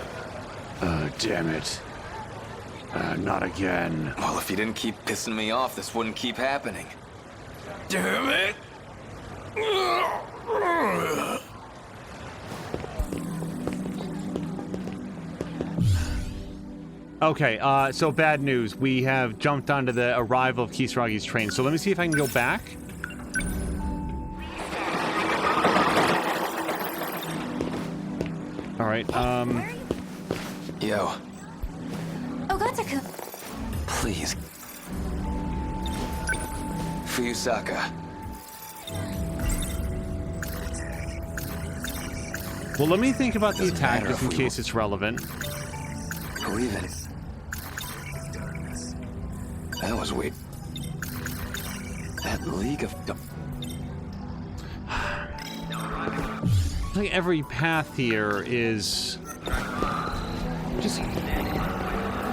Damn it. Not again. Well, if you didn't keep pissing me off, this wouldn't keep happening. Damn it! Okay, so bad news. We have jumped onto the arrival of Kisaragi's train. So let me see if I can go back. All right, Yo, Ogata-kun. please. Fuyusaka. well, let me think about the Doesn't attack matter just in if we case it's relevant. Or even... That was weird. That League of... Like every path here is just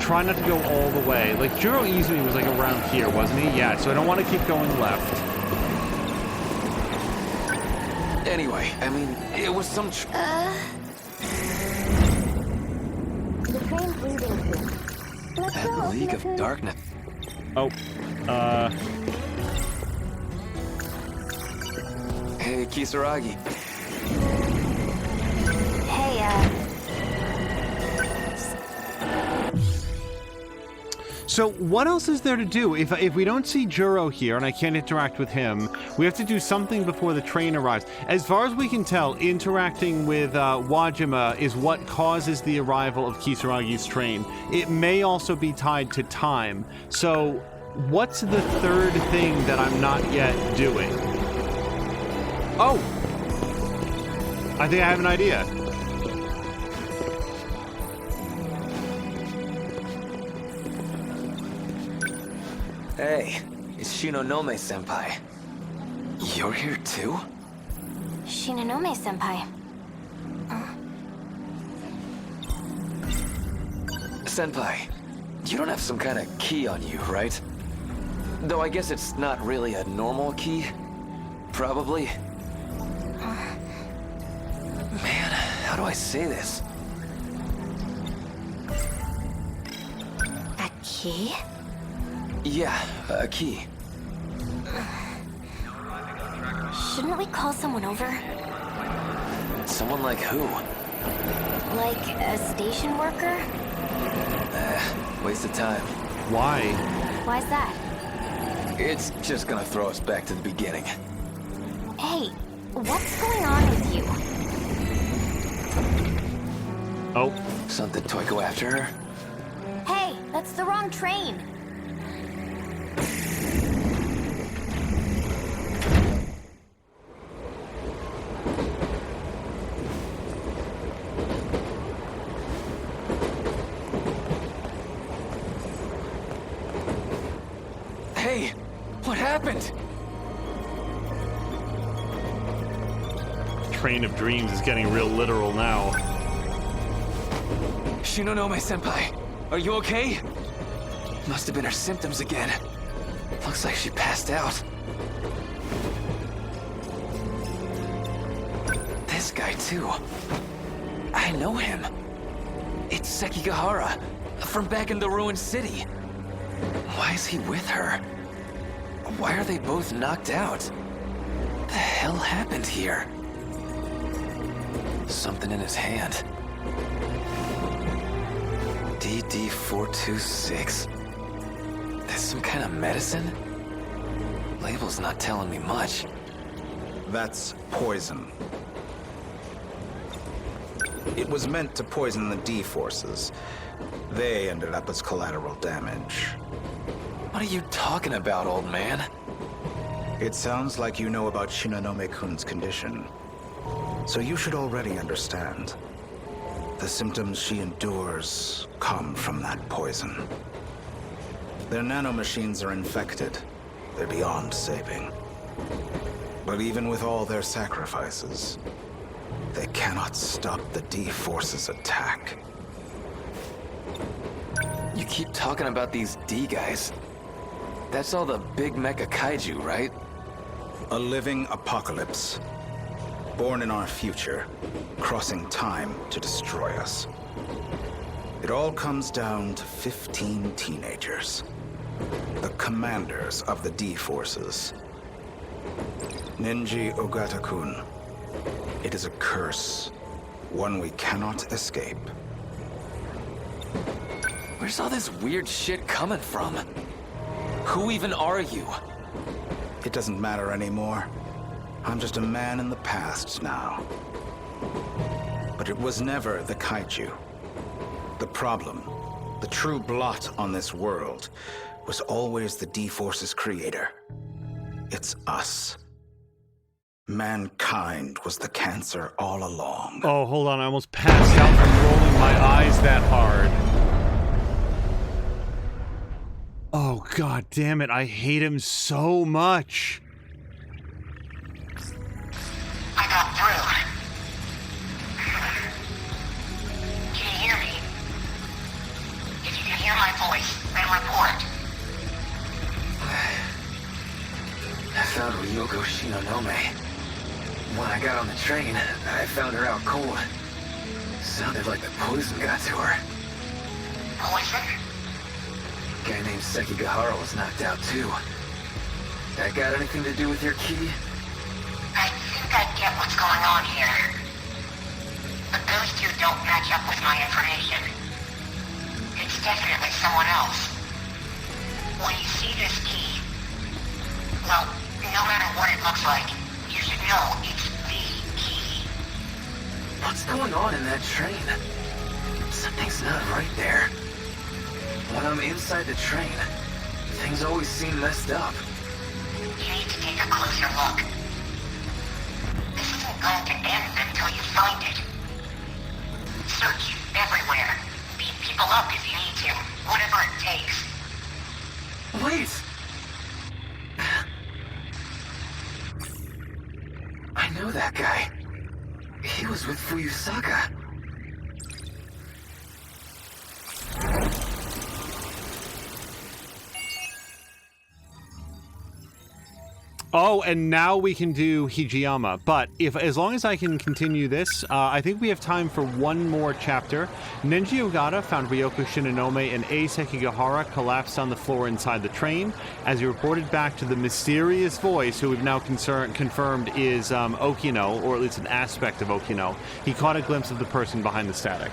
try not to go all the way. Like Juro Izumi was like around here, wasn't he? Yeah, so I don't want to keep going left. Anyway, I mean, it was some... The train's leaving soon. Let's That go, League of Ogata-kun. Darkness. Oh, Hey, Kisaragi. Hey, so what else is there to do? If we don't see Juro here and I can't interact with him, we have to do something before the train arrives. As far as we can tell, interacting with Wajima is what causes the arrival of Kisaragi's train. It may also be tied to time. So what's the third thing that I'm not yet doing? Oh! I think I have an idea. Hey, it's Shinonome-senpai. You're here too? Shinonome-senpai. Senpai, you don't have some kind of key on you, right? Though I guess it's not really a normal key. Probably. Man, how do I say this? A key? Yeah, a key. Shouldn't we call someone over? Someone like who? Like a station worker? Waste of time. Why? Why's that? It's just gonna throw us back to the beginning. Hey, what's going on with you? Oh. Something to go after her? Hey, that's the wrong train. Hey, what happened? Train of Dreams is getting real literal now. Shinonome-senpai, are you okay? Must have been her symptoms again. Looks like she passed out. This guy too. I know him. It's Sekigahara, from back in the ruined city. Why is he with her? Why are they both knocked out? The hell happened here? Something in his hand. DD426. That's some kind of medicine? Label's not telling me much. That's poison. It was meant to poison the D-forces. They ended up as collateral damage. What are you talking about, old man? It sounds like you know about Shinonome-kun's condition. So you should already understand. The symptoms she endures come from that poison. Their nanomachines are infected. They're beyond saving. But even with all their sacrifices, they cannot stop the D-Force's attack. You keep talking about these D guys. That's all the big mecha kaiju, right? A living apocalypse. Born in our future, crossing time to destroy us. It all comes down to 15 teenagers. The commanders of the D-Forces. Nenji Ogata-kun. It is a curse. One we cannot escape. Where's all this weird shit coming from? Who even are you? It doesn't matter anymore. I'm just a man in the past now. But it was never the kaiju. The problem, the true blot on this world, was always the D-Force's creator. It's us. Mankind was the cancer all along. Oh, hold on. I almost passed out from rolling my eyes that hard. Oh, god damn it. I hate him so much. I got through. Can you hear me? If you can hear my voice, then report. I found Ryoko Shinonome. When I got on the train, I found her out cold. Sounded like the poison got to her. Poison? A guy named Sekigahara was knocked out too. That got anything to do with your key? I think I get what's going on here. But those two don't match up with my information. It's definitely someone else. When you see this key, well, no matter what it looks like, you should know it's the key. What's going on in that train? Something's not right there. When I'm inside the train, things always seem messed up. You need to take a closer look. This isn't going to end until you find it. Search everywhere. Beat people up if you need to. Whatever it takes. Wait! I know that guy. He was with Fuyusaka. Oh, and now we can do Hijiyama. But as long as I can continue this, I think we have time for one more chapter. Nenji Ogata found Ryoko Shinonome and Ei Sekigahara collapsed on the floor inside the train. As he reported back to the mysterious voice, who we've now confirmed is Okino, or at least an aspect of Okino, he caught a glimpse of the person behind the static.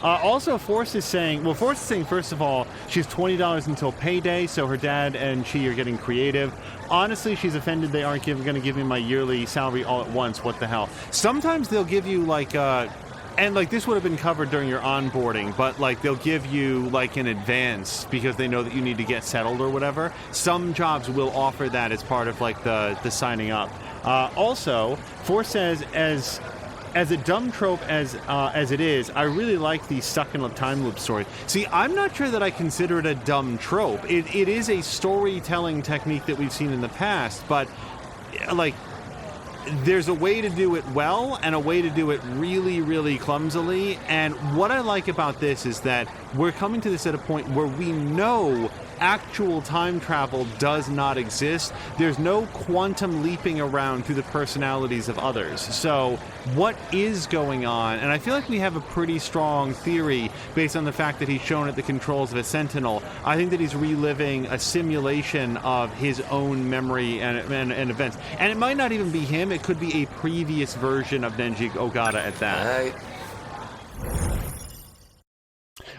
Also, Force is saying, first of all, she's $20 until payday, so her dad and she are getting creative. Honestly, she's offended they aren't going to give me my yearly salary all at once. What the hell? Sometimes they'll give you, and, this would have been covered during your onboarding, but, they'll give you, in advance because they know that you need to get settled or whatever. Some jobs will offer that as part of, the signing up. Also, Force says, as a dumb trope as it is, I really like the stuck in a time loop story. See, I'm not sure that I consider it a dumb trope. It is a storytelling technique that we've seen in the past, but there's a way to do it well and a way to do it really, really clumsily. And what I like about this is that we're coming to this at a point where we know actual time travel does not exist. There's no quantum leaping around through the personalities of others. So what is going on? And I feel like we have a pretty strong theory based on the fact that he's shown at the controls of a Sentinel. I think that he's reliving a simulation of his own memory and events. And it might not even be him. It could be a previous version of Nenji Ogata at that.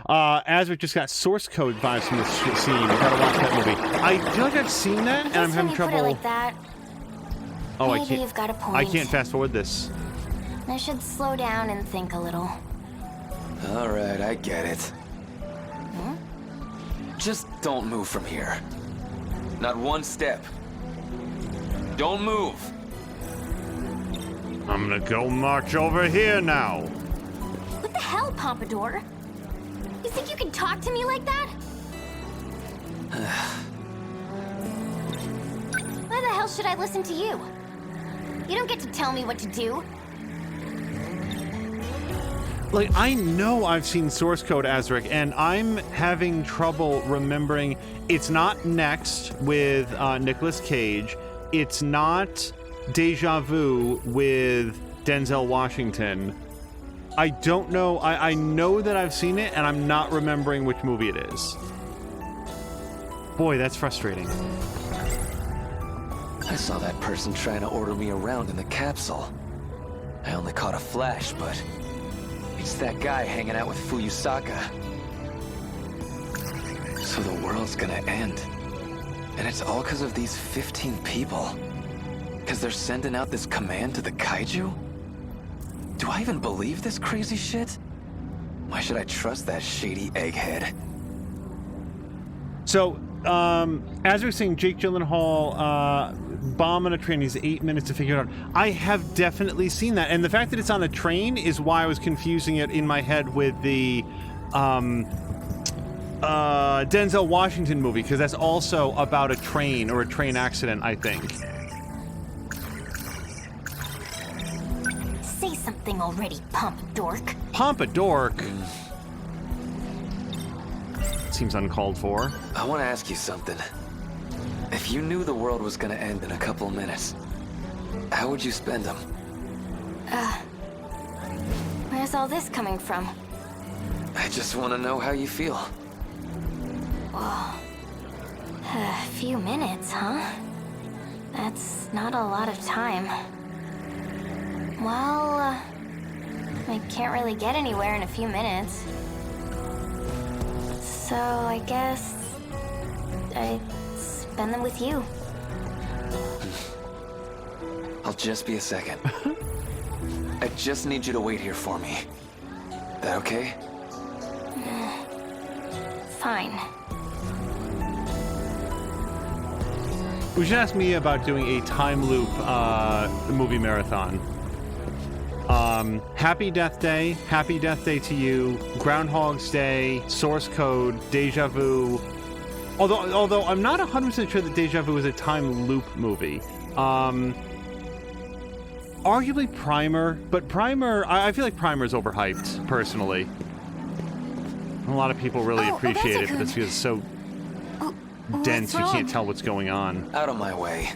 Azric just got source code vibes from this scene. Gotta watch that movie. I feel like I've seen that, and I'm having trouble. Put it like that, oh, maybe I can't. You've got a point. I can't fast forward this. I should slow down and think a little. All right, I get it. Just don't move from here. Not one step. Don't move. I'm gonna go march over here now. What the hell, Pompadour? You think you can talk to me like that? Why the hell should I listen to you? You don't get to tell me what to do. Like, I know I've seen source code, Azric, and I'm having trouble remembering. It's not Next with Nicolas Cage. It's not Deja Vu with Denzel Washington. I don't know. I know that I've seen it, and I'm not remembering which movie it is. Boy, that's frustrating. I saw that person trying to order me around in the capsule. I only caught a flash, but it's that guy hanging out with Fuyusaka. So the world's gonna end. And it's all because of these 15 people. Because they're sending out this command to the kaiju? Do I even believe this crazy shit? Why should I trust that shady egghead? So, as we were saying, Jake Gyllenhaal, bomb on a train, he's 8 minutes to figure it out. I have definitely seen that. And the fact that it's on a train is why I was confusing it in my head with the Denzel Washington movie, because that's also about a train or a train accident, I think. Say something already, Pompadork. Pompadork? Seems uncalled for. I want to ask you something. If you knew the world was gonna end in a couple minutes, how would you spend them? Where's all this coming from? I just want to know how you feel. Whoa. A few minutes, huh? That's not a lot of time. Well, I can't really get anywhere in a few minutes. So I guess I'd spend them with you. I'll just be a second. I just need you to wait here for me. That okay? Fine. You should ask me about doing a time loop movie marathon. Happy Death Day to you, Groundhog's Day, Source Code, Deja Vu. Although I'm not 100% sure that Deja Vu is a time loop movie. Arguably Primer, but Primer, I feel like Primer is overhyped, personally. A lot of people really appreciate it, but this feels so dense you can't tell what's going on. Out of my way.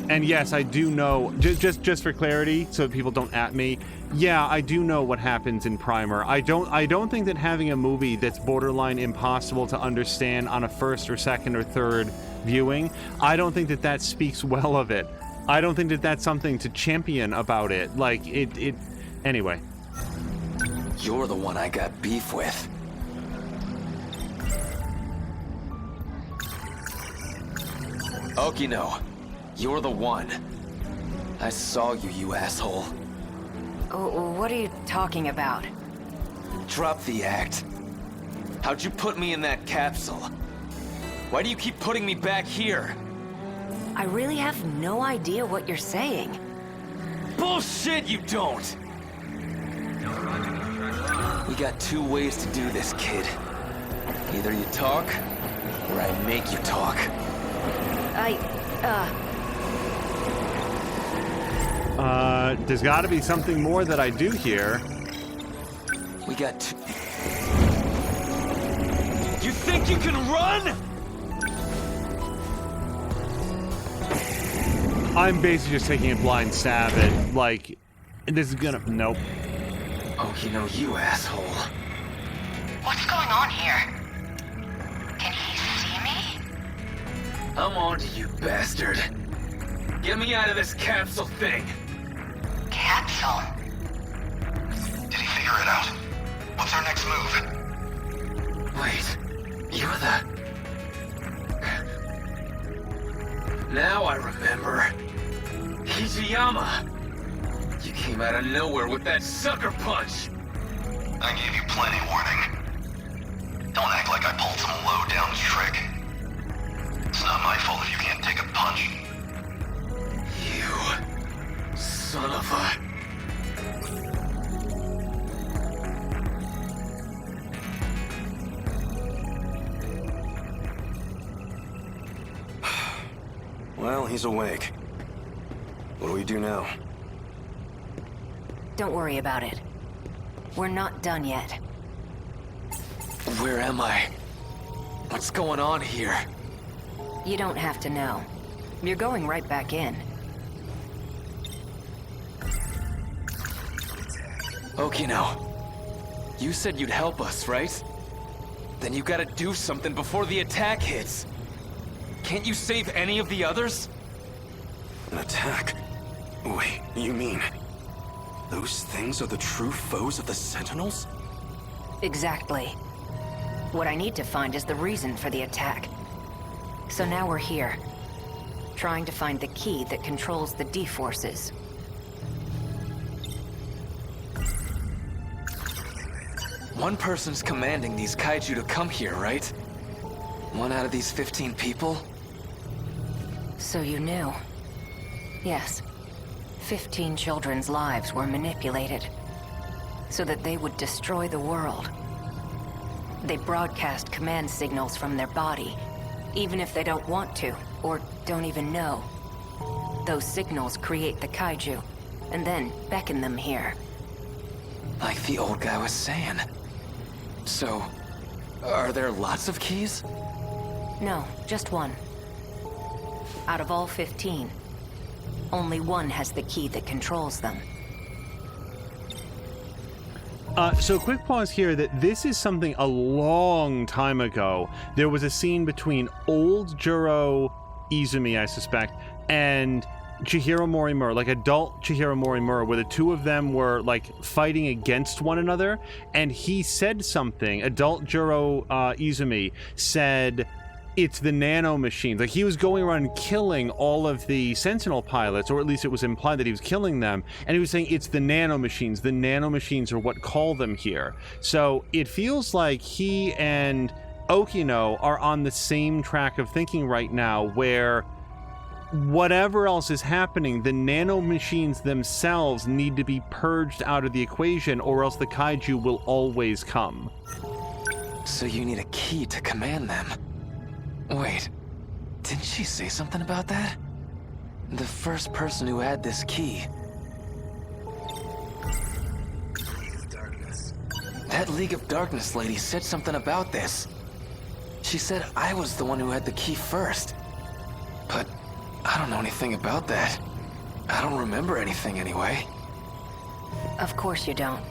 And yes, I do know, just for clarity, so that people don't at me, yeah, I do know what happens in Primer. I don't think that having a movie that's borderline impossible to understand on a first or second or third viewing, I don't think that that speaks well of it. I don't think that that's something to champion about it. Like, anyway. You're the one I got beef with. Okino, you're the one. I saw you, you asshole. Oh, what are you talking about? Drop the act. How'd you put me in that capsule? Why do you keep putting me back here? I really have no idea what you're saying. Bullshit, you don't! We got two ways to do this, kid. Either you talk, or I make you talk. There's gotta be something more that I do here. We got two... You think you can run? I'm basically just taking a blind stab at, like, this is gonna... Nope. Okino, you asshole. What's going on here? Can he see me? I'm on to you, bastard. Get me out of this capsule thing. Capsule? Did he figure it out? What's our next move? Wait, you're the... Now I remember. Hijiyama! You came out of nowhere with that sucker punch! I gave you plenty warning. Don't act like I pulled some low-down trick. It's not my fault if you can't take a punch. You... son of a... Well, he's awake. What do we do now? Don't worry about it. We're not done yet. Where am I? What's going on here? You don't have to know. You're going right back in. Okino, you said you'd help us, right? Then you gotta do something before the attack hits. Can't you save any of the others? An attack? Wait, you mean... those things are the true foes of the Sentinels? Exactly. What I need to find is the reason for the attack. So now we're here, trying to find the key that controls the D-forces. One person's commanding these kaiju to come here, right? One out of these 15 people? So you knew. Yes. 15 children's lives were manipulated, so that they would destroy the world. They broadcast command signals from their body, even if they don't want to, or don't even know. Those signals create the kaiju, and then beckon them here. Like the old guy was saying. So, are there lots of keys? No, just one. Out of all 15, only one has the key that controls them. So quick pause here that this is something a long time ago. There was a scene between old Juro Izumi, I suspect, and Chihiro Morimura, like adult Chihiro Morimura, where the two of them were like fighting against one another, and he said something, adult Juro Izumi said, it's the nano machines. Like, he was going around killing all of the Sentinel pilots, or at least it was implied that he was killing them, and he was saying it's the nano machines. The nano machines are what call them here. So it feels like he and Okino are on the same track of thinking right now, where whatever else is happening, the nano machines themselves need to be purged out of the equation, or else the kaiju will always come. So you need a key to command them. Wait, didn't she say something about that? The first person who had this key. That League of Darkness lady said something about this. She said I was the one who had the key first. But I don't know anything about that. I don't remember anything anyway. Of course you don't.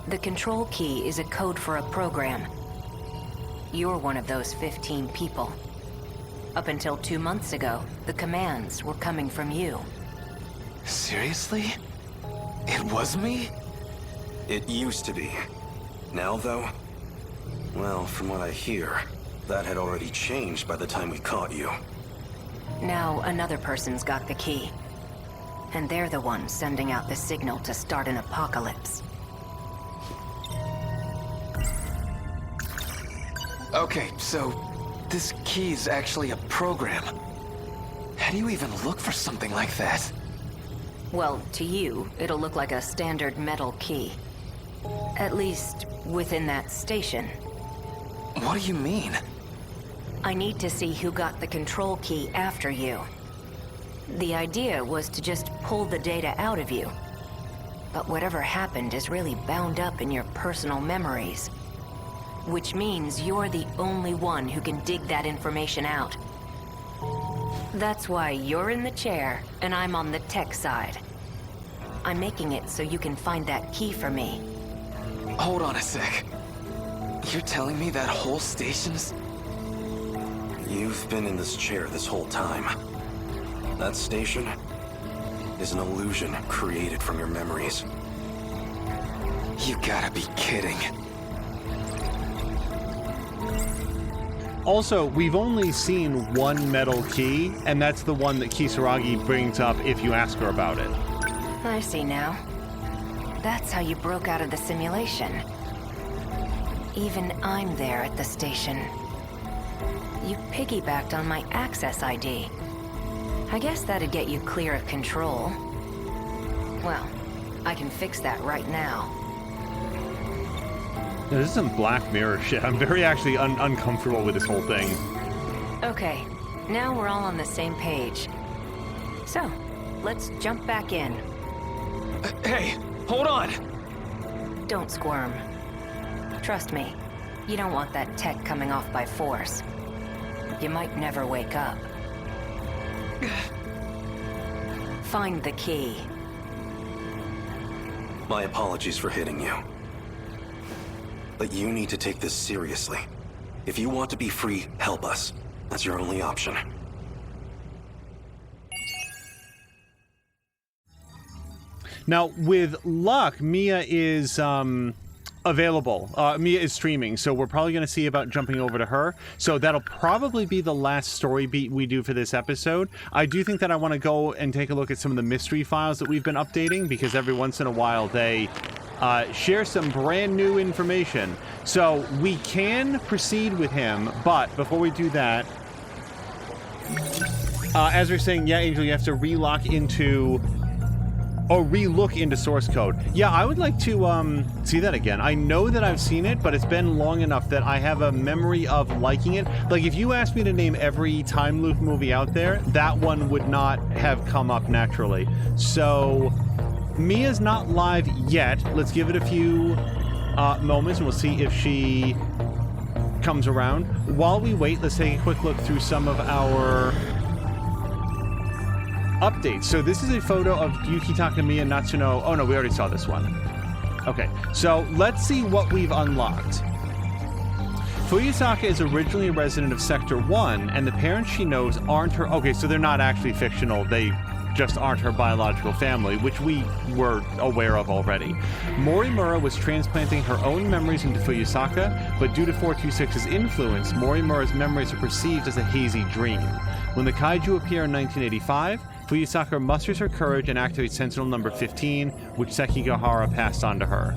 The control key is a code for a program. You're one of those 15 people. Up until 2 months ago, the commands were coming from you. Seriously? It was me? It used to be. Now, though? Well, from what I hear, that had already changed by the time we caught you. Now another person's got the key. And they're the ones sending out the signal to start an apocalypse. Okay, so this key's actually a program. How do you even look for something like that? Well, to you, it'll look like a standard metal key. At least, within that station. What do you mean? I need to see who got the control key after you. The idea was to just pull the data out of you. But whatever happened is really bound up in your personal memories. Which means you're the only one who can dig that information out. That's why you're in the chair, and I'm on the tech side. I'm making it so you can find that key for me. Hold on a sec. You're telling me that whole station's... You've been in this chair this whole time. That station is an illusion created from your memories. You gotta be kidding. Also, we've only seen one metal key, and that's the one that Kisaragi brings up if you ask her about it. I see now. That's how you broke out of the simulation. Even I'm there at the station. You piggybacked on my access ID. I guess that'd get you clear of control. Well, I can fix that right now. This is some Black Mirror shit. I'm very actually uncomfortable with this whole thing. Okay, now we're all on the same page. So, let's jump back in. Hey, hold on! Don't squirm. Trust me, you don't want that tech coming off by force. You might never wake up. Find the key. My apologies for hitting you. But you need to take this seriously. If you want to be free, help us. That's your only option. Now, with luck, Mia is available. Mia is streaming, so we're probably going to see about jumping over to her. So that'll probably be the last story beat we do for this episode. I do think that I want to go and take a look at some of the mystery files that we've been updating, because every once in a while they share some brand new information. So we can proceed with him, but before we do that, as we're saying, yeah, Angel, you have to relock into... or re-look into source code. Yeah, I would like to see that again. I know that I've seen it, but it's been long enough that I have a memory of liking it. Like, if you asked me to name every time loop movie out there, that one would not have come up naturally. So, Mia's not live yet. Let's give it a few moments, and we'll see if she comes around. While we wait, let's take a quick look through some of our updates. So this is a photo of Yuki Takamiya Natsuno. Oh no, we already saw this one. Okay, so let's see what we've unlocked. Fuyusaka is originally a resident of Sector 1, and the parents she knows aren't her... Okay, so they're not actually fictional. They just aren't her biological family, which we were aware of already. Morimura was transplanting her own memories into Fuyusaka, but due to 426's influence, Morimura's memories are perceived as a hazy dream. When the kaiju appear in 1985, Fuyusaka musters her courage and activates Sentinel number 15, which Sekigahara passed on to her.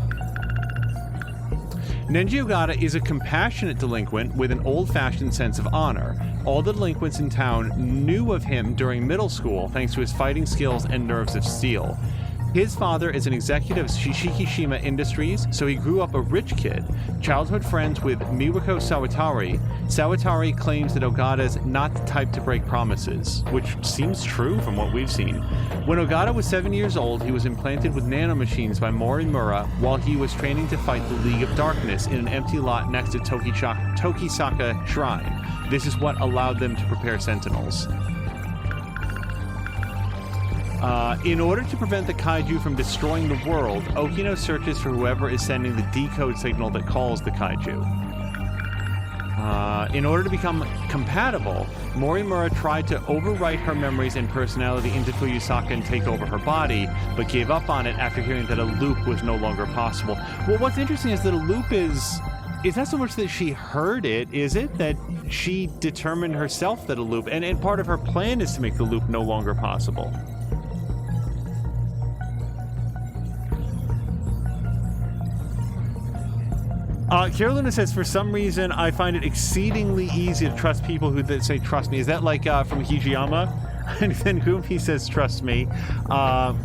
Nenji Ogata is a compassionate delinquent with an old-fashioned sense of honor. All the delinquents in town knew of him during middle school thanks to his fighting skills and nerves of steel. His father is an executive of Shishikishima Industries, so he grew up a rich kid. Childhood friends with Miwako Sawatari. Sawatari claims that Ogata is not the type to break promises, which seems true from what we've seen. When Ogata was 7 years old, he was implanted with nanomachines by Morimura while he was training to fight the League of Darkness in an empty lot next to Tokisaka Shrine. This is what allowed them to prepare Sentinels. In order to prevent the kaiju from destroying the world, Okino searches for whoever is sending the decode signal that calls the kaiju. In order to become compatible, Morimura tried to overwrite her memories and personality into Fuyusaka and take over her body, but gave up on it after hearing that a loop was no longer possible. Well, what's interesting is that a loop is... It's not so much that she heard it, is it? That she determined herself that a loop... And part of her plan is to make the loop no longer possible. Carolina says, for some reason, I find it exceedingly easy to trust people who say, trust me. Is that like from Hijiyama? And then Goofy says, trust me.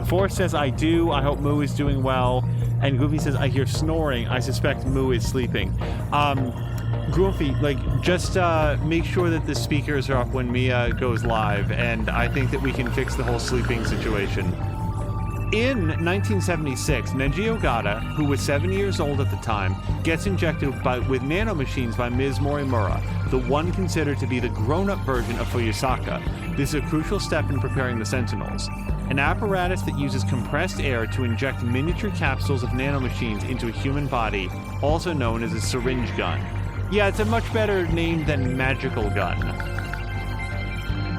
Forrest says, I do. I hope Moo is doing well. And Goofy says, I hear snoring. I suspect Moo is sleeping. Goofy, just make sure that the speakers are up when Mia goes live. And I think that we can fix the whole sleeping situation. In 1976, Nenji Ogata, who was 7 years old at the time, gets injected with nanomachines by Ms. Morimura, the one considered to be the grown-up version of Fuyusaka. This is a crucial step in preparing the Sentinels. An apparatus that uses compressed air to inject miniature capsules of nanomachines into a human body, also known as a syringe gun. Yeah, it's a much better name than magical gun.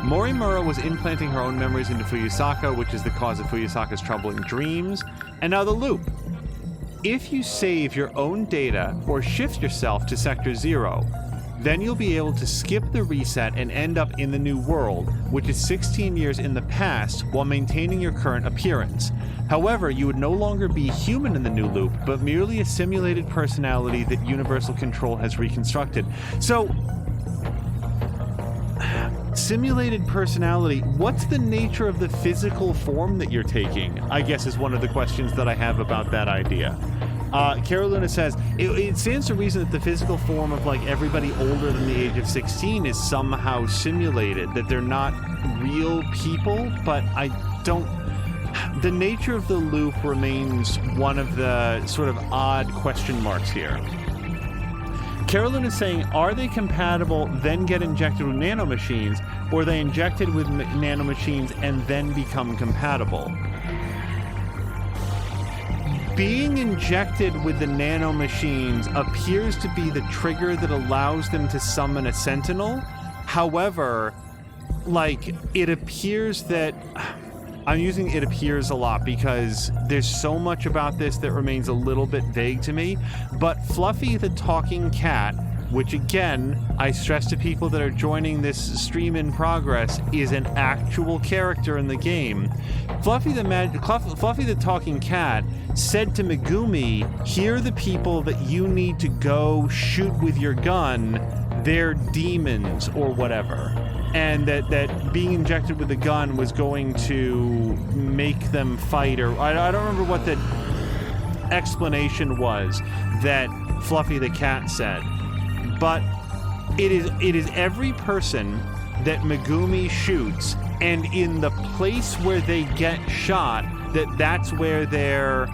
Morimura was implanting her own memories into Fuyusaka, which is the cause of Fuyusaka's troubling dreams. And now the loop. If you save your own data or shift yourself to Sector 0, Then you'll be able to skip the reset and end up in the new world, which is 16 years in the past, while maintaining your current appearance. However, you would no longer be human in the new loop, but merely a simulated personality that Universal Control has reconstructed. So, simulated personality, what's the nature of the physical form that you're taking? I guess is one of the questions that I have about that idea. Cara Luna says, it stands to reason that the physical form of like everybody older than the age of 16 is somehow simulated, that they're not real people, but I don't... The nature of the loop remains one of the sort of odd question marks here. Carolyn is saying, are they compatible, then get injected with nanomachines, or are they injected with nanomachines and then become compatible? Being injected with the nanomachines appears to be the trigger that allows them to summon a Sentinel. However, like, it appears that... I'm using "it appears" a lot because there's so much about this that remains a little bit vague to me. But Fluffy the talking cat, which again, I stress to people that are joining this stream in progress, is an actual character in the game. Fluffy the talking cat said to Megumi, "Here are the people that you need to go shoot with your gun. They're demons," or whatever. And that being injected with the gun was going to make them fight, or I don't remember what the explanation was that Fluffy the cat said. But it is every person that Megumi shoots, and in the place where they get shot, that's where their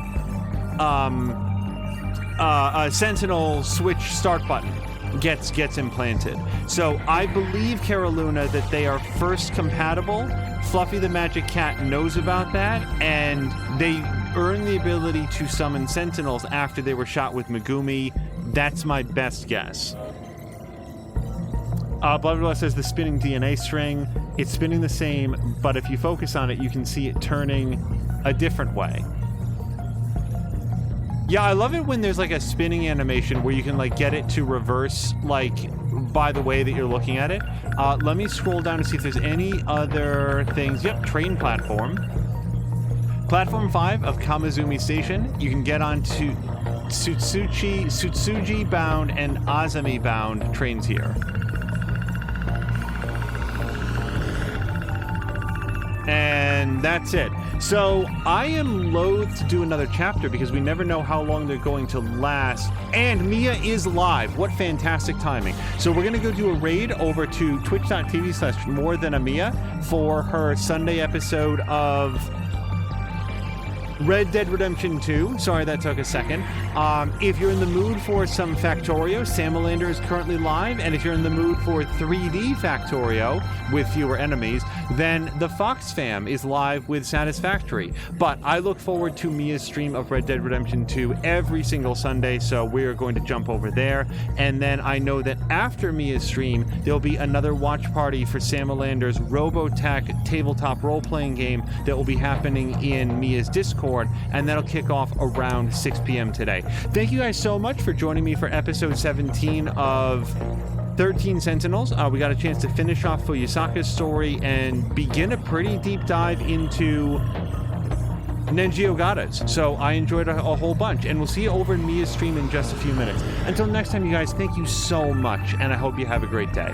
Sentinel switch start button gets implanted. So I believe, Cara Luna, that they are first compatible. Fluffy the Magic Cat knows about that, and they earn the ability to summon Sentinels after they were shot with Megumi. That's my best guess. Bloodblaw says the spinning DNA string, it's spinning the same, but if you focus on it, you can see it turning a different way. Yeah, I love it when there's like a spinning animation where you can like get it to reverse like by the way that you're looking at it. Let me scroll down to see if there's any other things. Yep, train platform. Platform 5 of Kamizumi Station. You can get onto Tsutsuji bound and Azami bound trains here. And that's it. So I am loath to do another chapter because we never know how long they're going to last. And Mia is live. What fantastic timing. So we're going to go do a raid over to twitch.tv/morethanamia for her Sunday episode of Red Dead Redemption 2. Sorry, that took a second. If you're in the mood for some Factorio, Samalander is currently live. And if you're in the mood for 3D Factorio with fewer enemies, then the Fox Fam is live with Satisfactory. But I look forward to Mia's stream of Red Dead Redemption 2 every single Sunday, so we're going to jump over there. And then I know that after Mia's stream, there'll be another watch party for Samalander's Robotech tabletop role-playing game that will be happening in Mia's Discord, and that'll kick off around 6 p.m. today. Thank you guys so much for joining me for episode 17 of 13 Sentinels. We got a chance to finish off Fuyusaka's story and begin a pretty deep dive into Nenji Ogata's. So I enjoyed a whole bunch, and we'll see you over in Mia's stream in just a few minutes. Until next time, you guys, thank you so much, and I hope you have a great day.